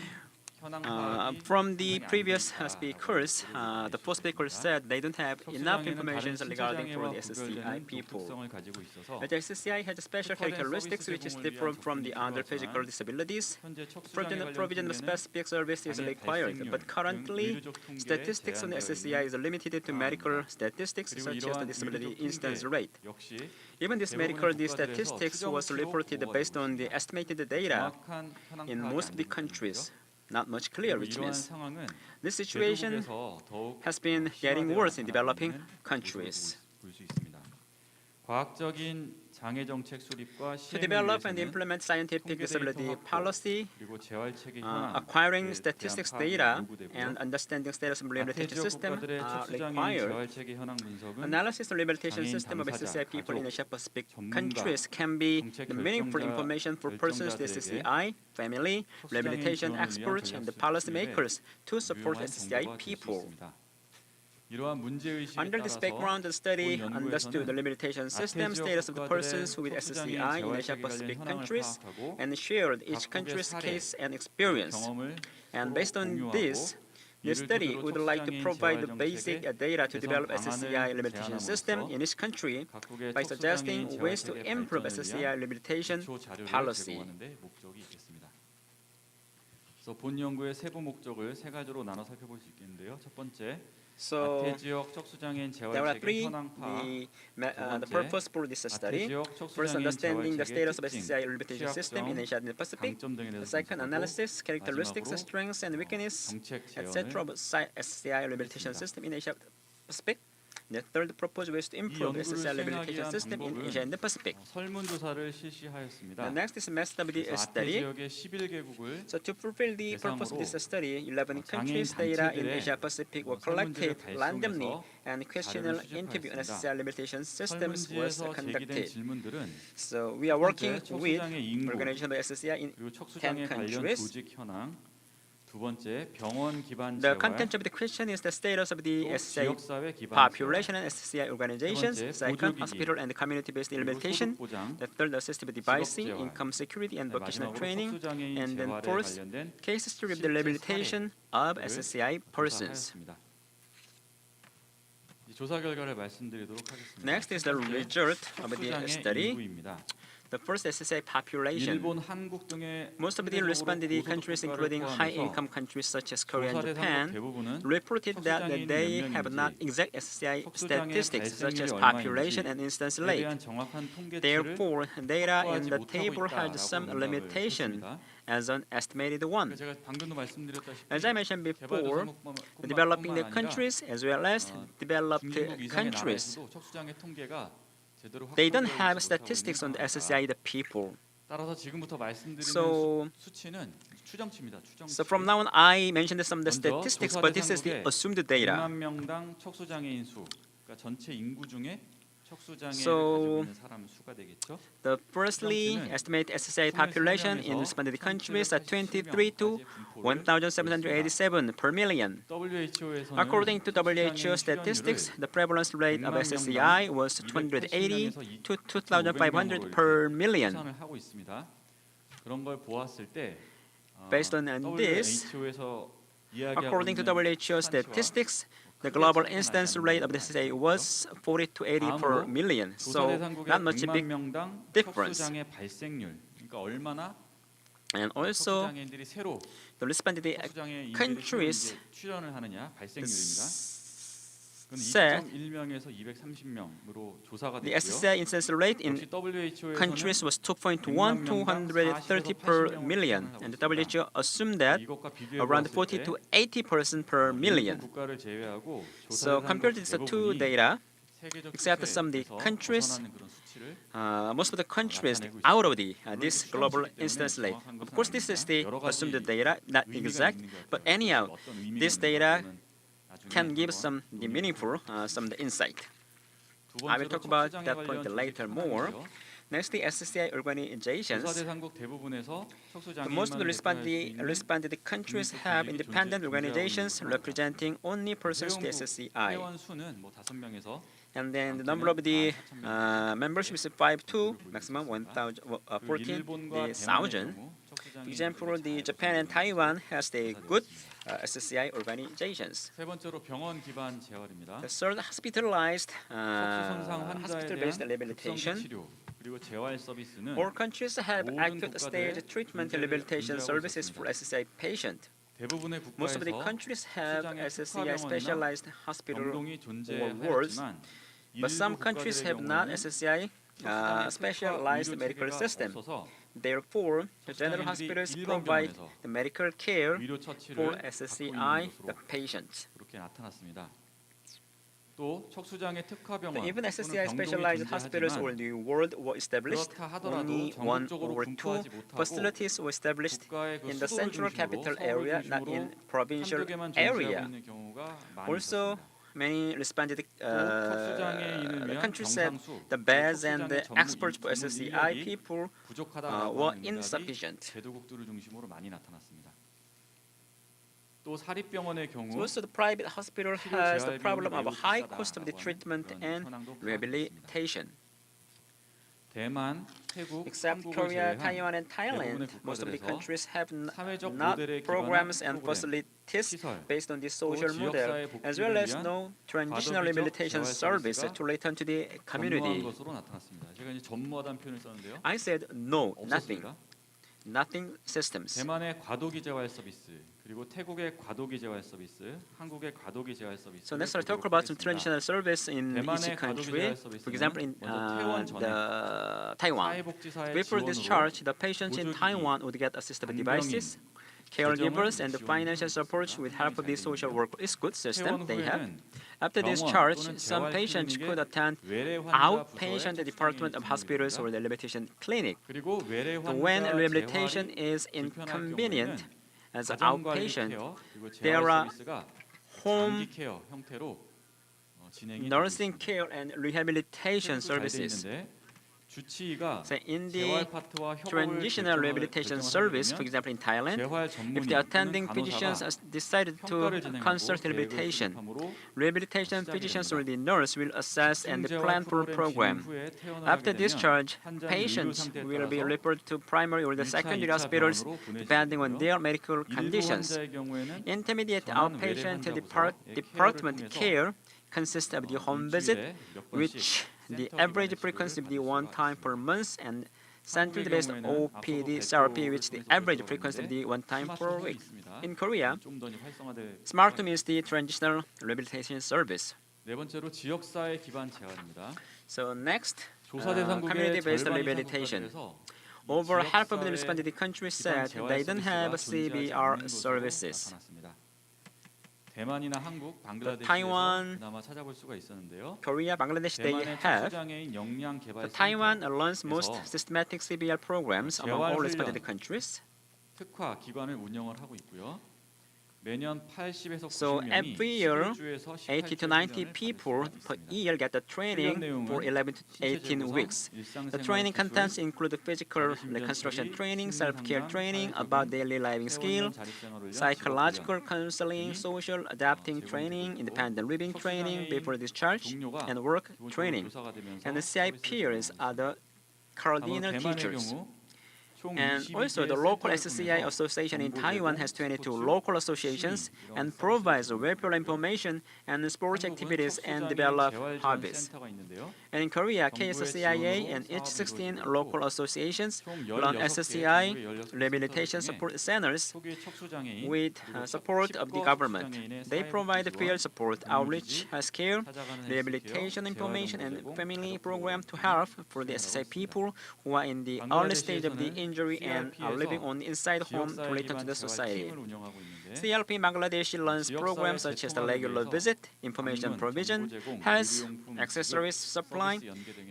S13: 현황 파악이
S4: From the
S13: 상당히 안
S4: previous
S13: 돼 있다라고
S4: speakers, the four speakers said they don't have enough information regarding for the SSCI
S13: 척수장애와
S4: people.
S13: 독특성을 가지고 있어서
S4: The SSCI has special characteristics which is different from the other physical disabilities.
S13: 현재 척수장애
S4: Provision of
S13: 관련
S4: specific service is required, but currently statistics on the SSCI is limited to medical statistics such as the disability incidence rate.
S13: 역시
S4: Even this medical statistics was reported based on the estimated data
S13: 정확한 현황
S4: in
S13: 파악이
S4: most of the
S13: 안
S4: countries. Not much clear, which
S13: 이러한
S4: means
S13: 상황은
S4: this situation
S13: 대두국에서 더욱
S4: has been getting worse in developing countries.
S13: 볼수 있습니다. 과학적인 장애 정책 수립과
S4: To
S13: 시행을
S4: develop and
S13: 위해서는
S4: implement scientific
S13: 통계
S4: disability
S13: 데이터 확보,
S4: policy,
S13: 그리고 재활 체계 현황,
S4: acquiring
S13: 대한
S4: statistics
S13: 파악이
S4: data
S13: 요구되고요.
S4: and understanding status of rehabilitation
S13: 아태 지역
S4: system
S13: 국가들의
S4: are
S13: 척수장애인
S4: required.
S13: 재활 체계 현황 분석은
S4: Analysis of rehabilitation
S13: 장애인
S4: system of
S13: 당사자,
S4: SSCI people in
S13: 가족,
S4: Asia Pacific
S13: 전문가,
S4: countries can be
S13: 정책
S4: the meaningful
S13: 결정자,
S4: information for persons with
S13: 결정자들에게
S4: SSCI, family, rehabilitation
S13: 지원을 위한
S4: experts, and the
S13: 전략
S4: policymakers to support
S13: 유용한
S4: SSCI
S13: 정보가 될 수
S4: people.
S13: 있습니다. 이러한 문제의식에
S4: Under this
S13: 따라서
S4: background, the study
S13: 본
S4: understood the
S13: 연구에서는
S4: rehabilitation system
S13: 아태 지역
S4: status of the persons
S13: 국가들의
S4: with
S13: 척수장애인
S4: SSCI in
S13: 재활
S4: Asia
S13: 체계
S4: Pacific
S13: 관련 현황을
S4: countries
S13: 파악하고
S4: and shared each
S13: 각국의
S4: country's
S13: 사례,
S4: case and experience.
S13: 경험을
S4: And
S13: 서로
S4: based on
S13: 공유하고
S4: this, the
S13: 이를
S4: study
S13: 토대로
S4: would like to
S13: 척수장애인
S4: provide
S13: 재활
S4: the basic
S13: 정책의
S4: data to
S13: 개선
S4: develop
S13: 방안을
S4: SSCI rehabilitation system
S13: 제안함으로써
S4: in each country
S13: 각국의
S4: by suggesting
S13: 척수장애인
S4: ways to
S13: 재활
S4: improve
S13: 체계
S4: SSCI
S13: 발전을
S4: rehabilitation
S13: 위한 기초 자료를
S4: policy.
S13: 제공하는 데 목적이 있겠습니다. 그래서 본 연구의 세부 목적을 세 가지로 나눠 살펴볼 수 있겠는데요. 첫 번째,
S4: So
S13: 아태 지역 척수장애인 재활
S4: there are
S13: 체계
S4: three
S13: 현황 파악.
S4: the purpose for this
S13: 아태
S4: study.
S13: 지역
S4: First,
S13: 척수장애인
S4: understanding the
S13: 재활
S4: status of
S13: 체계
S4: SSCI
S13: 특징,
S4: rehabilitation system in
S13: 취약점,
S4: Asia and the Pacific.
S13: 강점 등에
S4: The
S13: 대해서
S4: second,
S13: 분석하고
S4: analysis, characteristics,
S13: 마지막으로
S4: strengths, and weakness,
S13: 정책
S4: etc.
S13: 재원을
S4: of SSCI rehabilitation
S13: 하겠습니다.
S4: system in Asia Pacific. The third proposed ways to improve
S13: 연구를
S4: SSCI
S13: 수행하기
S4: rehabilitation
S13: 위한
S4: system in
S13: 방법은
S4: Asia and the Pacific.
S13: 설문조사를 실시하였습니다.
S4: The next is method of the
S13: 그래서 아태
S4: study.
S13: 지역의 11개국을
S4: So to fulfill the purpose of this study, 11
S13: 장애인
S4: countries' data in
S13: 단체들의
S4: Asia Pacific were
S13: 설문지를
S4: collected randomly
S13: 발송해서
S4: and questionnaire
S13: 자료를
S4: interview on
S13: 수집하였습니다.
S4: SSCI rehabilitation systems was
S13: 설문지에서 제기된
S4: conducted.
S13: 질문들은
S4: So we are working
S13: 첫 번째,
S4: with
S13: 척수장애 인구,
S4: organization of SSCI in
S13: 그리고
S4: 10
S13: 척수장애 관련
S4: countries.
S13: 조직 현황, 두 번째 병원 기반
S4: The
S13: 재활,
S4: content of the question is the status of the
S13: 또
S4: SSCI
S13: 지역사회 기반
S4: population and SSCI organizations.
S13: 세 번째,
S4: Second,
S13: 보조기기,
S4: hospital and community-based
S13: 그리고
S4: rehabilitation.
S13: 소득 보장,
S4: The third, assistive devices,
S13: 직업 재활,
S4: income security, and
S13: 네,
S4: vocational
S13: 마지막으로
S4: training.
S13: 척수장애인
S4: And then
S13: 재활에
S4: fourth,
S13: 관련된
S4: case history of
S13: 실제
S4: the rehabilitation of SSCI persons.
S13: 조사하였습니다. 이 조사 결과를 말씀드리도록 하겠습니다.
S4: Next is the
S13: 첫 번째,
S4: result of the
S13: 척수장애
S4: study.
S13: 인구입니다.
S4: The first SSCI population.
S13: 일본, 한국 등의
S4: Most of the responded countries, including high-income countries such as Korea and Japan, reported that they have not exact SSCI statistics such as population and incidence rate. Therefore, data in the table has some limitation as an estimated one.
S13: 제가 방금도 말씀드렸다시피
S4: As I mentioned before, developing the countries as well as developed
S13: 중진국 이상의
S4: countries,
S13: 나라에서도 척수장애 통계가 제대로
S4: they don't
S13: 확보되어
S4: have
S13: 있지
S4: statistics on
S13: 못하고
S4: the SSCI the people.
S13: 따라서 지금부터 말씀드리는
S4: So-
S13: 수치는 추정치입니다. 추정치.
S4: So from now on, I mentioned some of the
S13: 먼저
S4: statistics,
S13: 조사
S4: but this is the
S13: 대상국의
S4: assumed data.
S13: 1만 명당 척수장애인 수, 그러니까 전체 인구 중에 척수장애를
S4: So-
S13: 가지고 있는 사람 수가 되겠죠.
S4: The firstly, estimate SSCI population in responded countries are 23 to 1,787 per million.
S13: WHO에서는
S4: According to WHO statistics, the prevalence rate of SSCI was 280 to 2,500 per million.
S13: 추산을 하고 있습니다. 그런 걸 보았을 때
S4: Based on this,
S13: WHO에서 이야기하고
S4: according to
S13: 있는
S4: WHO statistics, the global incidence rate of the SSCI was 40 to 80 per million.
S13: 조사
S4: So
S13: 대상국의
S4: not much
S13: 100만
S4: big
S13: 명당
S4: difference.
S13: 척수장애 발생률, 그러니까 얼마나
S4: And also,
S13: 척수장애인들이 새로
S4: the responded
S13: 척수장애인들이 새로
S4: countries
S13: 이제 출연을 하느냐 발생률입니다. 그건
S4: said
S13: 2.1명에서 230명으로 조사가
S4: the
S13: 됐고요.
S4: SSCI incidence rate in
S13: 역시 WHO에서는
S4: countries was 2.1 to 130 per million, and the WHO assumed that
S13: 이것과 비교해
S4: around
S13: 보았을
S4: 40
S13: 때
S4: to 80% per million.
S13: 국가를 제외하고
S4: So
S13: 조사
S4: compared to
S13: 대상국
S4: the two
S13: 대부분이
S4: data,
S13: 세계적
S4: except some of the
S13: 추세에서
S4: countries
S13: 벗어나는 그런 수치를
S4: most of the countries out of this global incidence rate. Of course, this is the assumed data, not exact, but anyhow, this data can give some meaningful some insight. I will talk about that point later more. Next, the SCI organizations. Most of the responded countries have independent organizations representing only persons to SCI. And then the number of the membership is 5 to maximum 14,000. For example, the Japan and Taiwan has the good SCI organizations. The third, hospitalized hospital-based rehabilitation. All countries have acute stage treatment rehabilitation services for SCI patients. Most of the countries have SCI specialized hospital or wards, but some countries have not SCI specialized medical system. Therefore, the general hospitals provide the medical care for SCI the patients. Even SCI specialized hospitals all the world were established, only 1 or 2 facilities were established in the central capital area, not in provincial area. Also, many responded countries said the beds and the experts for SCI people were insufficient. Also, the private hospital has the problem of a high cost of the treatment and rehabilitation. Except Korea, Taiwan, and Thailand, most of the countries have not programs and facilities based on the social model, as well as no transitional rehabilitation service to return to the community. I said no, nothing. Nothing systems. So next I'll talk about some transitional service in each country. For example, in Taiwan, before discharge, the patients in Taiwan would get assistive devices, caregivers, and the financial support with help of the social work. It's good system they have. After discharge, some patients could attend outpatient department of hospitals or the rehabilitation clinic. So when rehabilitation is inconvenient as an outpatient, there are home nursing care and rehabilitation services. So in the transitional rehabilitation service, for example in Thailand, if the attending physicians decided to consult rehabilitation, rehabilitation physicians or the nurse will assess and plan for a program. After discharge, patients will be referred to primary or the secondary hospitals depending on their medical conditions. Intermediate outpatient department care consists of the home visit, which the average frequency of the 1 time per month, and center-based OPD therapy, which the average frequency of the 1 time per week. In Korea, SmartHome is the transitional rehabilitation service. So next, community-based rehabilitation. Over half of the responded countries said they don't have CBR services. Taiwan, Korea, Bangladesh, they have. Taiwan runs most systematic CBR programs among all responded countries. So every year, 80 to 90 people per year get the training for 11 to 18 weeks. The training contents include physical reconstruction training, self-care training about daily living skill, psychological counseling, social adapting training, independent living training before discharge, and work training. And the CIPers are the cardinal teachers. And also, the local SCI association in Taiwan has 22 local associations and provides welfare information and sports activities and develop hobbies. And in Korea, KSCIA and each 16 local associations run SCI rehabilitation support centers with support of the government. They provide field support, outreach, healthcare, rehabilitation information, and family program to help for the SCI people who are in the early stage of the injury and are living on inside home to return to the society. CLP Bangladesh runs programs such as the regular visit, information provision, health, accessories supply, line,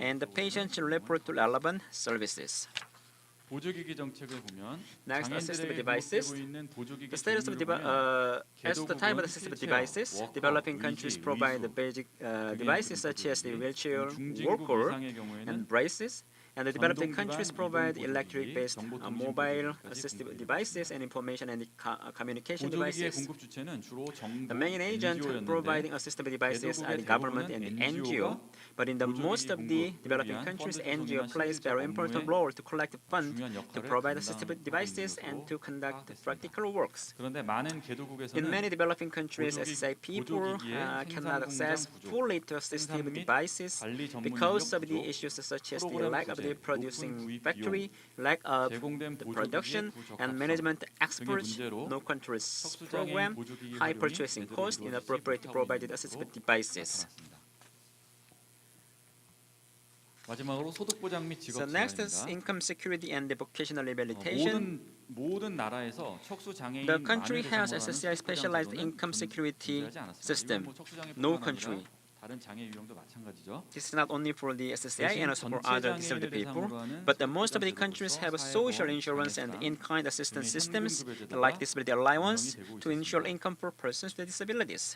S4: and the patient should report to relevant services.
S13: 보조기기 정책을 보면
S4: Next, assistive
S13: 장애인들에게
S4: devices.
S13: 구입되고 있는 보조기기
S4: The status of
S13: 종류를 보면
S4: as to the type of assistive devices, developing countries provide the basic devices such as the wheelchair, walker, and braces. And the developing countries provide electric-based mobile assistive devices and information and communication
S13: 보조기기의
S4: devices.
S13: 공급 주체는 주로 정부,
S4: The main agent providing assistive devices are the government and the NGO, but in the most of the developing countries, NGO plays very important role to collect funds to provide assistive devices and to conduct practical works.
S13: 그런데 많은
S4: In
S13: 개도국에서는
S4: many developing countries, SSI people cannot access fully to assistive devices because of the issues such as the lack of the producing factory, lack of the production and management experts, no control program, high purchasing cost, inappropriate provided assistive devices.
S13: 마지막으로 소득 보장 및
S4: So
S13: 직업
S4: next is
S13: 재활입니다.
S4: income security and the vocational rehabilitation.
S13: 모든 나라에서 척수 장애인
S4: The country
S13: 만을
S4: has
S13: 대상으로 하는
S4: SSI specialized
S13: 소득
S4: income security
S13: 존재하지 않았습니다.
S4: system.
S13: 이건 척수장애뿐만
S4: No
S13: 아니라
S4: country.
S13: 다른 장애 유형도 마찬가지죠.
S4: This is not only for the SSI and also for
S13: 전체
S4: other
S13: 장애인을
S4: disabled people,
S13: 대상으로 하는
S4: but the most of the
S13: 소득
S4: countries have
S13: 사회보험,
S4: social insurance and
S13: 장애수당,
S4: in-kind assistance
S13: 등의
S4: systems
S13: 현금급여제도가
S4: like disability allowance
S13: 운영이 되고
S4: to ensure
S13: 있습니다.
S4: income for persons with disabilities.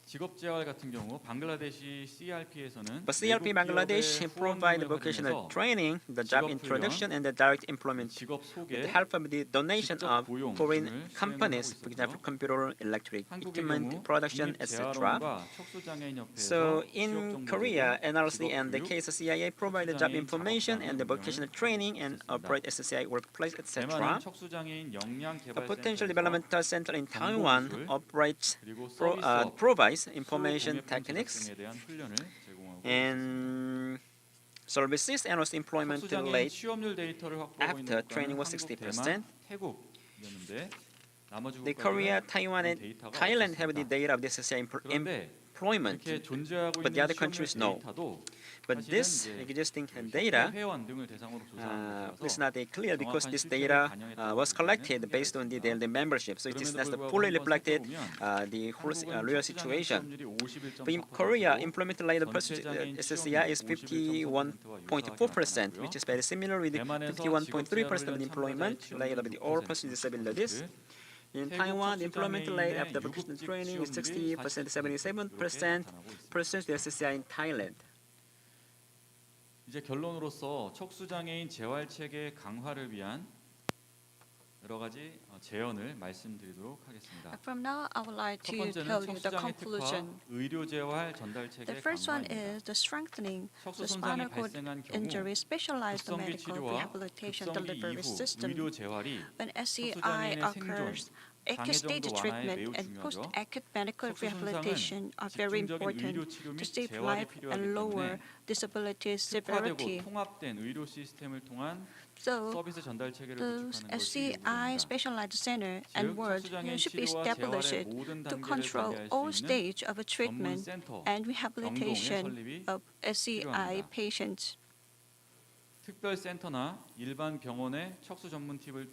S13: 직업 재활 같은 경우 방글라데시 CRP에서는
S4: But CRP Bangladesh provide vocational training, the job introduction, and the direct employment
S13: 직업
S4: with the
S13: 소개,
S4: help of the donation
S13: 직접
S4: of
S13: 고용
S4: foreign
S13: 등을
S4: companies,
S13: 수행을 하고
S4: for example,
S13: 있었고요.
S4: computer, electric
S13: 한국의
S4: equipment,
S13: 경우
S4: production, etc.
S13: 국립재활원과 척수장애인협회에서
S4: So
S13: 취업
S4: in
S13: 정보
S4: Korea,
S13: 제공,
S4: NRC and the
S13: 직업 교육,
S4: KSCIA provide the job
S13: 척수장애인
S4: information and the
S13: 작업장을
S4: vocational training and operate SSCI workplace, etc.
S13: 대만은 척수장애인 역량
S4: A
S13: 개발
S4: potential
S13: 센터에서
S4: developmental center in Taiwan operates
S13: 그리고 서비스 업,
S4: provides
S13: 수로
S4: information
S13: 공예품
S4: techniques
S13: 제작등에 대한 훈련을 제공하고 있습니다.
S4: and services and also employment
S13: 척수장애인
S4: late
S13: 취업률 데이터를 확보하고 있는
S4: after
S13: 국가는
S4: training was
S13: 한국,
S4: 60%.
S13: 대만, 태국이었는데 나머지
S4: The Korea,
S13: 국가들은
S4: Taiwan, and
S13: 데이터가
S4: Thailand have the
S13: 없었습니다.
S4: data of the SSCI
S13: 그런데
S4: employment,
S13: 이렇게 존재하고
S4: but the
S13: 있는
S4: other
S13: 취업률
S4: countries no.
S13: 데이터도
S4: But
S13: 사실은
S4: this
S13: 이제
S4: existing
S13: 그
S4: data
S13: 회원 등을 대상으로 조사한
S4: is
S13: 것이라서
S4: not clear because
S13: 정확한
S4: this
S13: 실체를
S4: data
S13: 반영했다고
S4: was
S13: 보기에는
S4: collected
S13: 한계가
S4: based on the
S13: 있습니다.
S4: daily membership, so it is not
S13: 그럼에도 불구하고
S4: fully
S13: 한번
S4: reflected
S13: 살펴보면
S4: the whole
S13: 한국은
S4: real
S13: 척수장애인
S4: situation.
S13: 취업률이
S4: But in Korea, employment later SSCI is 51.4%, which is very similar with the 51.3% of the employment rate of the all persons with disabilities. In Taiwan, the employment rate after vocational training is 60%, 77% persons with SSCI in Thailand.
S13: 이제 결론으로서 척수장애인 재활 체계 강화를 위한 여러 가지 제언을 말씀드리도록 하겠습니다.
S2: From now, I would like
S13: 첫
S2: to
S13: 번째는
S2: tell you the
S13: 척수장애 특화
S2: conclusion.
S13: 의료 재활 전달 체계
S2: The first one
S13: 강화입니다.
S2: is the strengthening
S13: 척수
S2: the
S13: 손상이
S2: spinal cord
S13: 발생한 경우
S2: injury specialized
S13: 급성기
S2: medical
S13: 치료와
S2: rehabilitation
S13: 급성기
S2: delivery
S13: 이후
S2: system.
S13: 의료 재활이
S2: When SCI
S13: 척수장애인의 생존,
S2: occurs, acute stage
S13: 장애 정도 완화에
S2: treatment
S13: 매우
S2: and
S13: 중요하죠.
S2: post-acute medical
S13: 척수 손상은
S2: rehabilitation are very
S13: 집중적인
S2: important
S13: 의료 치료 및
S2: to save
S13: 재활이
S2: life
S13: 필요하기
S2: and lower
S13: 때문에
S2: disability
S13: 특화되고
S2: severity.
S13: 통합된 의료 시스템을 통한
S2: So,
S13: 서비스 전달 체계를
S2: the
S13: 구축하는 것이
S2: SCI
S13: 요구됩니다.
S2: Specialized Center and
S13: 즉
S2: Ward
S13: 척수장애인
S2: should be
S13: 치료와
S2: established
S13: 재활의 모든
S2: to
S13: 단계를
S2: control
S13: 관리할
S2: all
S13: 수 있는
S2: stage of a
S13: 전문
S2: treatment
S13: 센터
S2: and
S13: 병동의
S2: rehabilitation
S13: 설립이
S2: of SCI
S13: 필요합니다.
S2: patients.
S13: 특별 센터나 일반 병원의 척수 전문 팀을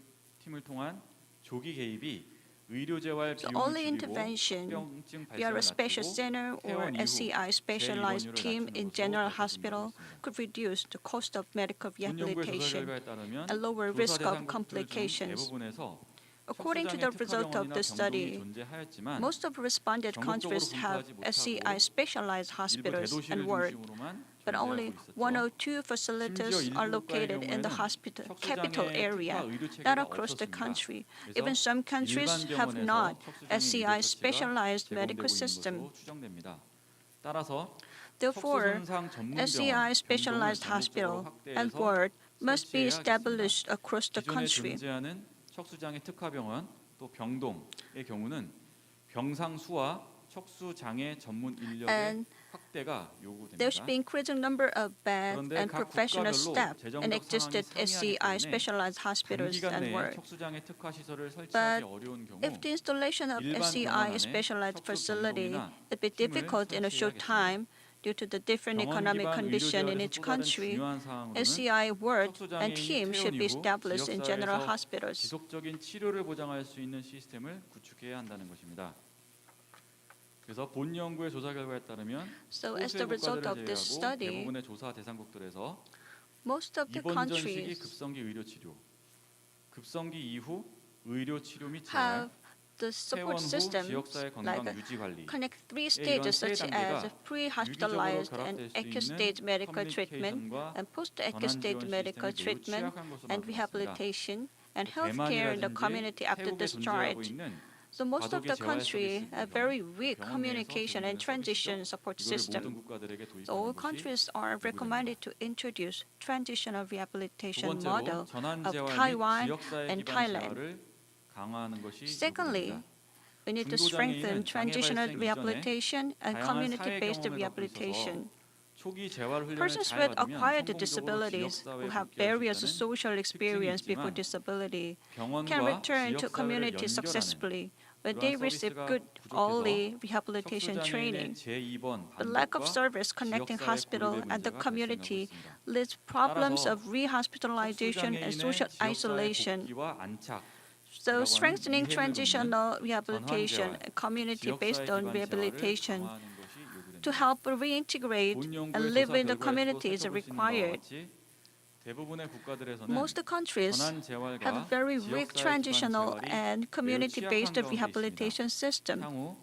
S13: 통한 조기 개입이 의료 재활
S2: The
S13: 비용을
S2: only
S13: 줄이고
S2: intervention
S13: 합병증
S2: via
S13: 발생을
S2: a special
S13: 낮추고
S2: center or
S13: 퇴원 이후
S2: SCI specialized
S13: 재입원율을
S2: team
S13: 낮추는
S2: in
S13: 것으로
S2: general
S13: 발표된
S2: hospital
S13: 바가 있습니다.
S2: could reduce the cost of medical
S13: 본 연구의 조사
S2: rehabilitation
S13: 결과에 따르면
S2: and lower
S13: 조사
S2: risk of
S13: 대상국들 중
S2: complications.
S13: 대부분에서
S2: According to the result of the study,
S13: 존재하였지만
S2: most of responded
S13: 전국적으로
S2: countries have
S13: 분포하지
S2: SCI
S13: 못하고
S2: specialized
S13: 일부
S2: hospitals
S13: 대도시를
S2: and ward,
S13: 중심으로만
S2: but only
S13: 존재하고
S2: one or
S13: 있었죠.
S2: two facilities
S13: 심지어
S2: are
S13: 일부
S2: located
S13: 국가의
S2: in the
S13: 경우에는
S2: hospital capital
S13: 척수장애
S2: area,
S13: 특화 의료 체계가
S2: not across the
S13: 없었습니다.
S2: country.
S13: 그래서
S2: Even some countries
S13: 일반
S2: have
S13: 병원에서
S2: not
S13: 척수장애
S2: SCI
S13: 의료 처치가
S2: specialized
S13: 제공되고
S2: medical
S13: 있는
S2: system.
S13: 것으로 추정됩니다. 따라서
S2: Therefore,
S13: 척수 손상 전문
S2: SCI
S13: 병원,
S2: specialized
S13: 병동을
S2: hospital
S13: 전국적으로
S2: and
S13: 확대해서
S2: ward must be
S13: 설치해야겠습니다.
S2: established across the
S13: 기존에
S2: country.
S13: 존재하는 척수장애 특화병원 또 병동의 경우는 병상 수와 척수장애 전문 인력의
S2: And
S13: 확대가
S2: there should
S13: 요구됩니다.
S2: be increasing number of bed
S13: 그런데
S2: and
S13: 각
S2: professional
S13: 국가별로
S2: staff in
S13: 재정적
S2: existed
S13: 상황이 상이하기
S2: SCI
S13: 때문에
S2: specialized hospitals
S13: 단기간
S2: and
S13: 내에
S2: ward.
S13: 척수장애 특화 시설을
S2: But
S13: 설치하기 어려운 경우
S2: if the installation of
S13: 일반 병원
S2: SCI
S13: 안에
S2: specialized
S13: 척수
S2: facility
S13: 병동이나
S2: would be
S13: 팀을
S2: difficult in a short
S13: 설치해야겠습니다.
S2: time due to the different
S13: 병원
S2: economic
S13: 기반 의료
S2: condition in
S13: 재활에서
S2: each
S13: 또 다른
S2: country,
S13: 중요한 사항으로는
S2: SCI ward and
S13: 척수장애인이
S2: team
S13: 퇴원
S2: should be
S13: 이후
S2: established in general
S13: 지역사회에서
S2: hospitals.
S13: 지속적인 치료를 보장할 수 있는 시스템을 구축해야 한다는 것입니다. 그래서 본 연구의 조사 결과에 따르면
S2: So as
S13: 소수의
S2: the result
S13: 국가들을
S2: of this
S13: 제외하고
S2: study,
S13: 대부분의 조사 대상국들에서
S2: most of the
S13: 입원 전식이
S2: countries
S13: 급성기 의료 치료, 급성기 이후 의료 치료 및
S2: have
S13: 재활,
S2: the
S13: 퇴원
S2: support
S13: 후
S2: systems
S13: 지역사회 건강
S2: like
S13: 유지 관리,
S2: connect three
S13: 이런
S2: stages
S13: 세
S2: such as
S13: 단계가 유기적으로
S2: pre-hospitalized and
S13: 결합될 수
S2: acute
S13: 있는
S2: stage medical treatment
S13: 커뮤니케이션과
S2: and post-acute
S13: 전환
S2: stage
S13: 지원
S2: medical
S13: 시스템이 매우
S2: treatment
S13: 취약한 것으로
S2: and
S13: 나타났습니다.
S2: rehabilitation and healthcare in the community after
S13: 태국에 존재하고
S2: discharge.
S13: 있는
S2: So most of
S13: 과도기
S2: the
S13: 재활
S2: country
S13: 서비스
S2: have
S13: 구성,
S2: very weak
S13: 병원 내에서
S2: communication and
S13: 제공되는
S2: transition
S13: 서비스죠.
S2: support
S13: 이거를 모든
S2: system.
S13: 국가들에게
S2: So all
S13: 도입하는 것이
S2: countries are
S13: 요구됩니다.
S2: recommended to introduce transitional
S13: 두
S2: rehabilitation
S13: 번째로
S2: model
S13: 전환
S2: of
S13: 재활 및
S2: Taiwan
S13: 지역사회
S2: and
S13: 기반
S2: Thailand.
S13: 재활을 강화하는 것이
S2: Secondly,
S13: 요구됩니다.
S2: we need to
S13: 중도
S2: strengthen
S13: 장애인은 장애
S2: transitional
S13: 발생 이전에
S2: rehabilitation and
S13: 다양한 사회
S2: community-based
S13: 경험을 갖고 있어서
S2: rehabilitation.
S13: 초기 재활 훈련을
S2: Persons
S13: 잘
S2: with
S13: 받으면
S2: acquired
S13: 성공적으로
S2: disabilities
S13: 지역사회에
S2: who have
S13: 복귀할 수
S2: various
S13: 있다는
S2: social
S13: 특징이
S2: experience before
S13: 있지만
S2: disability can
S13: 병원과
S2: return to
S13: 지역사회를
S2: community
S13: 연결하는
S2: successfully when they
S13: 그러한
S2: receive
S13: 서비스가
S2: good
S13: 부족해서
S2: early rehabilitation
S13: 척수장애인의
S2: training.
S13: 제2번
S2: The lack of
S13: 반복과
S2: service connecting
S13: 지역사회
S2: hospital
S13: 고립의
S2: and the
S13: 문제가
S2: community
S13: 발생하고 있습니다.
S2: leads problems
S13: 따라서
S2: of rehospitalization and social
S13: 척수장애인의 지역사회
S2: isolation.
S13: 복귀와 안착
S2: So
S13: 이라고 하는
S2: strengthening
S13: 이해를
S2: transitional
S13: 돕는
S2: rehabilitation
S13: 전환
S2: and community
S13: 재활,
S2: based
S13: 지역사회
S2: on
S13: 기반 재활을
S2: rehabilitation
S13: 강화하는 것이 요구됩니다.
S2: to help reintegrate
S13: 본 연구의
S2: and live
S13: 조사
S2: in the
S13: 결과에서도
S2: community is
S13: 살펴볼 수 있는 바와
S2: required.
S13: 같이 대부분의 국가들에서는
S2: Most countries
S13: 전환
S2: have
S13: 재활과
S2: very weak
S13: 지역사회 기반
S2: transitional
S13: 재활이
S2: and
S13: 매우
S2: community-based
S13: 취약한 가운데
S2: rehabilitation
S13: 있습니다.
S2: system.
S13: 향후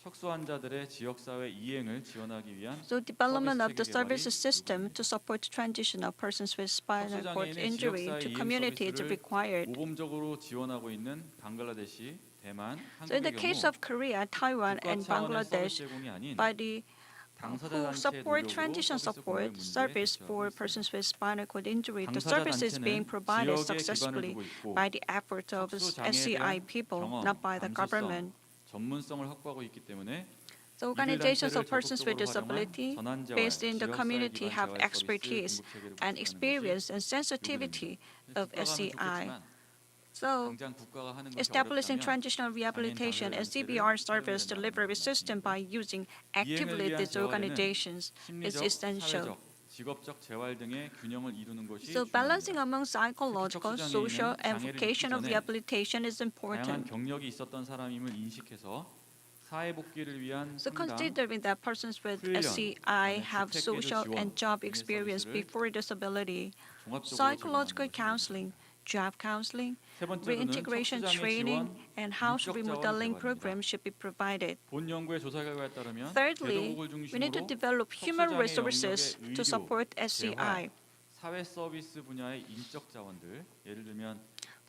S13: 척수 환자들의 지역사회 이행을 지원하기 위한
S2: So development of the
S13: 서비스
S2: service
S13: 개발이
S2: system to support transition of persons with spinal cord
S13: 척수장애인의
S2: injury
S13: 지역사회
S2: to
S13: 이행
S2: community is
S13: 서비스를
S2: required.
S13: 모범적으로 지원하고 있는 방글라데시, 대만,
S2: So in the
S13: 한국의
S2: case
S13: 경우
S2: of Korea, Taiwan,
S13: 국가
S2: and
S13: 차원의
S2: Bangladesh,
S13: 서비스 제공이 아닌
S2: by the
S13: 당사자
S2: who
S13: 단체의
S2: support
S13: 노력으로
S2: transition
S13: 서비스 공유의
S2: support
S13: 문제에
S2: service
S13: 대처하고
S2: for
S13: 있습니다.
S2: persons with spinal cord injury, the
S13: 당사자
S2: service is being
S13: 단체는
S2: provided
S13: 지역에 기반을
S2: successfully
S13: 두고 있고
S2: by the efforts of
S13: 척수 장애에
S2: SCI
S13: 대한
S2: people,
S13: 경험,
S2: not by the
S13: 감수성,
S2: government.
S13: 전문성을 확보하고 있기 때문에
S2: The
S13: 이들
S2: organizations
S13: 단체를
S2: of persons with
S13: 적극적으로
S2: disability
S13: 활용한 전환 재활,
S2: based in the
S13: 지역사회
S2: community
S13: 기반
S2: have
S13: 재활 서비스
S2: expertise
S13: 공급 체계를
S2: and
S13: 구축하는
S2: experience and
S13: 것이
S2: sensitivity
S13: 요구됩니다.
S2: of
S13: 국가가 하면
S2: SCI.
S13: 좋겠지만
S2: So
S13: 당장 국가가 하는 것이
S2: establishing
S13: 어렵다면
S2: transitional rehabilitation and CBR service delivery system by using actively
S13: 위한
S2: these
S13: 재활에는
S2: organizations is
S13: 심리적,
S2: essential.
S13: 사회적, 직업적 재활 등의 균형을 이루는 것이
S2: So balancing
S13: 중요합니다.
S2: among psychological, social, and
S13: 장애를
S2: vocational
S13: 입기 전에
S2: rehabilitation is
S13: 다양한
S2: important.
S13: 경력이 있었던 사람임을 인식해서 사회 복귀를 위한
S2: So
S13: 상담,
S2: considering that persons with
S13: 훈련,
S2: SCI have
S13: 주택
S2: social
S13: 개조
S2: and
S13: 지원
S2: job
S13: 등의
S2: experience
S13: 서비스를
S2: before disability,
S13: 종합적으로
S2: psychological
S13: 제공하는 것이
S2: counseling, job counseling,
S13: 세 번째로는
S2: reintegration
S13: 척수장애
S2: training,
S13: 지원,
S2: and house
S13: 인적 자원
S2: remodeling
S13: 개발입니다.
S2: programs should be provided.
S13: 본 연구의 조사 결과에 따르면
S2: Thirdly,
S13: 개도국을
S2: we need to
S13: 중심으로
S2: develop human
S13: 척수장애
S2: resources
S13: 영역의
S2: to
S13: 의료,
S2: support
S13: 재활,
S2: SCI.
S13: 사회 서비스 분야의 인적 자원들, 예를 들면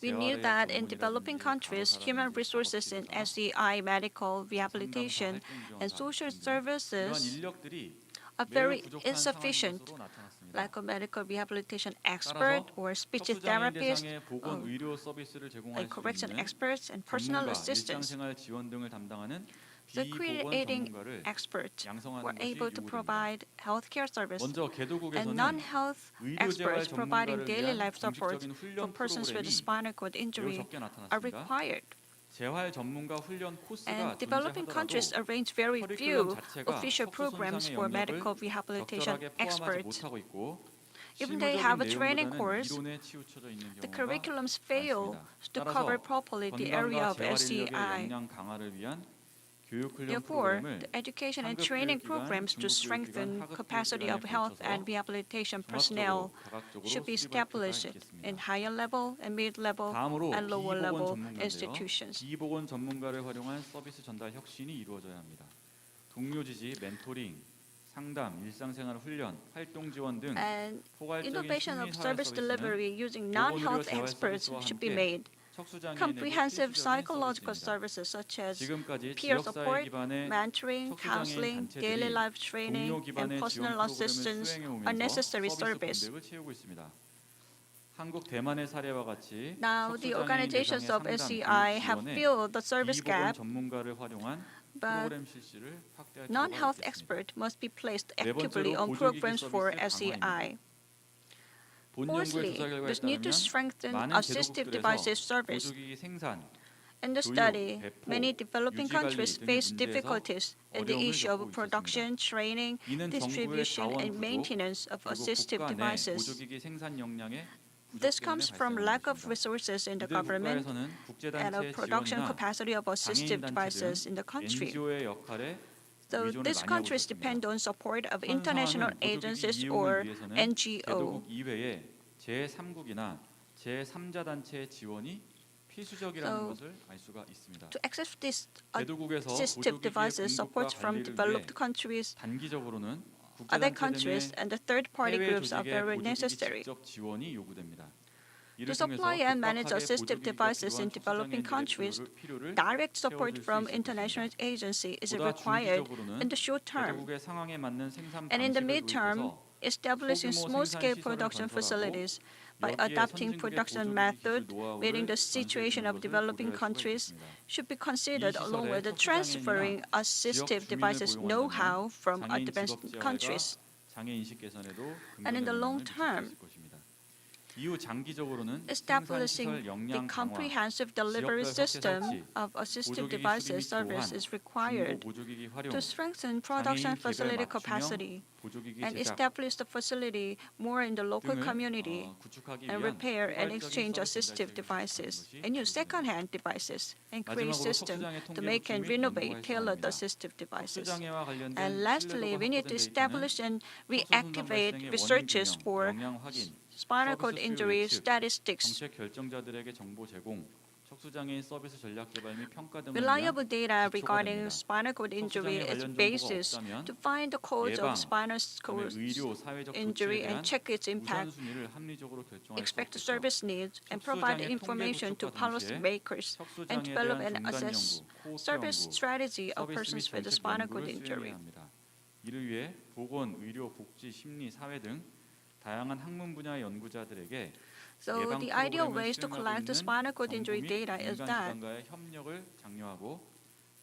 S2: We knew
S13: 재활의
S2: that in
S13: 전문이라든지
S2: developing countries, human resources in SCI, medical rehabilitation, and social
S13: 이러한
S2: services
S13: 인력들이
S2: are
S13: 매우
S2: very
S13: 부족한 상황인
S2: insufficient,
S13: 것으로 나타났습니다.
S2: like a medical rehabilitation expert
S13: 따라서
S2: or speech
S13: 척수장애인
S2: therapist,
S13: 대상의 보건 의료 서비스를 제공할
S2: like
S13: 수
S2: correction
S13: 있는
S2: experts and personal
S13: 전문가,
S2: assistants.
S13: 일상생활 지원 등을 담당하는
S2: So
S13: 비보건
S2: creating
S13: 전문가를
S2: experts
S13: 양성하는
S2: were
S13: 것이
S2: able to
S13: 요구됩니다.
S2: provide healthcare service
S13: 먼저
S2: and
S13: 개도국에서는
S2: non-health
S13: 의료재활
S2: experts providing
S13: 전문가를
S2: daily
S13: 위한
S2: life support
S13: 공식적인
S2: for
S13: 훈련
S2: persons with
S13: 프로그램이
S2: spinal cord
S13: 매우
S2: injury
S13: 적게
S2: are
S13: 나타났습니다.
S2: required.
S13: 재활 전문가 훈련 코스가
S2: And developing countries
S13: 존재하더라도
S2: arrange very
S13: 커리큘럼
S2: few
S13: 자체가
S2: official
S13: 척수
S2: programs
S13: 손상의
S2: for
S13: 영역을
S2: medical rehabilitation
S13: 적절하게 포함하지
S2: experts.
S13: 못하고 있고
S2: Even they have a
S13: 실무적인
S2: training
S13: 내용보다는
S2: course,
S13: 이론에 치우쳐져 있는
S2: the
S13: 경우가
S2: curriculums fail
S13: 많습니다.
S2: to cover
S13: 따라서
S2: properly the area
S13: 건강과
S2: of
S13: 재활 인력의
S2: SCI.
S13: 역량 강화를 위한 교육 훈련
S2: Therefore,
S13: 프로그램을
S2: the education and
S13: 상급
S2: training
S13: 교육기관,
S2: programs to
S13: 중급
S2: strengthen
S13: 교육기관, 하급
S2: capacity
S13: 교육기관에
S2: of health
S13: 걸쳐서
S2: and rehabilitation personnel
S13: 종합적으로 다각적으로
S2: should be
S13: 수립할
S2: established
S13: 필요가 있겠습니다.
S2: in higher level and mid-level
S13: 다음으로
S2: and lower
S13: 비보건
S2: level
S13: 전문가인데요.
S2: institutions.
S13: 비보건 전문가를 활용한 서비스 전달 혁신이 이루어져야 합니다. 동료 지지, 멘토링, 상담, 일상생활 훈련, 활동 지원 등
S2: And
S13: 포괄적인
S2: innovation
S13: 심리
S2: of
S13: 사회
S2: service
S13: 서비스는
S2: delivery using
S13: 보건 의료
S2: non-health
S13: 재활
S2: experts
S13: 서비스와
S2: should be
S13: 함께
S2: made.
S13: 척수장애인에게
S2: Comprehensive
S13: 필수적인
S2: psychological
S13: 서비스입니다.
S2: services such as
S13: 지금까지
S2: peer
S13: 지역사회
S2: support,
S13: 기반의
S2: mentoring,
S13: 척수장애인
S2: counseling, daily
S13: 단체들이
S2: life training,
S13: 동료
S2: and
S13: 기반의 지원
S2: personal
S13: 프로그램을
S2: assistance
S13: 수행해
S2: are
S13: 오면서
S2: necessary
S13: 서비스
S2: service.
S13: 공백을 채우고 있습니다. 한국 대만의 사례와 같이
S2: Now, the
S13: 척수장애인
S2: organizations
S13: 대상의
S2: of
S13: 상담,
S2: SCI
S13: 교육
S2: have
S13: 지원에
S2: filled the service
S13: 비보건
S2: gap,
S13: 전문가를 활용한
S2: but
S13: 프로그램 실시를 확대할 필요가
S2: non-health
S13: 있겠습니다.
S2: expert must be placed
S13: 네
S2: actively
S13: 번째로
S2: on
S13: 보조기기
S2: programs for
S13: 서비스
S2: SCI.
S13: 본 연구의
S2: Fourthly,
S13: 조사 결과에
S2: we need to
S13: 따르면
S2: strengthen
S13: 많은
S2: assistive devices
S13: 개도국들에서
S2: service.
S13: 보조기기 생산,
S2: In the
S13: 교육,
S2: study,
S13: 배포,
S2: many developing
S13: 유지 관리
S2: countries
S13: 등의
S2: face
S13: 문제에서
S2: difficulties in the
S13: 어려움을
S2: issue
S13: 겪고
S2: of production, training,
S13: 이는 정부의
S2: distribution,
S13: 자원
S2: and
S13: 부족,
S2: maintenance of
S13: 그리고
S2: assistive
S13: 국가 내
S2: devices.
S13: 보조기기 생산 역량의 부족
S2: This
S13: 때문에
S2: comes from
S13: 발생하는
S2: lack of
S13: 것입니다.
S2: resources in the
S13: 이들
S2: government
S13: 국가에서는
S2: and of
S13: 국제단체의
S2: production
S13: 지원이나
S2: capacity of assistive
S13: 장애인
S2: devices in the
S13: 단체등
S2: country.
S13: NGO의 역할에
S2: So
S13: 의존을
S2: these
S13: 많이 하고
S2: countries
S13: 있었습니다.
S2: depend on support of
S13: 현
S2: international
S13: 상황은 보조기기
S2: agencies
S13: 이용을
S2: or
S13: 위해서는
S2: NGO.
S13: 개도국 이외에 제3국이나 제3자 단체의 지원이 필수적이라는
S2: So
S13: 것을 알 수가 있습니다.
S2: to access these
S13: 개도국에서
S2: assistive
S13: 보조기기의
S2: devices,
S13: 공급과
S2: support from
S13: 관리를 위해
S2: developed countries,
S13: 단기적으로는
S2: other
S13: 국제단체
S2: countries,
S13: 등의
S2: and the third party
S13: 해외
S2: groups are
S13: 조직의
S2: very
S13: 보조기기
S2: necessary.
S13: 직접 지원이 요구됩니다.
S2: To
S13: 이를 통해서
S2: supply and manage
S13: 급박하게
S2: assistive
S13: 보조기기가
S2: devices in
S13: 필요한
S2: developing countries,
S13: 촉수장애인들의 필요를
S2: direct support
S13: 채워줄 수
S2: from
S13: 있을
S2: international
S13: 것입니다.
S2: agency is
S13: 보다
S2: required
S13: 중기적으로는
S2: in the short term.
S13: 개도국의 상황에 맞는 생산
S2: And in the
S13: 방식을
S2: midterm,
S13: 도입해서
S2: establishing
S13: 소규모
S2: small-scale
S13: 생산 시설을
S2: production
S13: 건설하고
S2: facilities by
S13: 여기에
S2: adapting
S13: 선진국의
S2: production
S13: 보조기기
S2: method,
S13: 기술 노하우를
S2: meeting the
S13: 전수해
S2: situation
S13: 주는
S2: of
S13: 것을
S2: developing
S13: 고려할 수가
S2: countries
S13: 있겠습니다.
S2: should be considered
S13: 이
S2: along
S13: 시설에
S2: with the
S13: 척수
S2: transferring
S13: 장애인이나
S2: assistive
S13: 지역 주민을
S2: devices
S13: 고용한다면
S2: know-how from
S13: 장애인
S2: advanced
S13: 직업
S2: countries.
S13: 재활과 장애 인식 개선에도
S2: And in the
S13: 긍정적
S2: long
S13: 영향을 미칠 수
S2: term,
S13: 있을 것입니다. 이후 장기적으로는 생산
S2: establishing
S13: 시설
S2: the
S13: 역량 강화,
S2: comprehensive delivery
S13: 지역별 확대
S2: system
S13: 설치,
S2: of assistive
S13: 보조기기
S2: devices
S13: 수리 및
S2: service
S13: 교환,
S2: is
S13: 중고
S2: required
S13: 보조기기 활용,
S2: to strengthen production
S13: 장애인 개별
S2: facility
S13: 맞춤형
S2: capacity
S13: 보조기기
S2: and
S13: 제작
S2: establish the facility more in the local
S13: 등을
S2: community
S13: 구축하기
S2: and
S13: 위한
S2: repair and
S13: 포괄적인
S2: exchange
S13: 서비스
S2: assistive
S13: 전달
S2: devices
S13: 것이
S2: and use
S13: 중요합니다.
S2: second-hand devices and create
S13: 마지막으로
S2: system
S13: 척수장애
S2: to
S13: 통계
S2: make and
S13: 구축 및
S2: renovate
S13: 연구
S2: tailored
S13: 활성화입니다.
S2: assistive devices.
S13: 척수장애와 관련된
S2: And lastly,
S13: 신뢰도가
S2: we need to
S13: 확보된 데이터는
S2: establish and
S13: 척수 손상
S2: reactivate
S13: 발생의 원인
S2: researches
S13: 규명,
S2: for
S13: 영향 확인,
S2: spinal
S13: 서비스
S2: cord
S13: 수요
S2: injury
S13: 예측,
S2: statistics.
S13: 정책 결정자들에게 정보 제공, 척수장애인 서비스 전략 개발 및 평가 등을 위한
S2: Reliable data
S13: 기초가
S2: regarding
S13: 됩니다.
S2: spinal cord injury
S13: 척수장애
S2: is
S13: 관련 정보가
S2: basis
S13: 없다면
S2: to find the cause
S13: 예방,
S2: of spinal
S13: 그다음에
S2: cord
S13: 의료, 사회적 조치에
S2: injury
S13: 대한
S2: and check its impact,
S13: 우선순위를 합리적으로 결정할 수
S2: expect
S13: 없겠죠.
S2: service needs, and provide
S13: 척수장애 통계
S2: information to
S13: 구축과
S2: policy
S13: 동시에
S2: makers and
S13: 척수장애에
S2: develop
S13: 대한
S2: and
S13: 중간
S2: assess
S13: 연구, 코호트
S2: service
S13: 연구,
S2: strategy of
S13: 서비스 및
S2: persons with a
S13: 정책
S2: spinal cord
S13: 연구를
S2: injury.
S13: 수행해야 합니다. 이를 위해 보건, 의료, 복지, 심리, 사회 등 다양한 학문 분야의 연구자들에게
S2: So
S13: 예방
S2: the ideal
S13: 프로그램을
S2: ways to
S13: 수행하고
S2: collect the
S13: 있는
S2: spinal cord
S13: 정부
S2: injury
S13: 및
S2: data is
S13: 민간
S2: that
S13: 기관과의 협력을 장려하고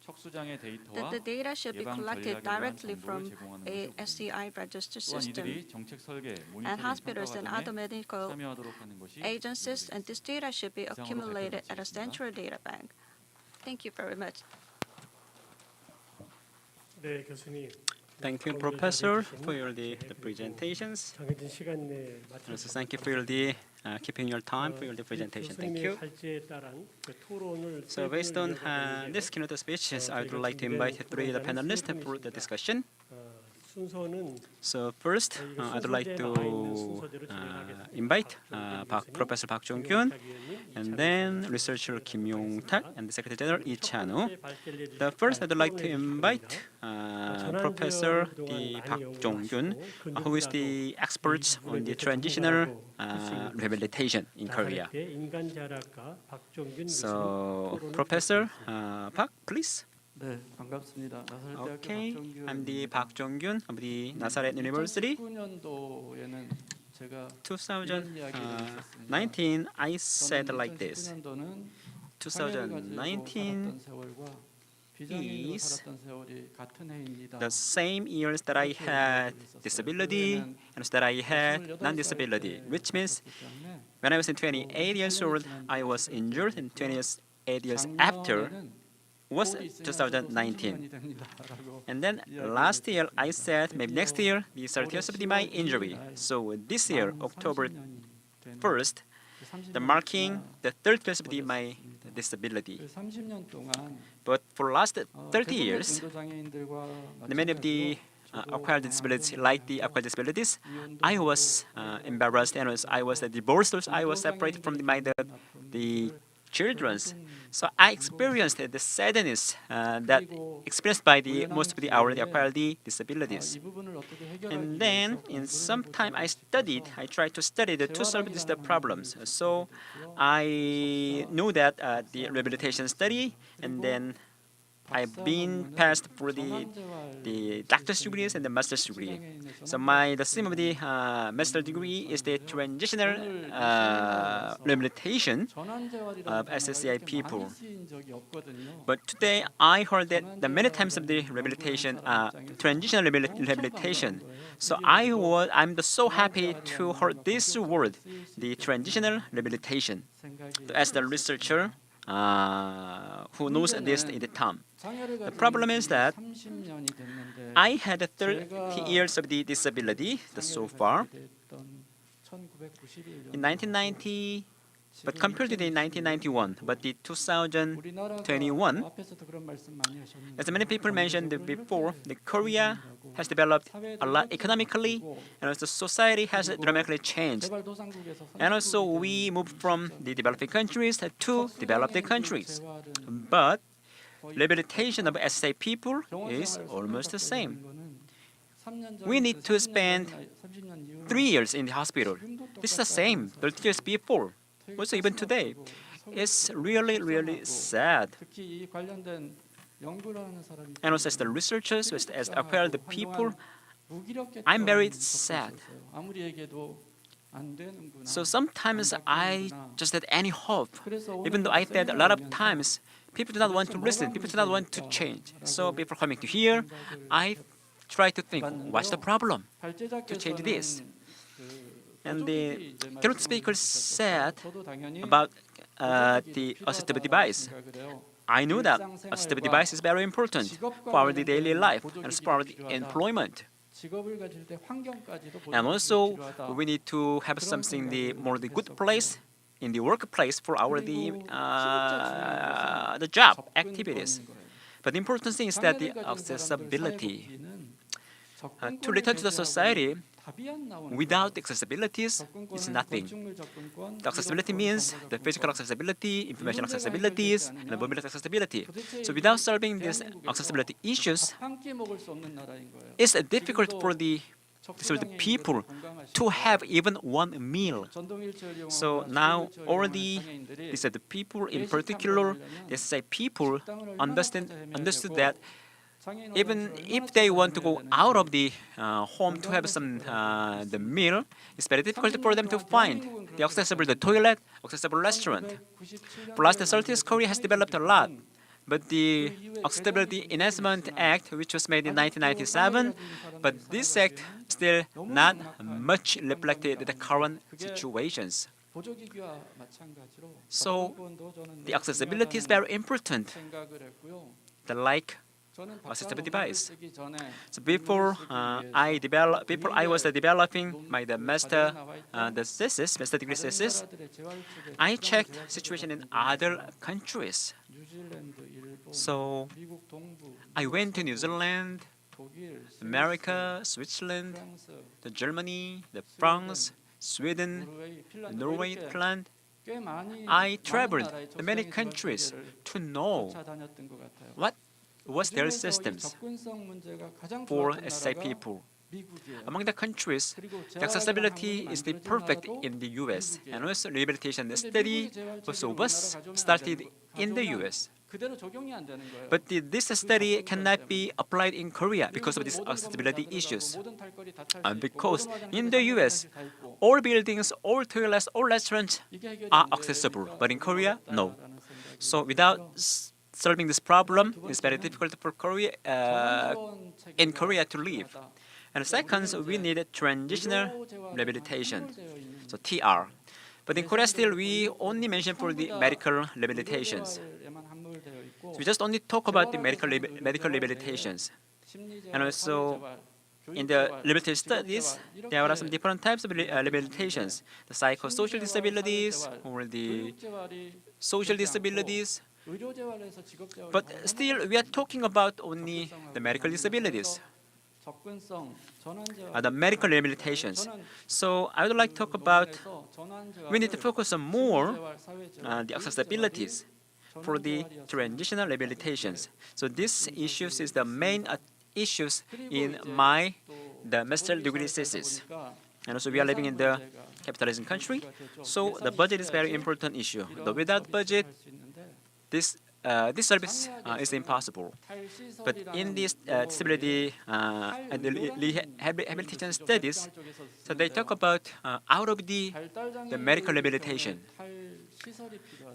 S13: 척수장애 데이터와
S2: the data should be
S13: 예방
S2: collected
S13: 전략에 대한
S2: directly
S13: 정보를
S2: from
S13: 제공하는
S2: a
S13: 것을 우선입니다.
S2: SCI register
S13: 또한
S2: system.
S13: 이들이 정책 설계,
S2: And
S13: 모니터링, 평가
S2: hospitals and other
S13: 과정에
S2: medical
S13: 참여하도록 하는 것이
S2: agencies, and
S13: 요구되겠습니다.
S2: this data should be
S13: 이상으로
S2: accumulated
S13: 발표를
S2: at a
S13: 마치겠습니다.
S2: central data bank. Thank you very much.
S12: 네, 교수님.
S4: Thank you,
S12: 오늘
S4: Professor,
S12: 잘해주신
S4: for your
S12: 네,
S4: the
S12: 그리고
S4: presentations.
S12: 정해진 시간 내에
S4: Also,
S12: 맞춰서
S4: thank you for the keeping your time for your presentation. Thank
S12: 교수님의
S4: you.
S12: 발제에 따른 그 토론을
S4: So, based on this keynote speeches, I would like to invite three of the panelists for the discussion.
S12: 순서는
S4: So first, I'd like to invite Professor Park Jong-kyun, and then researcher Kim Yong-tak, and the Secretary General Lee Chan-woo. The first, I'd like to invite Professor Park Jong-kyun, who is the expert on the transitional rehabilitation in Korea. So, Professor Park, please.
S14: 네, 반갑습니다. 나사렛대학교
S4: Okay,
S14: 박정균.
S4: I'm the Park Jong-kyun of the Nazareth University.
S14: 2019년도에는 제가
S4: 2019, I said like this. 2019 is the same years that I had disability and that I had non-disability, which means when I was 28 years old, I was injured, and 28 years after was 2019. And then last year I said maybe next year the 30 years of my injury. So this year, October 1st, the marking the 30 years of my disability. But for last 30 years, many of the acquired disabilities, like the acquired disabilities, I was embarrassed, and I was divorced, I was separated from the children's. So I experienced the sadness that experienced by the most of the already acquired disabilities. And then in some time I tried to study to solve these problems. So I knew that the rehabilitation study, and then I've been passed for the doctor's degrees and the master's degree. So the theme of the master's degree is the transitional rehabilitation of SSCI people. But today I heard that the many times of the rehabilitation, transitional rehabilitation. So I'm so happy to hear this word, the transitional rehabilitation. As the researcher who knows this in the term. The problem is that I had 30 years of the disability so far. In 1990, But compared to the 1991, but the 2021,
S14: 앞에서도 그런 말씀 많이 하셨는데
S4: as many people mentioned before, the Korea has developed a lot economically, and also society has dramatically changed. And also we moved from the developing countries to developed countries. But rehabilitation of SA people is almost the same. We need to spend 3 years in the hospital. This is the same 30 years before. Also even today. It's really, really sad.
S14: 특히 이 관련된 연구를 하는 사람이
S4: And also as the researchers, as acquired the people,
S14: 무기력했던
S4: I'm very
S14: 접근이
S4: sad.
S14: 있었어요. 아무리 얘기해도 안 되는구나.
S4: So sometimes I
S14: 안
S4: just had any hope.
S14: 그래서
S4: Even though I said a lot of times, people do not want to listen, people do not want to change. So before coming to here, I try to think, what's the problem to change this? And the keynote speaker said about the assistive device. I knew that assistive device is very important for our daily life and for our employment.
S14: 직업을 가질 때 환경까지도
S4: And also, we need to have something the more the good place in the workplace for our the job activities. But the important thing is that the accessibility. To return to the society, without accessibilities, it's nothing. The accessibility means the physical accessibility, information accessibilities, and the mobility accessibility. So without solving these accessibility issues,
S14: 함께 먹을 수 없는 나라인 거예요.
S4: it's difficult for the people to have even one meal. So now all the people in particular, the people understood that even if they want to go out of the home to have some the meal, it's very difficult for them to find the accessible toilet, accessible restaurant. For last 30 years, Korea has developed a lot, but the Accessibility Enhancement Act, which was made in 1997, but this act still not much reflected the current situations.
S14: 보조기기와 마찬가지로
S4: So the accessibility is very important. The like assistive device. So before I was developing my master degree thesis, I checked situation in other countries. So I went to New Zealand, America, Switzerland, Germany, France, Sweden, Norway, Finland. I traveled to many countries to know what was their systems for SA people. Among the countries, the accessibility is the perfect in the US, and also rehabilitation study also was started in the US. But this study cannot be applied in Korea because of these accessibility issues. And because in the US, all buildings, all toilets, all restaurants are accessible, but in Korea, no. So without solving this problem, it's very difficult for Korea to live. And second, we need transitional rehabilitation, so TR. But in Korea still, we only mention for the medical rehabilitations. So we just only talk about the medical rehabilitations. And also, in the rehabilitation studies, there are some different types of rehabilitations. The psychosocial disabilities or the social disabilities. But still, we are talking about only the medical disabilities, the medical rehabilitations. So I would like to talk about, we need to focus on more the accessibilities for the transitional rehabilitations. So this issues is the main issues in the master degree thesis. And also we are living in the capitalism country, so the budget is very important issue. Though without budget, this service is impossible. But in this disability and the rehabilitation studies, so they talk about out of the medical rehabilitation.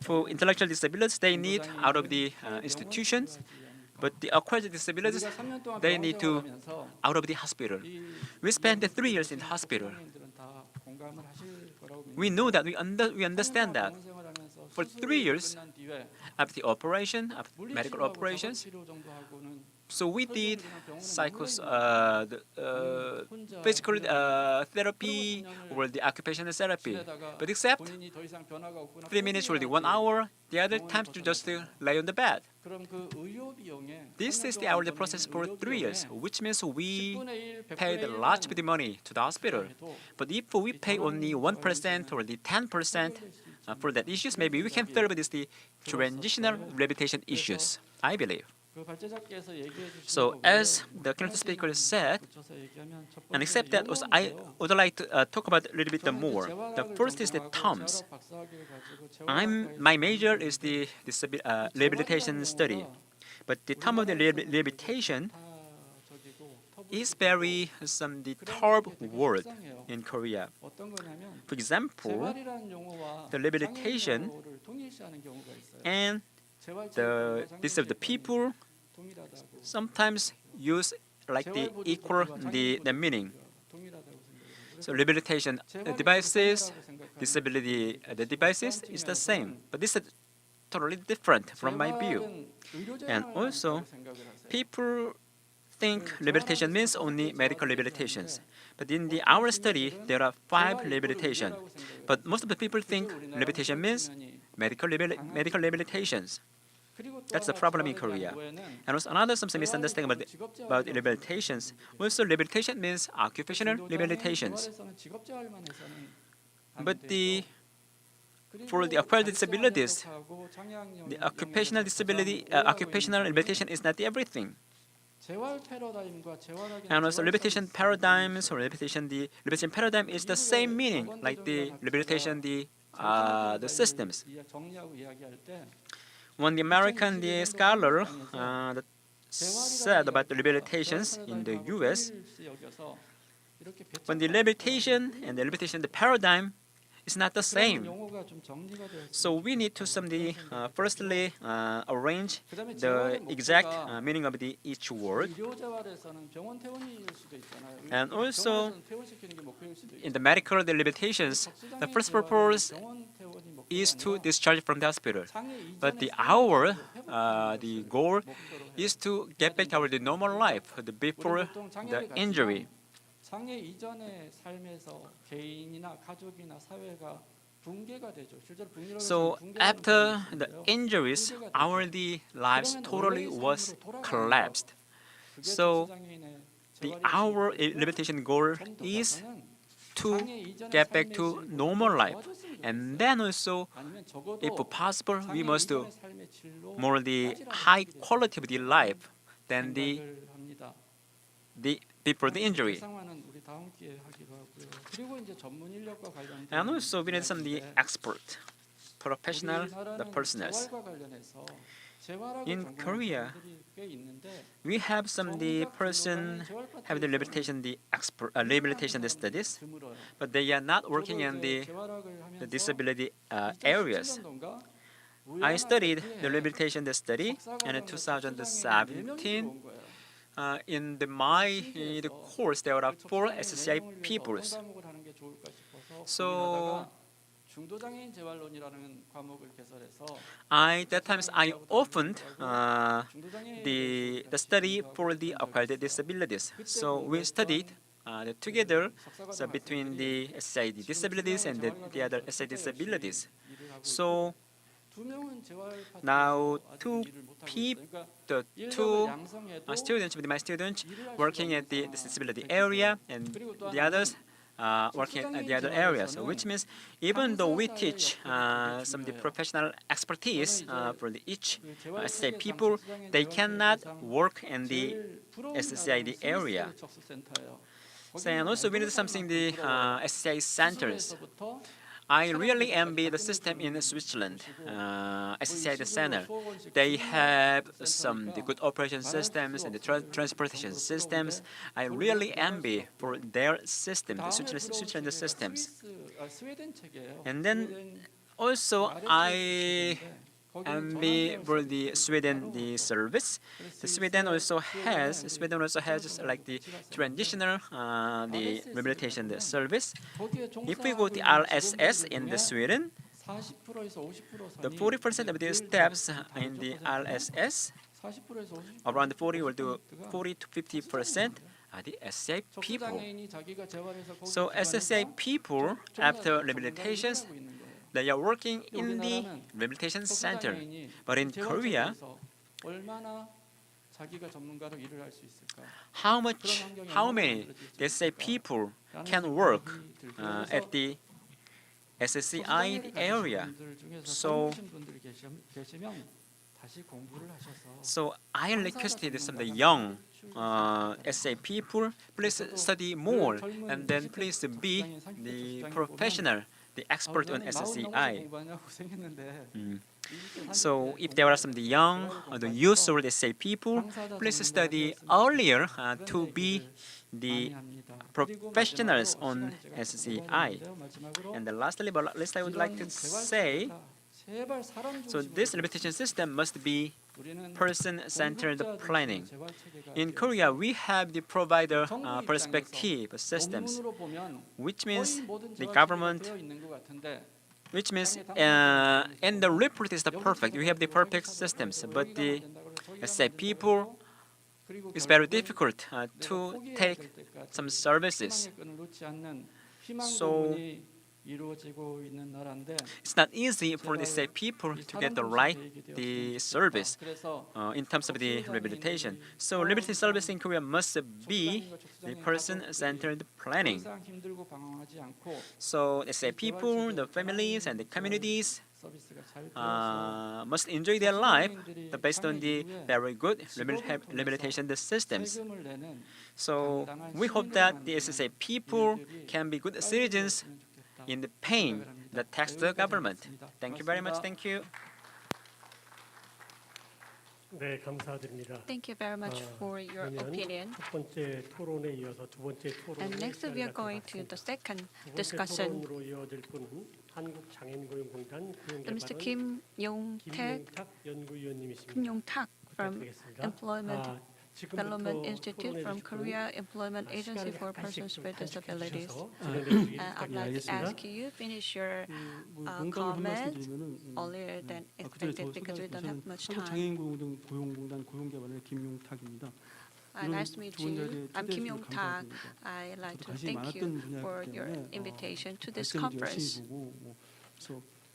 S4: For intellectual disabilities, they need out of the institutions, but the acquired disabilities, they need to out of the hospital. We spent 3 years in the hospital. We know that, we understand that. For 3 years, after the operation, after medical operations, So we did physical therapy or the occupational therapy, but except
S14: 본인이 더 이상 변화가 없거나
S4: 3 minutes or the 1 hour, the other times you just lay on the bed.
S14: 그럼 그 의료 비용에
S4: This is the hourly process for 3 years, which means we paid lots of the money to the hospital. But if we pay only 1% or the 10% for that issues, maybe we can therapy this the transitional rehabilitation issues, I believe.
S14: 그 발제자께서 얘기해 주신
S4: So as the keynote speaker said,
S14: 붙여서 얘기하면 첫
S4: and
S14: 번째
S4: except that also I would like to talk about a little bit more. The first is the terms. My major is the rehabilitation study, but the term of the rehabilitation is very the tough word in Korea.
S14: 어떤 거냐면
S4: For example,
S14: 재활이라는 용어와
S4: the rehabilitation
S14: 장애인용어를 동일시하는 경우가 있어요.
S4: and the people sometimes use like the equal the meaning. So rehabilitation devices, disability the devices is the same, but this is totally different from my view. And also, people think rehabilitation means only medical rehabilitations. But in our study, there are 5 rehabilitation. But most of the people think rehabilitation means medical rehabilitations. That's the problem in Korea. And also another some misunderstanding about rehabilitations. Also, rehabilitation means occupational rehabilitations. But for the acquired disabilities, the occupational disability, occupational rehabilitation is not everything. And also rehabilitation paradigms or rehabilitation paradigm is the same meaning like the rehabilitation the systems. When the American scholar that said about the rehabilitations in the U.S., when the rehabilitation and the rehabilitation the paradigm is not the same. So we need to firstly arrange the exact meaning of each word. And also in the medical rehabilitations, the first purpose is to discharge from the hospital. But the goal is to get back to the normal life before the injury.
S14: 장애 이전의 삶에서 개인이나 가족이나 사회가 붕괴가 되죠. 실제로 붕괴라고
S4: So after the injuries, our lives totally was collapsed. So our rehabilitation goal is to get back to normal life, and then also, if possible, we must do more the high quality of the life than the before the injury. And also we need some expert, professional, the personnel. In Korea, we have some person have the rehabilitation rehabilitation studies, but they are not working in the disability areas. I studied the rehabilitation study in 2017. In my course, there are 4 SCI peoples. So that times I opened the study for the acquired disabilities. So we studied together between the SCI disabilities and the other SCI disabilities. So now two students with my students working at the disability area and the others working at the other areas, which means even though we teach some of the professional expertise for each SCI people, they cannot work in the SCI area. So, and also we need something the SCI centers. I really envy the system in Switzerland, SCI Center. They have some good operation systems and the transportation systems. I really envy for their system, the Switzerland systems. And then also I envy for the Sweden service. The Sweden also has like the transitional the rehabilitation service. If we go to RSS in the Sweden, the 40% of the steps in the RSS
S14: 40%에서 50%
S4: around 40 will do 40 to 50% are the SSA people.
S14: 척수장애인이 자기가 재활해서 거기
S4: So SSA
S14: 기관에서
S4: people after rehabilitations,
S14: 일을 하고 있는 거예요.
S4: they are working in the
S14: 우리나라는
S4: rehabilitation center.
S14: 척수장애인이
S4: But in Korea,
S14: 재활체계에서 얼마나 자기가 전문가로 일을 할 수 있을까?
S4: how many SSA people can work at the SSCI area? So I requested some of the young SSA people, please study more and then please be the professional, the expert on SSCI. So if there are some of the young or the youth or the SSA people, please study earlier to be the professionals on SSCI. And then lastly, but at least I would like to say, so this rehabilitation system must be person-centered planning. In Korea, we have the provider perspective systems, which means the government, which means and the report is the perfect. We have the perfect systems, but the say people, it's very difficult to take some services. So it's not easy for the say people to get the right the service in terms of the rehabilitation. So rehabilitation service in Korea must be the person-centered planning. So the say people, the families, and the communities must enjoy their life based on the very good rehabilitation systems. So we hope that the SSA people can be good citizens in the paying the tax to the government. Thank you very much. Thank you.
S12: 네, 감사드립니다.
S2: Thank you very much for your opinion.
S12: 첫 번째 토론에 이어서 두 번째 토론을
S2: And next we are going to the second discussion.
S12: 토론으로 이어질 분은 한국장애인고용공단
S2: Mr.
S12: 고용개발원
S2: 김용탁
S12: 연구위원님이십니다.
S2: from
S12: 부탁드리겠습니다.
S2: Employment Development
S12: 지금부터
S2: Institute from
S12: 토론해
S2: Korea
S12: 주시고
S2: Employment Agency for Persons with Disabilities.
S12: 진행해
S2: I'd like to ask you finish your comment earlier than expected because we don't have much time.
S15: 한국장애인고용공단 고용개발의 김용탁입니다.
S2: Nice to meet you. I'm Kim Yong-tak. I'd like to thank you for your invitation to this conference.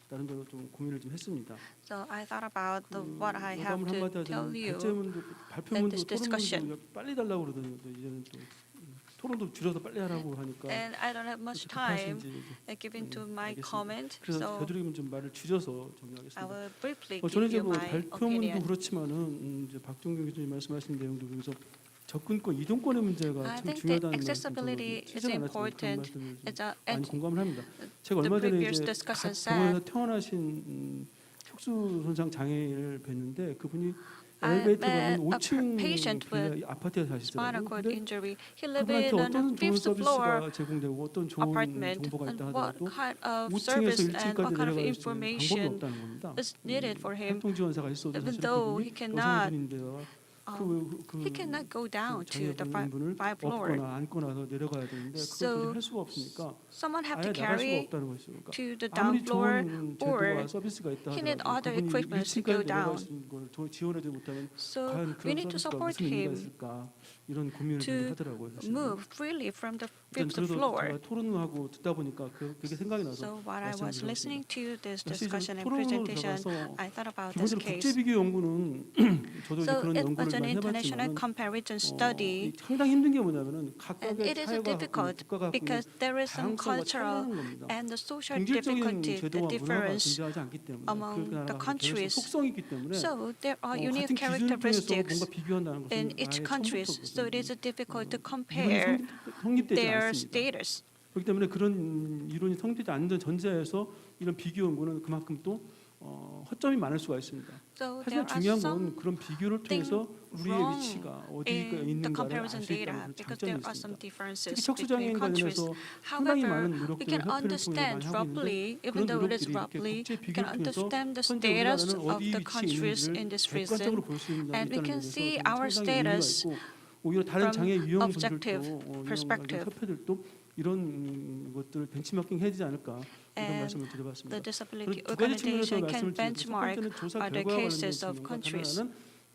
S15: 나름대로 좀 고민을 좀 했습니다.
S2: So I thought about what I have
S15: 영감을
S2: to
S15: 한마디
S2: tell
S15: 하자면
S2: you
S15: 발제문도
S2: in
S15: 발표문도
S2: this discussion.
S15: 토론문도 빨리 달라고 그러더니 이제는 좀 토론도 줄여서 빨리 하라고 하니까
S2: And I don't have much time given to my comment,
S15: 그래서
S2: so
S15: 되도록이면 좀 말을 줄여서
S2: I
S15: 정리하겠습니다.
S2: will briefly
S15: 저는
S2: give
S15: 이제
S2: you
S15: 뭐
S2: my
S15: 발표문도
S2: opinion.
S15: 그렇지만은 이제 박종규 교수님 말씀하신 내용도 그래서 접근권, 이동권의 문제가
S2: I
S15: 참
S2: think the
S15: 중요하다는
S2: accessibility
S15: 말씀
S2: is
S15: 저도
S2: important.
S15: 말씀을
S2: It's
S15: 많이 공감을 합니다.
S2: the
S15: 제가 얼마 전에
S2: previous
S15: 이제
S2: discussion
S15: 각 병원에서
S2: said
S15: 태어나신 척수 손상 장애인을 뵀는데 그분이
S2: I
S15: 엘리베이터가
S2: met
S15: 한
S2: a
S15: 5층
S2: patient with
S15: 아파트에
S2: spinal
S15: 사시더라고요.
S2: cord
S15: 근데
S2: injury. He lived
S15: 그분한테
S2: in
S15: 어떤
S2: a
S15: 좋은
S2: fifth floor
S15: 서비스가 제공되고 어떤 좋은
S2: apartment,
S15: 정보가
S2: and
S15: 있다
S2: what
S15: 하더라도
S2: kind of
S15: 5층에서
S2: service and
S15: 1층까지
S2: what kind of
S15: 내려갈 수 있는 방법이
S2: information
S15: 없다는 겁니다.
S2: is needed for him.
S15: 활동지원사가 있어도
S2: Even
S15: 사실
S2: though he
S15: 그분이
S2: cannot,
S15: 여성분인데요.
S2: he cannot go down to the
S15: 자녀분을
S2: five floor.
S15: 업거나 안거나 내려가야 되는데 그걸
S2: So
S15: 도저히 할 수가 없으니까
S2: someone have
S15: 아예
S2: to
S15: 나갈 수가
S2: carry
S15: 없다는 것이죠. 그러니까
S2: to the down
S15: 아무리
S2: floor,
S15: 좋은
S2: or
S15: 제도와 서비스가 있다
S2: he need
S15: 하더라도
S2: other
S15: 그분이
S2: equipments to
S15: 1층까지
S2: go
S15: 내려갈
S2: down.
S15: 수 있는 걸 지원해주지 못하면
S2: So
S15: 과연
S2: we
S15: 그런
S2: need to
S15: 서비스가
S2: support
S15: 무슨 의미가
S2: him
S15: 있을까 이런 고민을
S2: to
S15: 좀 하더라고요. 사실은.
S2: move freely from the
S15: 일단
S2: fifth
S15: 그래도
S2: floor.
S15: 제가 토론하고 듣다 보니까 그게 생각이 나서
S2: So while I was listening to this
S15: 사실
S2: discussion and
S15: 토론으로
S2: presentation,
S15: 들어가서
S2: I thought about this
S15: 기본적으로
S2: case.
S15: 국제 비교 연구는 저도 이제
S2: So
S15: 그런
S2: it
S15: 연구를
S2: was an
S15: 많이
S2: international
S15: 해봤지만
S2: comparison study,
S15: 상당히 힘든 게 뭐냐면은
S2: and
S15: 각각의
S2: it is
S15: 사회가 갖고
S2: difficult
S15: 있는 국가가 갖고
S2: because
S15: 있는
S2: there is some
S15: 다양성과
S2: cultural
S15: 차이라는 겁니다.
S2: and the social
S15: 경제적인
S2: difficulty, the
S15: 제도와 문화가
S2: difference
S15: 존재하지 않기 때문에
S2: among
S15: 그
S2: the
S15: 나라가
S2: countries.
S15: 속성이 있기 때문에
S2: So there are unique
S15: 같은 기준을 통해서
S2: characteristics
S15: 뭔가 비교한다는 것은
S2: in each
S15: 아예
S2: country. So it is
S15: 처음부터
S2: difficult to
S15: 이론이
S2: compare
S15: 성립되지
S2: their
S15: 않습니다.
S2: status.
S15: 그렇기 때문에 그런 이론이 성립되지 않는 전제에서 이런 비교 연구는 그만큼 또 허점이 많을 수가 있습니다.
S2: So there
S15: 하지만
S2: are
S15: 중요한
S2: some
S15: 건 그런 비교를 통해서 우리의
S2: wrong
S15: 위치가 어디가
S2: in the
S15: 있는가를 알
S2: comparison
S15: 수
S2: data
S15: 있다는 그런
S2: because
S15: 장점이
S2: there are some
S15: 있습니다. 특히
S2: differences
S15: 척수장애인
S2: between countries.
S15: 관련해서 상당히 많은
S2: However, we
S15: 노력들을
S2: can
S15: 협회를 통해 많이
S2: understand
S15: 하고
S2: roughly,
S15: 있는데
S2: even
S15: 그런
S2: though it is
S15: 노력들이 이렇게
S2: roughly,
S15: 국제
S2: we can
S15: 비교를 통해서
S2: understand the
S15: 현재
S2: status
S15: 우리나라는
S2: of
S15: 어디
S2: the
S15: 위치에
S2: countries in
S15: 있는지를
S2: this
S15: 객관적으로
S2: reason,
S15: 볼 수 있다는
S2: and we can
S15: 점에서
S2: see
S15: 좀
S2: our
S15: 상당히 의미가
S2: status
S15: 있고 오히려 다른
S2: from
S15: 장애 유형분들도
S2: objective perspective.
S15: 협회들도 이런 것들을 벤치마킹 해야 되지 않을까 이런
S2: And
S15: 말씀을 드려봤습니다.
S2: the disability
S15: 두 가지 측면에서
S2: organization can
S15: 말씀을 드리겠습니다. 첫
S2: benchmark
S15: 번째는 조사
S2: other
S15: 결과와
S2: cases
S15: 관련된
S2: of
S15: 측면과
S2: countries.
S15: 하나는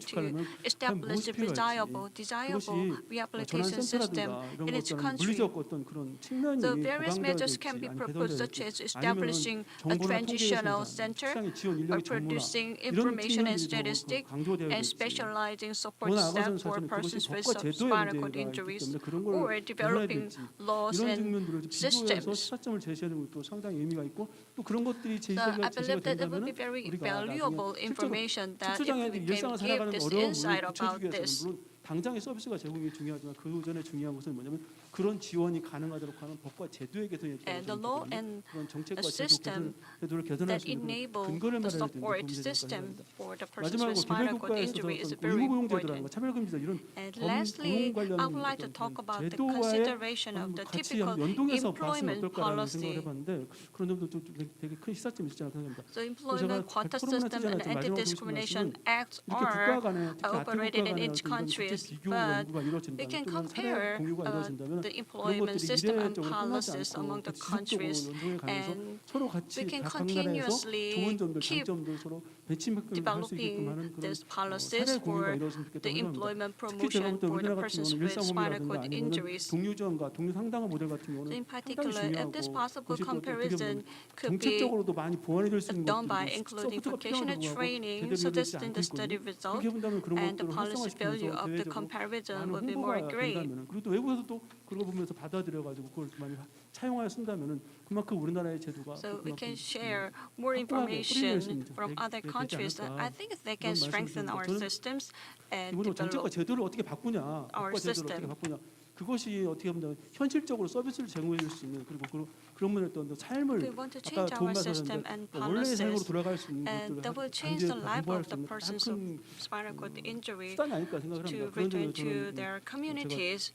S2: to
S15: 구축하려면 과연
S2: establish
S15: 무엇이
S2: a
S15: 필요할지
S2: desirable rehabilitation system
S15: 전환센터라든가 이런
S2: in its
S15: 것들은
S2: country.
S15: 물리적 어떤 그런 측면이
S2: The various
S15: 보강되어야
S2: measures
S15: 될지
S2: can be
S15: 아니면
S2: proposed,
S15: 개선되어야
S2: such as
S15: 될지
S2: establishing
S15: 아니면
S2: a
S15: 정보나 통계의
S2: transitional
S15: 생산,
S2: center
S15: 시장의 지원
S2: or
S15: 인력의 전문화
S2: producing
S15: 이런
S2: information and
S15: 측면들이 더
S2: statistics
S15: 강조되어야
S2: and
S15: 될지
S2: specializing
S15: 더
S2: support
S15: 나아가서는
S2: staff for
S15: 사실은 그것이
S2: persons with
S15: 법과 제도의
S2: spinal cord
S15: 문제가 있기
S2: injuries.
S15: 때문에 그런 걸
S2: or
S15: 개선해야
S2: developing
S15: 될지
S2: laws
S15: 이런
S2: and
S15: 측면들을 비교해서
S2: systems.
S15: 시사점을 제시하는 것도 상당히 의미가 있고 또 그런 것들이
S2: So
S15: 제시가
S2: I believe that it would be
S15: 된다면
S2: very
S15: 우리가
S2: valuable
S15: 나중에 실제로
S2: information that if we
S15: 척수장애인들이
S2: can
S15: 일상을
S2: give
S15: 살아가는
S2: this
S15: 어려움을
S2: insight about
S15: 고쳐주기
S2: this.
S15: 위해서는 물론 당장의 서비스가 제공이 중요하지만 그 전에 중요한 것은 뭐냐면 그런 지원이 가능하도록 하는 법과 제도의 개선이
S2: And the law and
S15: 그런 정책과
S2: a system
S15: 제도를 개선할
S2: that
S15: 수 있는
S2: enable
S15: 근거를
S2: the
S15: 마련해야 되는데
S2: support
S15: 도움이 되지 않을까
S2: system
S15: 생각합니다.
S2: for the persons with
S15: 마지막으로
S2: spinal cord
S15: 개별국가에서도
S2: injury is
S15: 어떤
S2: very
S15: 의무고용제도라든가
S2: important.
S15: 차별금지다 이런
S2: And
S15: 고용
S2: lastly, I
S15: 관련
S2: would like to talk
S15: 어떤
S2: about the
S15: 제도와의
S2: consideration of the
S15: 같이
S2: typical
S15: 연동해서 봤으면
S2: employment
S15: 어떨까라는 생각을
S2: policy.
S15: 해봤는데 그런 점도 좀 되게 큰 시사점이 있지 않을까 생각합니다.
S2: The Employment Quota System and Anti-Discrimination Acts
S15: 이렇게 국가
S2: are
S15: 간에 특히 아태
S2: operated
S15: 국가
S2: in
S15: 간에
S2: each
S15: 어떤
S2: country,
S15: 비교
S2: but
S15: 연구가
S2: we
S15: 이루어진다면
S2: can
S15: 또는 사례
S2: compare
S15: 공유가 이루어진다면
S2: the
S15: 그런
S2: employment
S15: 것들이
S2: system and
S15: 이례적으로 끝나지
S2: policies
S15: 않고
S2: among the
S15: 지속적으로
S2: countries,
S15: 연동해 가면서
S2: and
S15: 서로 같이
S2: we can
S15: 각 나라에서
S2: continuously
S15: 좋은 점들,
S2: keep
S15: 장점들 서로 배치매김을 할 수 있게끔 하는
S2: developing
S15: 그런
S2: these
S15: 사례
S2: policies
S15: 공유가
S2: for
S15: 이루어졌으면 좋겠다고
S2: the
S15: 생각합니다.
S2: employment
S15: 특히 제가
S2: promotion
S15: 볼 때
S2: for the
S15: 우리나라 같은
S2: persons
S15: 경우는
S2: with spinal
S15: 일상고민이라든가
S2: cord
S15: 아니면
S2: injuries.
S15: 동료지원과 동료상담화 모델 같은 경우는
S2: In
S15: 상당히
S2: particular, if this
S15: 중요하고
S2: possible
S15: 그것이 또 어떻게
S2: comparison
S15: 보면
S2: could be
S15: 정책적으로도 많이 보완이 될 수 있는
S2: done by
S15: 것들이고
S2: including
S15: 서포트가
S2: vocational
S15: 필요하다고 하고
S2: training,
S15: 제대로
S2: so
S15: 이루어지지
S2: this in
S15: 않고
S2: the study
S15: 있거든요.
S2: result,
S15: 그렇게 본다면 그런
S2: and the
S15: 것들을
S2: policy value
S15: 활성화시키면서
S2: of the
S15: 대외적으로
S2: comparison
S15: 많은
S2: would be more
S15: 홍보가
S2: great.
S15: 된다면 그리고 또 외국에서 또 그런 거 보면서 받아들여가지고 그걸 많이 차용하여 쓴다면 그만큼 우리나라의 제도가
S2: So we can
S15: 그만큼
S2: share more
S15: 확고하게
S2: information
S15: 뿌리를
S2: from other
S15: 되지
S2: countries. And
S15: 않을까
S2: I think they can
S15: 그런 말씀을
S2: strengthen our
S15: 드립니다. 저는
S2: systems and
S15: 기본적으로 정책과
S2: develop.
S15: 제도를 어떻게 바꾸냐,
S2: our
S15: 법과 제도를 어떻게
S2: system.
S15: 바꾸냐, 그것이 어떻게 보면 현실적으로 서비스를 제공해 줄 수 있는 그리고 그런 분의 어떤 삶을
S2: We want to
S15: 아까
S2: change
S15: 좋은
S2: our system
S15: 말씀하셨는데
S2: and
S15: 원래의 삶으로
S2: policies,
S15: 돌아갈 수 있는
S2: and
S15: 것들을
S2: that will change the life of the persons with spinal cord injury
S15: 수단이 아닐까 생각을
S2: to
S15: 합니다. 그런
S2: return
S15: 점에서
S2: to
S15: 저는
S2: their
S15: 제가
S2: communities.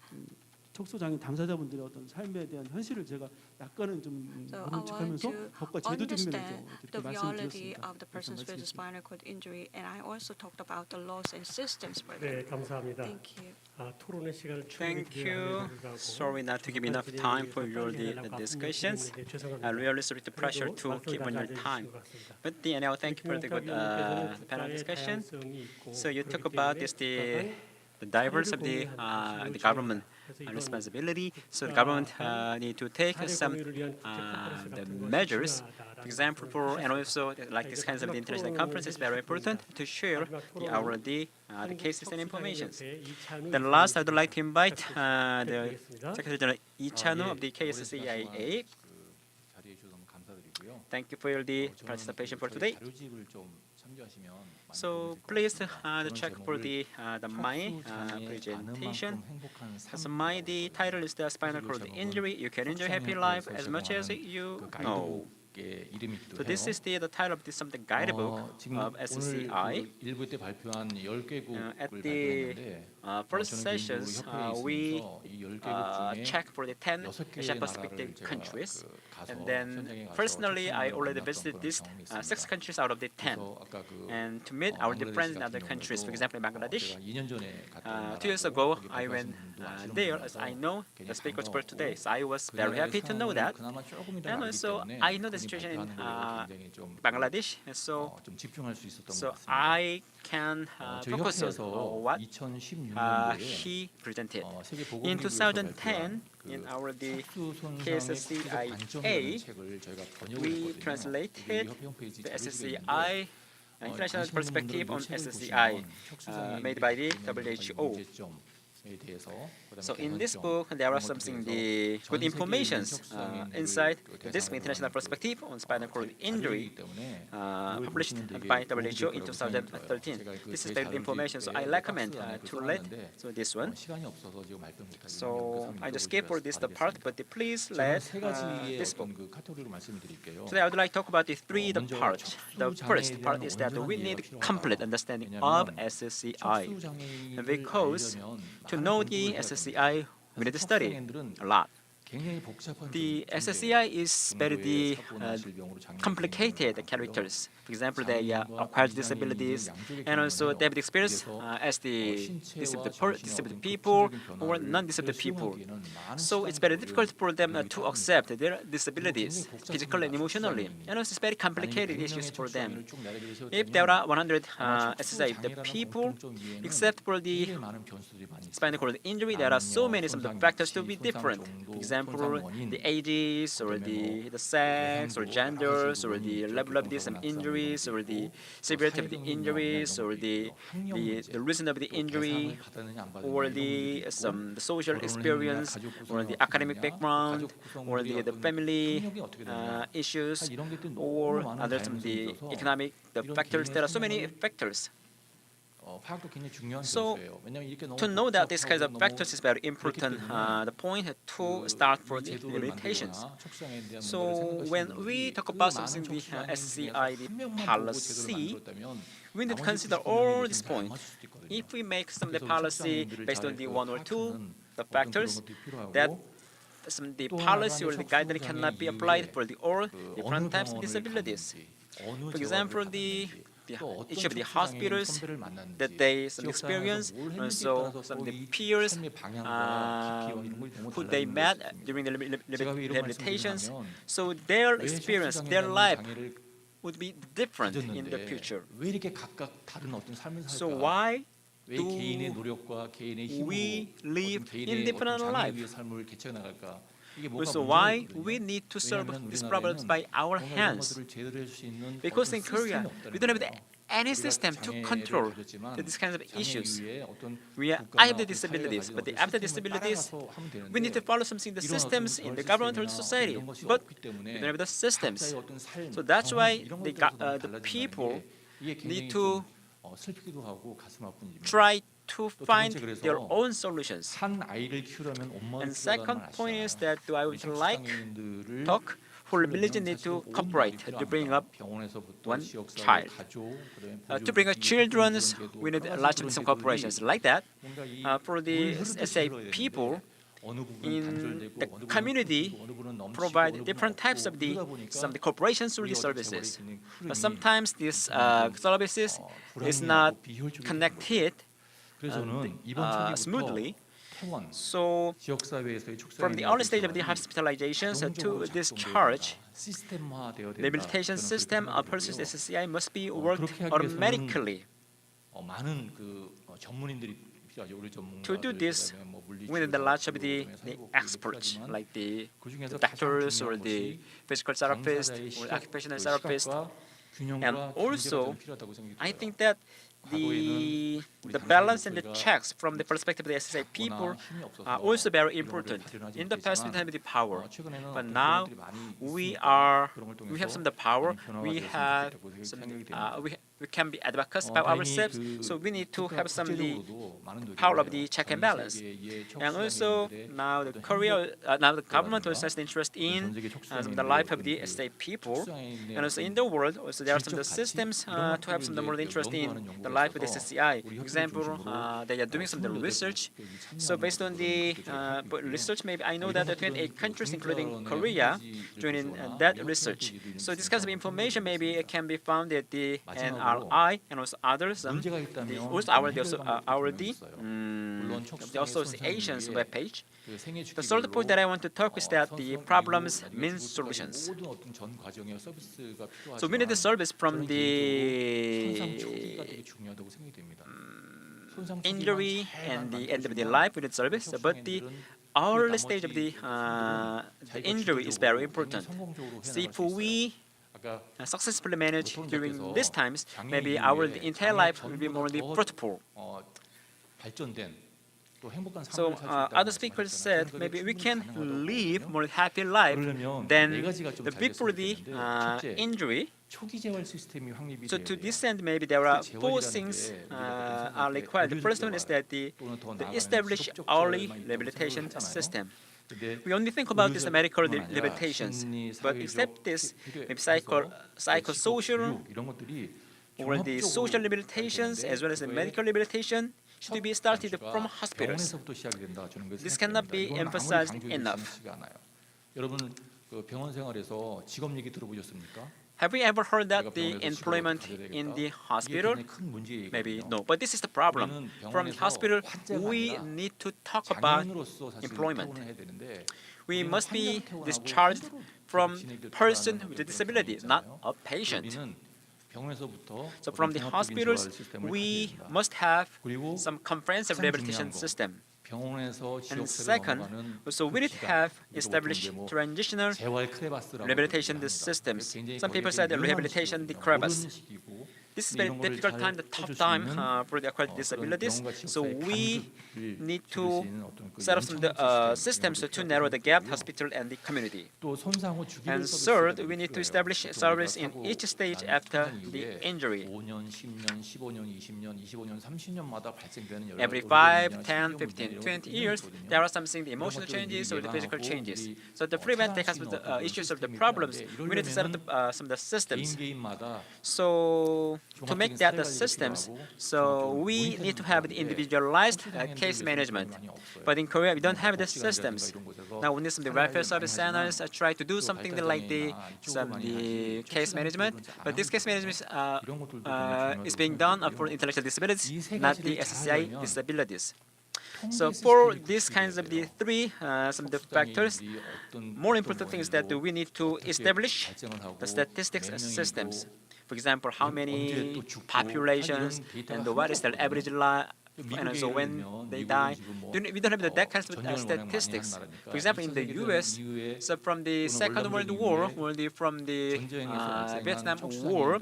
S15: 척수장애 당사자분들의 어떤 삶에 대한 현실을 제가 약간은 좀
S2: So I
S15: 모른
S2: want
S15: 척하면서
S2: to
S15: 법과 제도적 면에서
S2: understand
S15: 이렇게
S2: the
S15: 말씀을
S2: reality
S15: 드렸습니다.
S2: of the persons with
S15: 말씀드리겠습니다.
S2: spinal cord injury, and I also talked about the laws and systems for
S12: 네,
S2: them.
S12: 감사합니다.
S2: Thank you.
S12: 토론의 시간을
S4: Thank
S12: 충분히 드려야
S4: you.
S12: 불구하고
S4: Sorry not to give enough time for your discussions. I'm really sorry to pressure to keep on your time. But anyhow, thank you for the good panel discussion. So you talk about this the diverse of the government responsibility. So the government need to take some the measures. For example, and also like this kinds of the international conference is very important to share the cases and information. Then last, I would like to invite the Secretary General Lee Chan-woo of the KSCIA. Thank you for the participation for today. So please check for my presentation. So the title is the spinal cord injury. You can enjoy happy life as much as you know. So this is the title of this something guidebook of SCI. At the first sessions, we checked for the 10 Asia-Pacific countries, and then personally, I already visited these 6 countries out of the 10, and to meet our friends in other countries, for example, Bangladesh. 2 years ago, I went there, as I know the speakers for today, so I was very happy to know that, and also I know the situation in Bangladesh, and so I can focus on what he presented. In 2010, in our KSCIA, we translated the SCI international perspective on SCI made by the WHO. So in this book, there are something the good informations inside this international perspective on spinal cord injury published by WHO in 2013. This is the information, so I recommend to read this one. So I just skip for this the part, but please read this book. Today I would like to talk about the 3 parts. The first part is that we need complete understanding of SCI, because to know the SCI, we need to study a lot. The SCI is very complicated characters. For example, they acquired disabilities, and also they have the experience as the disabled people or non-disabled people. So it's very difficult for them to accept their disabilities, physically and emotionally, and also it's very complicated issues for them. If there are 100 SCI people, except for the spinal cord injury, there are so many some factors to be different. For example, example, the ages or the sex or genders or the level of some injuries or the severity of the injuries or the reason of the injury or the social experience or the academic background or the family issues or other the economic factors. There are so many factors. So to know that these kinds of factors is very important. The point to start for the limitations. So when we talk about something the SCID policy, we need to consider all these points. If we make some the policy based on the one or two the factors, that the policy or the guideline cannot be applied for the all different types of disabilities. For example, each of the hospitals that they experience, and so some of the peers who they met during the rehabilitations, so their experience, their life would be different in the future. So why do we live independent life? So why we need to solve these problems by our hands? Because in Korea, we don't have any system to control these kinds of issues. I have the disabilities, but after disabilities, we need to follow something the systems in the government or society. But we don't have the systems. So that's why the people need to try to find their own solutions. And second point is that I would like talk whole religion need to cooperate to bring up one child. To bring up children, we need lots of some corporations like that. For the SA people in the community, provide different types of the corporations or the services. But sometimes these services is not connected smoothly. So from the early stage of the hospitalization to discharge, the rehabilitation system of persons with SCI must be worked automatically. To do this, we need a lot of the experts, like the doctors or the physical therapist or occupational therapist. And also, I think that the balance and the checks from the perspective of the SSI people are also very important. In the past, we didn't have the power, but now we have some of the power. We have some, we can be advocates by ourselves. So we need to have some of the power of the check and balance. And also now the government also has interest in the life of the SSI people, and also in the world also there are some of the systems to have some more interest in the life of the SCI. For example, they are doing some research. So based on the research, maybe I know that there are 28 countries, including Korea, joining that research. So this kind of information maybe it can be found at the NRI and also others. Also our the association's webpage. The third point that I want to talk is that the problems mean solutions. So we need the service from the injury and the end of the life with service, but the early stage of the injury is very important. So if we successfully manage during these times, maybe our entire life will be more fruitful. So other speakers said maybe we can live more happy life than before the injury. So to this end, maybe there are four things are required. The first one is that the establish early rehabilitation system. We only think about this medical rehabilitations, but except this, maybe psychosocial or the social rehabilitations as well as the medical rehabilitation should be started from hospitals. This cannot be emphasized enough. Have we ever heard that the employment in the hospital? Maybe no, but this is the problem. From the hospital, we need to talk about employment. We must be discharged from person with a disability, not a patient.
S13: 병원에서부터
S4: So from the
S13: 종합적인
S4: hospitals,
S13: 재활 시스템을
S4: we
S13: 가져야 됩니다.
S4: must have
S13: 그리고
S4: some comprehensive
S13: 가장
S4: rehabilitation
S13: 중요한 거,
S4: system.
S13: 병원에서
S4: And
S13: 지역세로
S4: second,
S13: 넘어가는
S4: so
S13: 그
S4: we need to
S13: 기간,
S4: have
S13: 우리가
S4: established
S13: 보통 이제 뭐
S4: transitional
S13: 재활 크레바스라고
S4: rehabilitation
S13: 얘기합니다.
S4: systems.
S13: 굉장히
S4: Some people say
S13: 거기에
S4: that
S13: 위험한
S4: rehabilitation the
S13: 시기거든요.
S4: crevice.
S13: 모르는 시기고.
S4: This is
S13: 근데
S4: very
S13: 이런 거를
S4: difficult
S13: 잘
S4: time, the tough
S13: 해줄 수
S4: time
S13: 있는
S4: for the acquired
S13: 그런
S4: disabilities.
S13: 병원과
S4: So
S13: 지역사이의
S4: we
S13: 간극을
S4: need
S13: 줄일 수
S4: to
S13: 있는 어떤 그
S4: set up some
S13: 연착륙
S4: systems
S13: 이런
S4: to
S13: 것도
S4: narrow the gap,
S13: 필요하고요.
S4: hospital and the community.
S13: 또 손상 후 주기별
S4: And
S13: 서비스가
S4: third, we need to
S13: 필요해요.
S4: establish
S13: 보통 우리가
S4: service in
S13: 사고
S4: each stage
S13: 난
S4: after
S13: 손상
S4: the
S13: 이후에
S4: injury.
S13: 5년, 10년, 15년, 20년, 25년, 30년마다 발생되는 여러
S4: Every 5, 10, 15, 20 years, there are something the emotional changes or the physical changes. So to prevent the issues of the problems, we need to set up some of the systems. So to make that the systems, so we need to have the individualized case management. But in Korea, we don't have the systems. Now we need some of the welfare service centers try to do something like the case management. But this case management is being done for intellectual disabilities, not the SCI disabilities. So for these kinds of the three some of the factors, more important thing is that we need to establish the statistics systems. For example, how many populations and what is their average life, and so when they die. We don't have that kind of statistics. For example, in the U.S., so from the Second World War, or from the Vietnam War,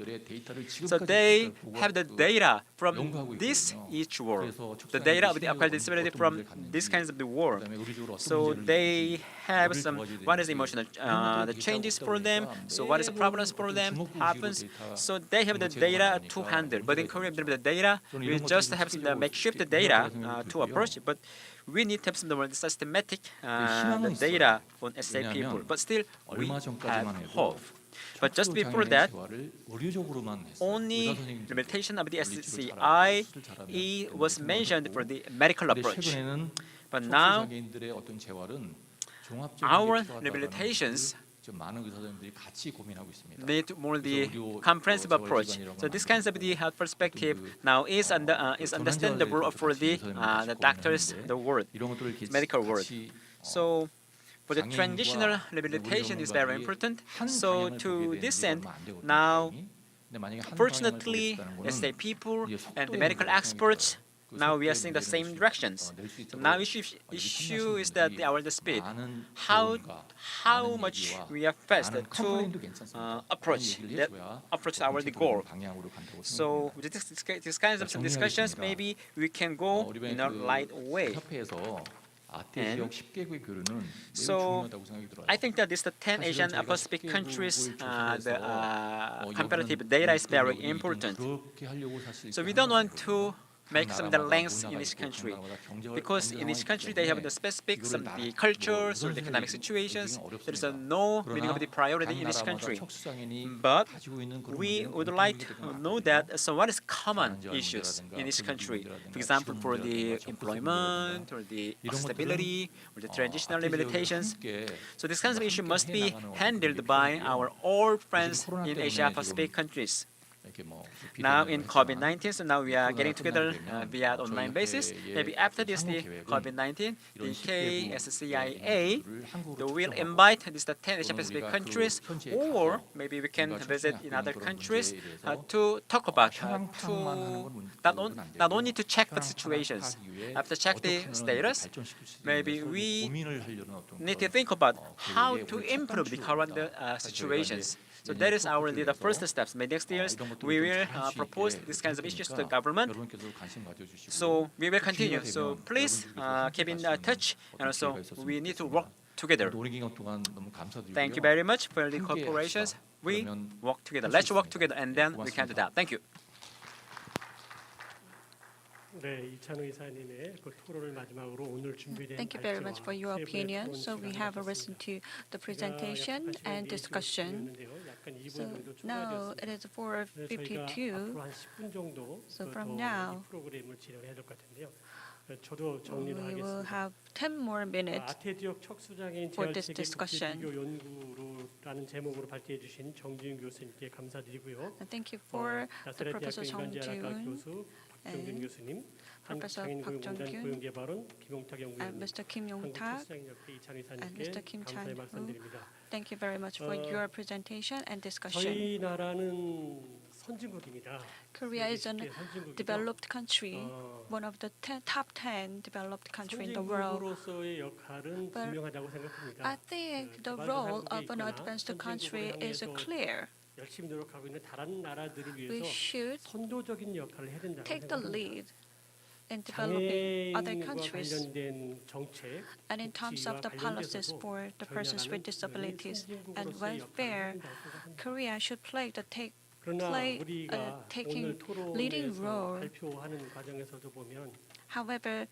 S4: so they have the data from this each war, the data of the acquired disability from these kinds of the war. So they have some, what is emotional, the changes for them, so what is the problems for them happens. So they have the data to handle. But in Korea, the data, we just have some makeshift data to approach it. But we need to have some more systematic the data on SA people. But still, we have hope. But just before that, only limitation of the SCI was mentioned for the medical approach. But now, our rehabilitations need more the comprehensive approach. So this kind of the health perspective now is understandable for the doctors, the world, medical world. So for the transitional rehabilitation is very important. So to this end, now, fortunately, SA people and the medical experts, now we are seeing the same directions. So now issue is that the speed, how much we are fast to approach our goal. So with this kinds of discussions, maybe we can go in a light way. And so I think that the 10 Asian Pacific countries, the comparative data is very important. So we don't want to make some of the lengths in each country, because in each country they have the specifics of the cultures or the economic situations. There is no meaning of the priority in each country. But we would like to know that so what is common issues in each country. For example, for the employment or the accessibility or the transitional limitations. So this kind of issue must be handled by our old friends in Asia Pacific countries. Now in COVID-19, so now we are getting together via online basis. Maybe after this the COVID-19, the KSCIA will invite these 10 Asia Pacific countries, or maybe we can visit in other countries to talk about, to not only to check the situations, after check the status, maybe we need to think about how to improve the current situations. So that is our the first steps. Maybe next years we will propose these kinds of issues to the government. So we will continue. So please keep in touch, and also we need to work together. Thank you very much for the corporations. We work together. Let's work together, and then we can do that. Thank you.
S2: Thank you very much for your opinion. So we have listened to the presentation and discussion. So now it is 4:52. So from now, we will have 10 more minutes for this discussion. And thank you for the Professor Jung Ji-woon and Professor Park Jung-kyun and Mr. Kim Yong-tak and Mr. Kim Chan-woo. Thank you very much for your presentation and discussion.
S12: 선진국입니다.
S2: Korea is a
S12: 세계 10개 선진국이죠.
S2: developed country, one of the top 10 developed country in the world.
S12: 선진국으로서의 역할은
S2: But
S12: 분명하다고 생각합니다.
S2: I think the
S12: 개발된
S2: role
S12: 한국에
S2: of an
S12: 있거나
S2: advanced
S12: 선진국을
S2: country is
S12: 향해서
S2: clear.
S12: 열심히 노력하고 있는 다른 나라들을
S2: We
S12: 위해서
S2: should
S12: 선도적인 역할을 해야 된다고
S2: take the
S12: 생각합니다.
S2: lead in developing other
S12: 장애인과
S2: countries.
S12: 관련된 정책,
S2: And in terms of the policies for the persons with disabilities and welfare, Korea should play
S12: 그러나 우리가
S2: taking
S12: 오늘
S2: leading
S12: 토론에서
S2: role.
S12: 발표하는 과정에서도 보면
S2: However,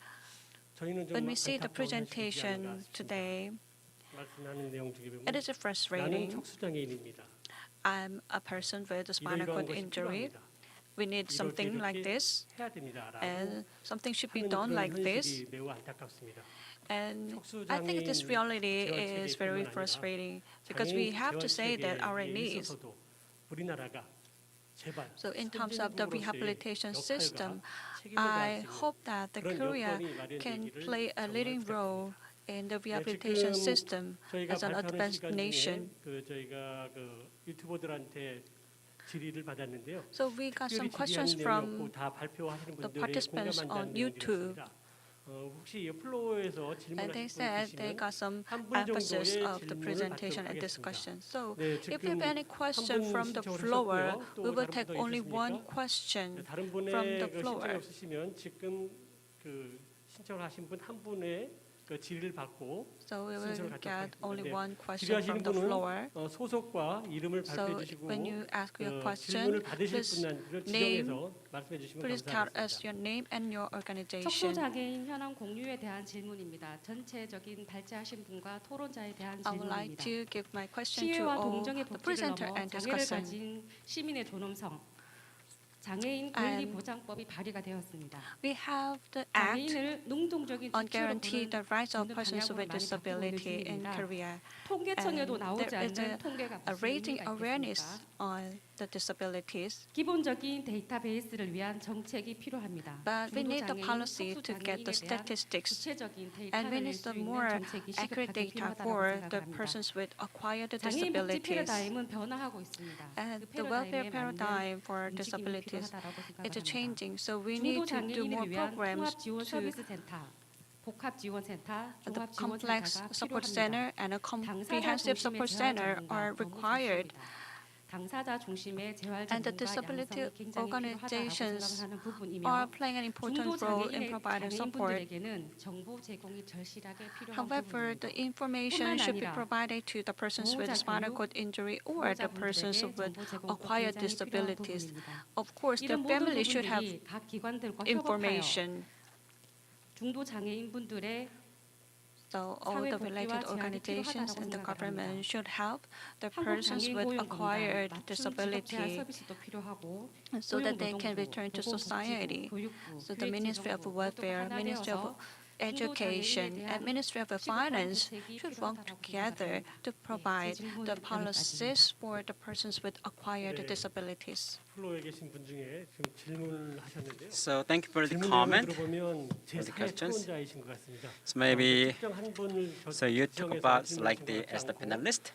S12: 저희는 좀
S2: when we see the
S12: 안타까운
S2: presentation
S12: 현실이
S2: today,
S12: 말씀하는 내용 중에 보면
S2: it is
S12: 나는
S2: frustrating.
S12: 척수장애인입니다.
S2: I'm a person with a spinal
S12: 이러이러한
S2: cord
S12: 것이
S2: injury.
S12: 필요합니다.
S2: We need something like this,
S12: 해야 됩니다라고
S2: and something should be
S12: 하는
S2: done
S12: 그런
S2: like this.
S12: 현실이 매우 안타깝습니다.
S2: And I think this reality is very frustrating because we have to say that our needs.
S12: 우리나라가 제발
S2: So in terms of the
S12: 선진국으로서의
S2: rehabilitation
S12: 역할과
S2: system,
S12: 책임을
S2: I
S12: 다할 수 있는
S2: hope that the
S12: 그런
S2: Korea
S12: 여건이
S2: can
S12: 마련되기를
S2: play a
S12: 정말
S2: leading
S12: 부탁드립니다.
S2: role in the rehabilitation
S12: 지금
S2: system
S12: 저희가
S2: as an
S12: 발표하는
S2: advanced
S12: 시간
S2: nation.
S12: 중에 저희가 유튜버들한테 질의를 받았는데요.
S2: So we got some
S12: 특별히
S2: questions
S12: 질의하는
S2: from
S12: 내용이 없고 다 발표하시는
S2: the
S12: 분들이
S2: participants
S12: 공감한다는
S2: on YouTube.
S12: 내용들이었습니다. 혹시 플로어에서
S2: And they
S12: 질문하실 분
S2: said they
S12: 계시면
S2: got some
S12: 한 분
S2: emphasis
S12: 정도의
S2: of the
S12: 질문을
S2: presentation
S12: 받도록
S2: and
S12: 하겠습니다.
S2: discussion. So
S12: 네,
S2: if you
S12: 지금
S2: have any question
S12: 한 분
S2: from the
S12: 신청을
S2: floor,
S12: 하셨고요. 또
S2: we will
S12: 다른
S2: take
S12: 분도
S2: only one
S12: 있으십니까?
S2: question
S12: 다른
S2: from
S12: 분의
S2: the
S12: 신청이
S2: floor.
S12: 없으시면 지금 신청을 하신 분 한 분의 질의를 받고
S2: So we
S12: 순서를
S2: will
S12: 갖도록
S2: get only
S12: 하겠습니다.
S2: one question
S12: 질의하시는
S2: from the floor.
S12: 분은 소속과 이름을
S2: So
S12: 발표해 주시고
S2: when you ask your
S12: 질문을
S2: question,
S12: 받으실
S2: please
S12: 분을
S2: name,
S12: 지정해서 말씀해 주시면
S2: please tell us
S12: 감사하겠습니다.
S2: your name and your organization.
S16: 척수장애인 현황 공유에 대한 질문입니다. 전체적인 발제하신 분과 토론자에 대한
S2: I would like
S16: 질문입니다.
S2: to give my question to
S16: 시혜와
S2: all
S16: 동정의
S2: the
S16: 복지를
S2: presenter
S16: 넘어
S2: and
S16: 장애를
S2: discussant.
S16: 가진 시민의 존엄성, 장애인 권리 보장법이 발의가 되었습니다.
S2: We have the act
S16: 장애인을 능동적인
S2: on
S16: 주체로
S2: guarantee the
S16: 보는
S2: rights of
S16: 보는
S2: persons
S16: 방향으로
S2: with
S16: 많이
S2: disability
S16: 바뀌고 있는
S2: in
S16: 중입니다.
S2: Korea.
S16: 통계청에도
S2: And
S16: 나오지
S2: there is
S16: 않는 통계가
S2: a
S16: 무슨
S2: raising
S16: 의미가
S2: awareness
S16: 있겠습니까?
S2: on the disabilities.
S16: 기본적인 데이터베이스를 위한 정책이 필요합니다.
S2: But we need the
S16: 중도장애인,
S2: policy to get the
S16: 척수장애인에 대한
S2: statistics.
S16: 구체적인
S2: And we
S16: 데이터를 낼
S2: need
S16: 수
S2: the
S16: 있는
S2: more
S16: 정책이
S2: accurate
S16: 시급하게
S2: data
S16: 필요하다고
S2: for the
S16: 생각합니다.
S2: persons with acquired
S16: 장애인 복지
S2: disabilities.
S16: 패러다임은 변화하고 있습니다.
S2: And
S16: 그
S2: the welfare
S16: 패러다임에
S2: paradigm for
S16: 맞는 움직임이
S2: disabilities
S16: 필요하다고
S2: is
S16: 생각합니다.
S2: changing. So we need
S16: 중도
S2: to do more
S16: 장애인을 위한
S2: programs
S16: 통합 지원
S2: to
S16: 서비스 센터, 복합 지원 센터,
S2: the
S16: 종합 지원
S2: complex
S16: 센터가
S2: support
S16: 필요합니다.
S2: center and a comprehensive support center are required.
S16: 당사자 중심의 재활
S2: And the
S16: 전문가
S2: disability
S16: 양성이 굉장히 필요하다고
S2: organizations
S16: 생각하는 부분이며
S2: are playing an important
S16: 중도
S2: role in
S16: 장애인의
S2: providing support.
S16: 장애인분들에게는 정보 제공이 절실하게 필요한
S2: However,
S16: 부분입니다.
S2: the information should be provided to the persons with spinal cord injury or the persons with acquired disabilities. Of course, their
S16: 이런 모든
S2: family should have
S16: 부분들이 각 기관들과 협업하여
S2: information.
S16: 중도 장애인분들의
S2: So all the related organizations and the government should help the persons with acquired disability so that they can return to society. So the Ministry of Welfare, Ministry of Education, and Ministry of Finance should work together to provide the policies for the persons with acquired disabilities.
S12: 플로어에 계신 분 중에 지금 질문을 하셨는데요.
S4: So thank you for the
S12: 질문
S4: comment,
S12: 들어보면
S4: for the
S12: 제4의
S4: questions.
S12: 토론자이신 것 같습니다.
S4: So maybe
S12: 특정 한 분을
S4: so you talk
S12: 지정해서
S4: about
S12: 질문하신
S4: like
S12: 것
S4: the
S12: 같지
S4: as the
S12: 않고,
S4: panelist.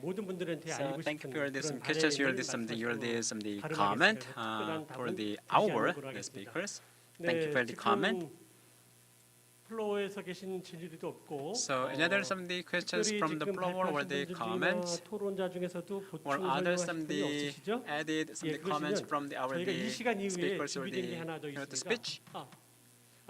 S12: 모든 분들한테
S4: So
S12: 알리고
S4: thank you
S12: 싶은
S4: for this
S12: 그런
S4: questions. You'll
S12: 바램을
S4: do some
S12: 말씀하시고
S4: comment
S12: 발언하겠습니다.
S4: for
S12: 특별한
S4: the
S12: 답은
S4: our
S12: 드리지 않도록
S4: the
S12: 하겠습니다.
S4: speakers. Thank you for the
S12: 지금
S4: comment.
S12: 플로어에서 계신 질의도 없고
S4: So another some of the questions
S12: 특별히
S4: from the
S12: 지금
S4: floor or the
S12: 발표하신 분들
S4: comments
S12: 중이나 토론자 중에서도 보충
S4: or others some
S12: 설명하실 분이
S4: the
S12: 없으시죠?
S4: added some
S12: 예,
S4: the comments
S12: 그러시면
S4: from the our
S12: 저희가 이
S4: the
S12: 시간 이후에
S4: speakers or
S12: 준비된 게
S4: the
S12: 하나 더
S4: the
S12: 있습니다.
S4: speech.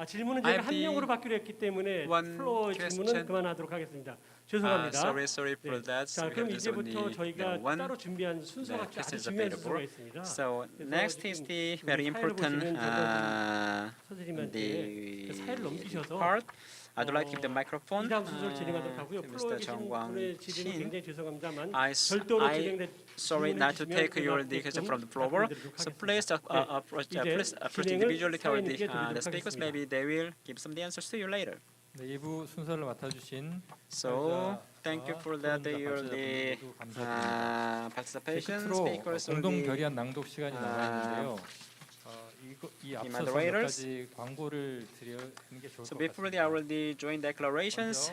S12: 질문은
S4: I
S12: 제가
S4: have
S12: 한
S4: the
S12: 명으로 받기로 했기 때문에
S4: one
S12: 플로어 질문은
S4: question.
S12: 그만하도록 하겠습니다. 죄송합니다.
S4: Sorry for that.
S12: 자,
S4: We
S12: 그럼
S4: have this
S12: 이제부터
S4: only
S12: 저희가
S4: the one
S12: 따로 준비한 순서가 아주
S4: questions
S12: 중요한 순서가
S4: available.
S12: 있습니다.
S4: So
S12: 그래서
S4: next is
S12: 지금
S4: the
S12: 우리
S4: very
S12: 사회를
S4: important
S12: 보시는 선생님한테 그 사회를
S4: the
S12: 넘기셔서
S4: part. I'd like to give the microphone
S12: 이다음 순서를 진행하도록 하고요.
S4: to
S12: 플로어에
S4: Mr.
S12: 계신
S4: 정광
S12: 분의 질의는
S4: 신.
S12: 굉장히 죄송합니다만
S4: I
S12: 별도로 진행된
S4: sorry not to take your the question from the floor. So please approach individually toward the speakers. Maybe they will give some the answers to you later.
S1: 네, 2부 순서를 맡아주신
S4: So thank you for that. Your the participation speakers or
S1: 공동
S4: the
S1: 결의안 낭독 시간이 남아 있는데요. 이 앞서서 몇
S4: moderators.
S1: 가지 광고를 드리는 게 좋을
S4: So
S1: 것
S4: before
S1: 같습니다.
S4: the joint declarations,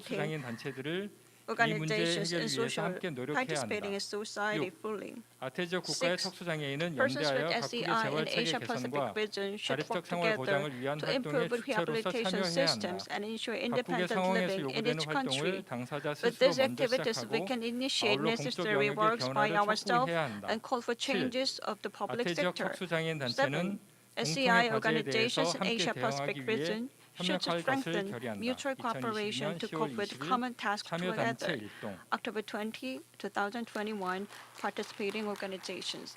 S2: participating
S1: 척수장애인 단체들을
S2: organizations
S1: 해결을
S2: and
S1: 위해서
S2: social
S1: 함께 노력해야
S2: participating in
S1: 합니다.
S2: society
S1: 6.
S2: fully.
S1: 아태지역 국가의
S2: 6.
S1: 척수장애인은
S2: Persons
S1: 연대하여
S2: with
S1: 각국의
S2: SEI in
S1: 재활체계
S2: Asia Pacific
S1: 개선과
S2: region should
S1: 자립적
S2: work
S1: 생활
S2: together
S1: 보장을 위한
S2: to
S1: 활동에
S2: improve
S1: 주체로서
S2: rehabilitation
S1: 참여해야 한다.
S2: systems and ensure
S1: 각국의
S2: independent
S1: 상황에서
S2: living in
S1: 요구되는
S2: each country.
S1: 활동을 당사자
S2: With
S1: 스스로
S2: these
S1: 먼저
S2: activities, we
S1: 시작하고
S2: can initiate
S1: 아울러 공적
S2: necessary
S1: 영역의
S2: works by
S1: 변화를
S2: ourselves
S1: 촉구해야 한다.
S2: and call for
S1: 7.
S2: changes of the public
S1: 아태지역
S2: sector.
S1: 척수장애인
S2: 7.
S1: 단체는
S2: SEI
S1: 공통의 과제에 대해서
S2: organizations in
S1: 함께
S2: Asia Pacific
S1: 대응하기 위해
S2: region should
S1: 협력할 것을
S2: strengthen
S1: 결의한다.
S2: mutual cooperation
S1: 2022년
S2: to
S1: 10월
S2: cope with
S1: 20일
S2: common tasks
S1: 참여 단체
S2: together.
S1: 일동.
S2: October 20, 2021, participating organizations.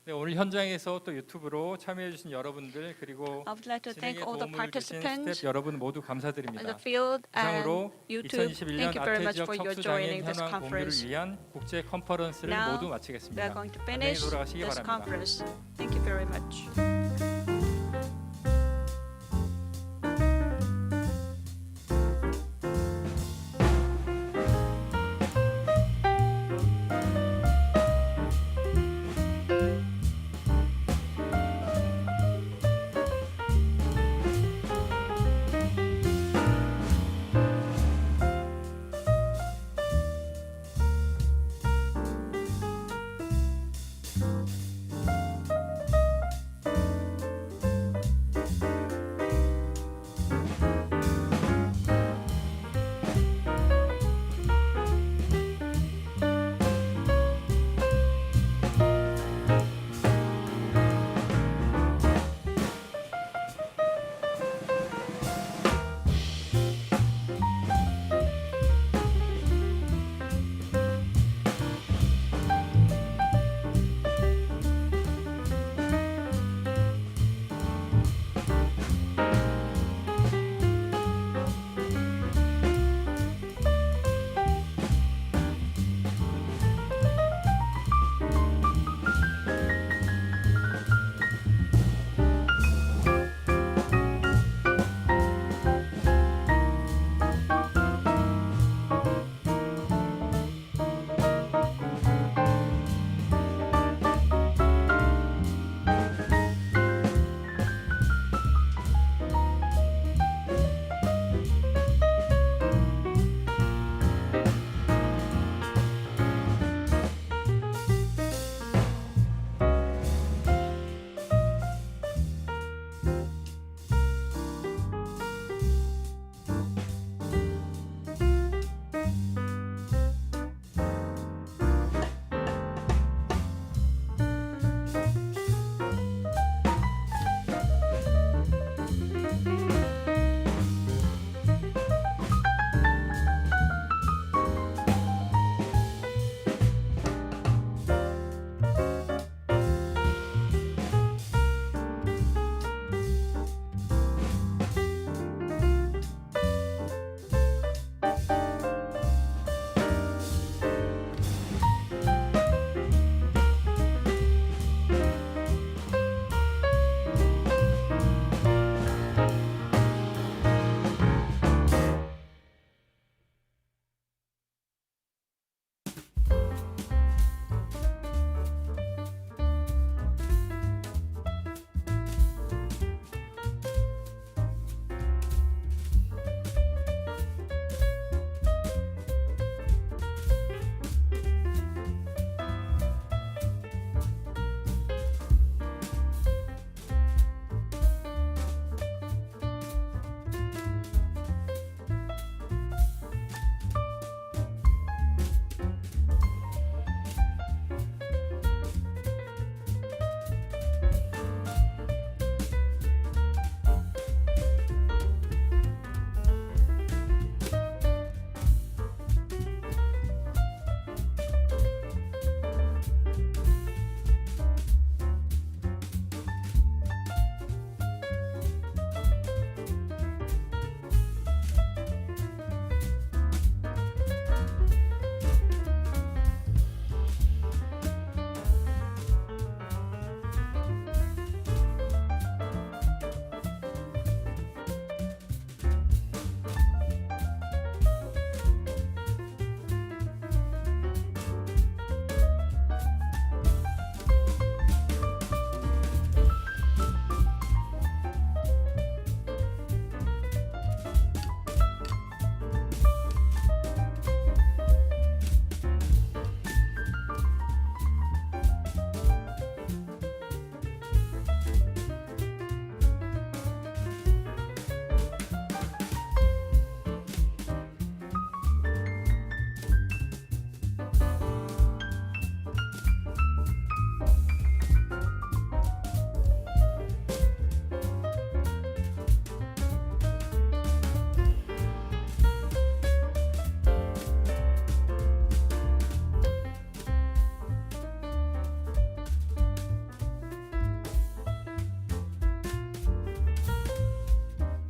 S1: 네, 오늘 현장에서 또 유튜브로 참여해 주신 여러분들 그리고
S2: I would like to thank
S1: 진행에
S2: all the
S1: 도움을 주신
S2: participants
S1: 스태프 여러분 모두
S2: in
S1: 감사드립니다.
S2: the field and
S1: 이상으로
S2: YouTube.
S1: 2021년
S2: Thank you very much
S1: 아태지역
S2: for your
S1: 척수장애인
S2: joining this
S1: 현황 공유를
S2: conference.
S1: 위한 국제 컨퍼런스를
S2: Now
S1: 모두
S2: we
S1: 마치겠습니다.
S2: are going to
S1: 안녕히
S2: finish
S1: 돌아가시기
S2: this
S1: 바랍니다.
S2: conference. Thank you very much.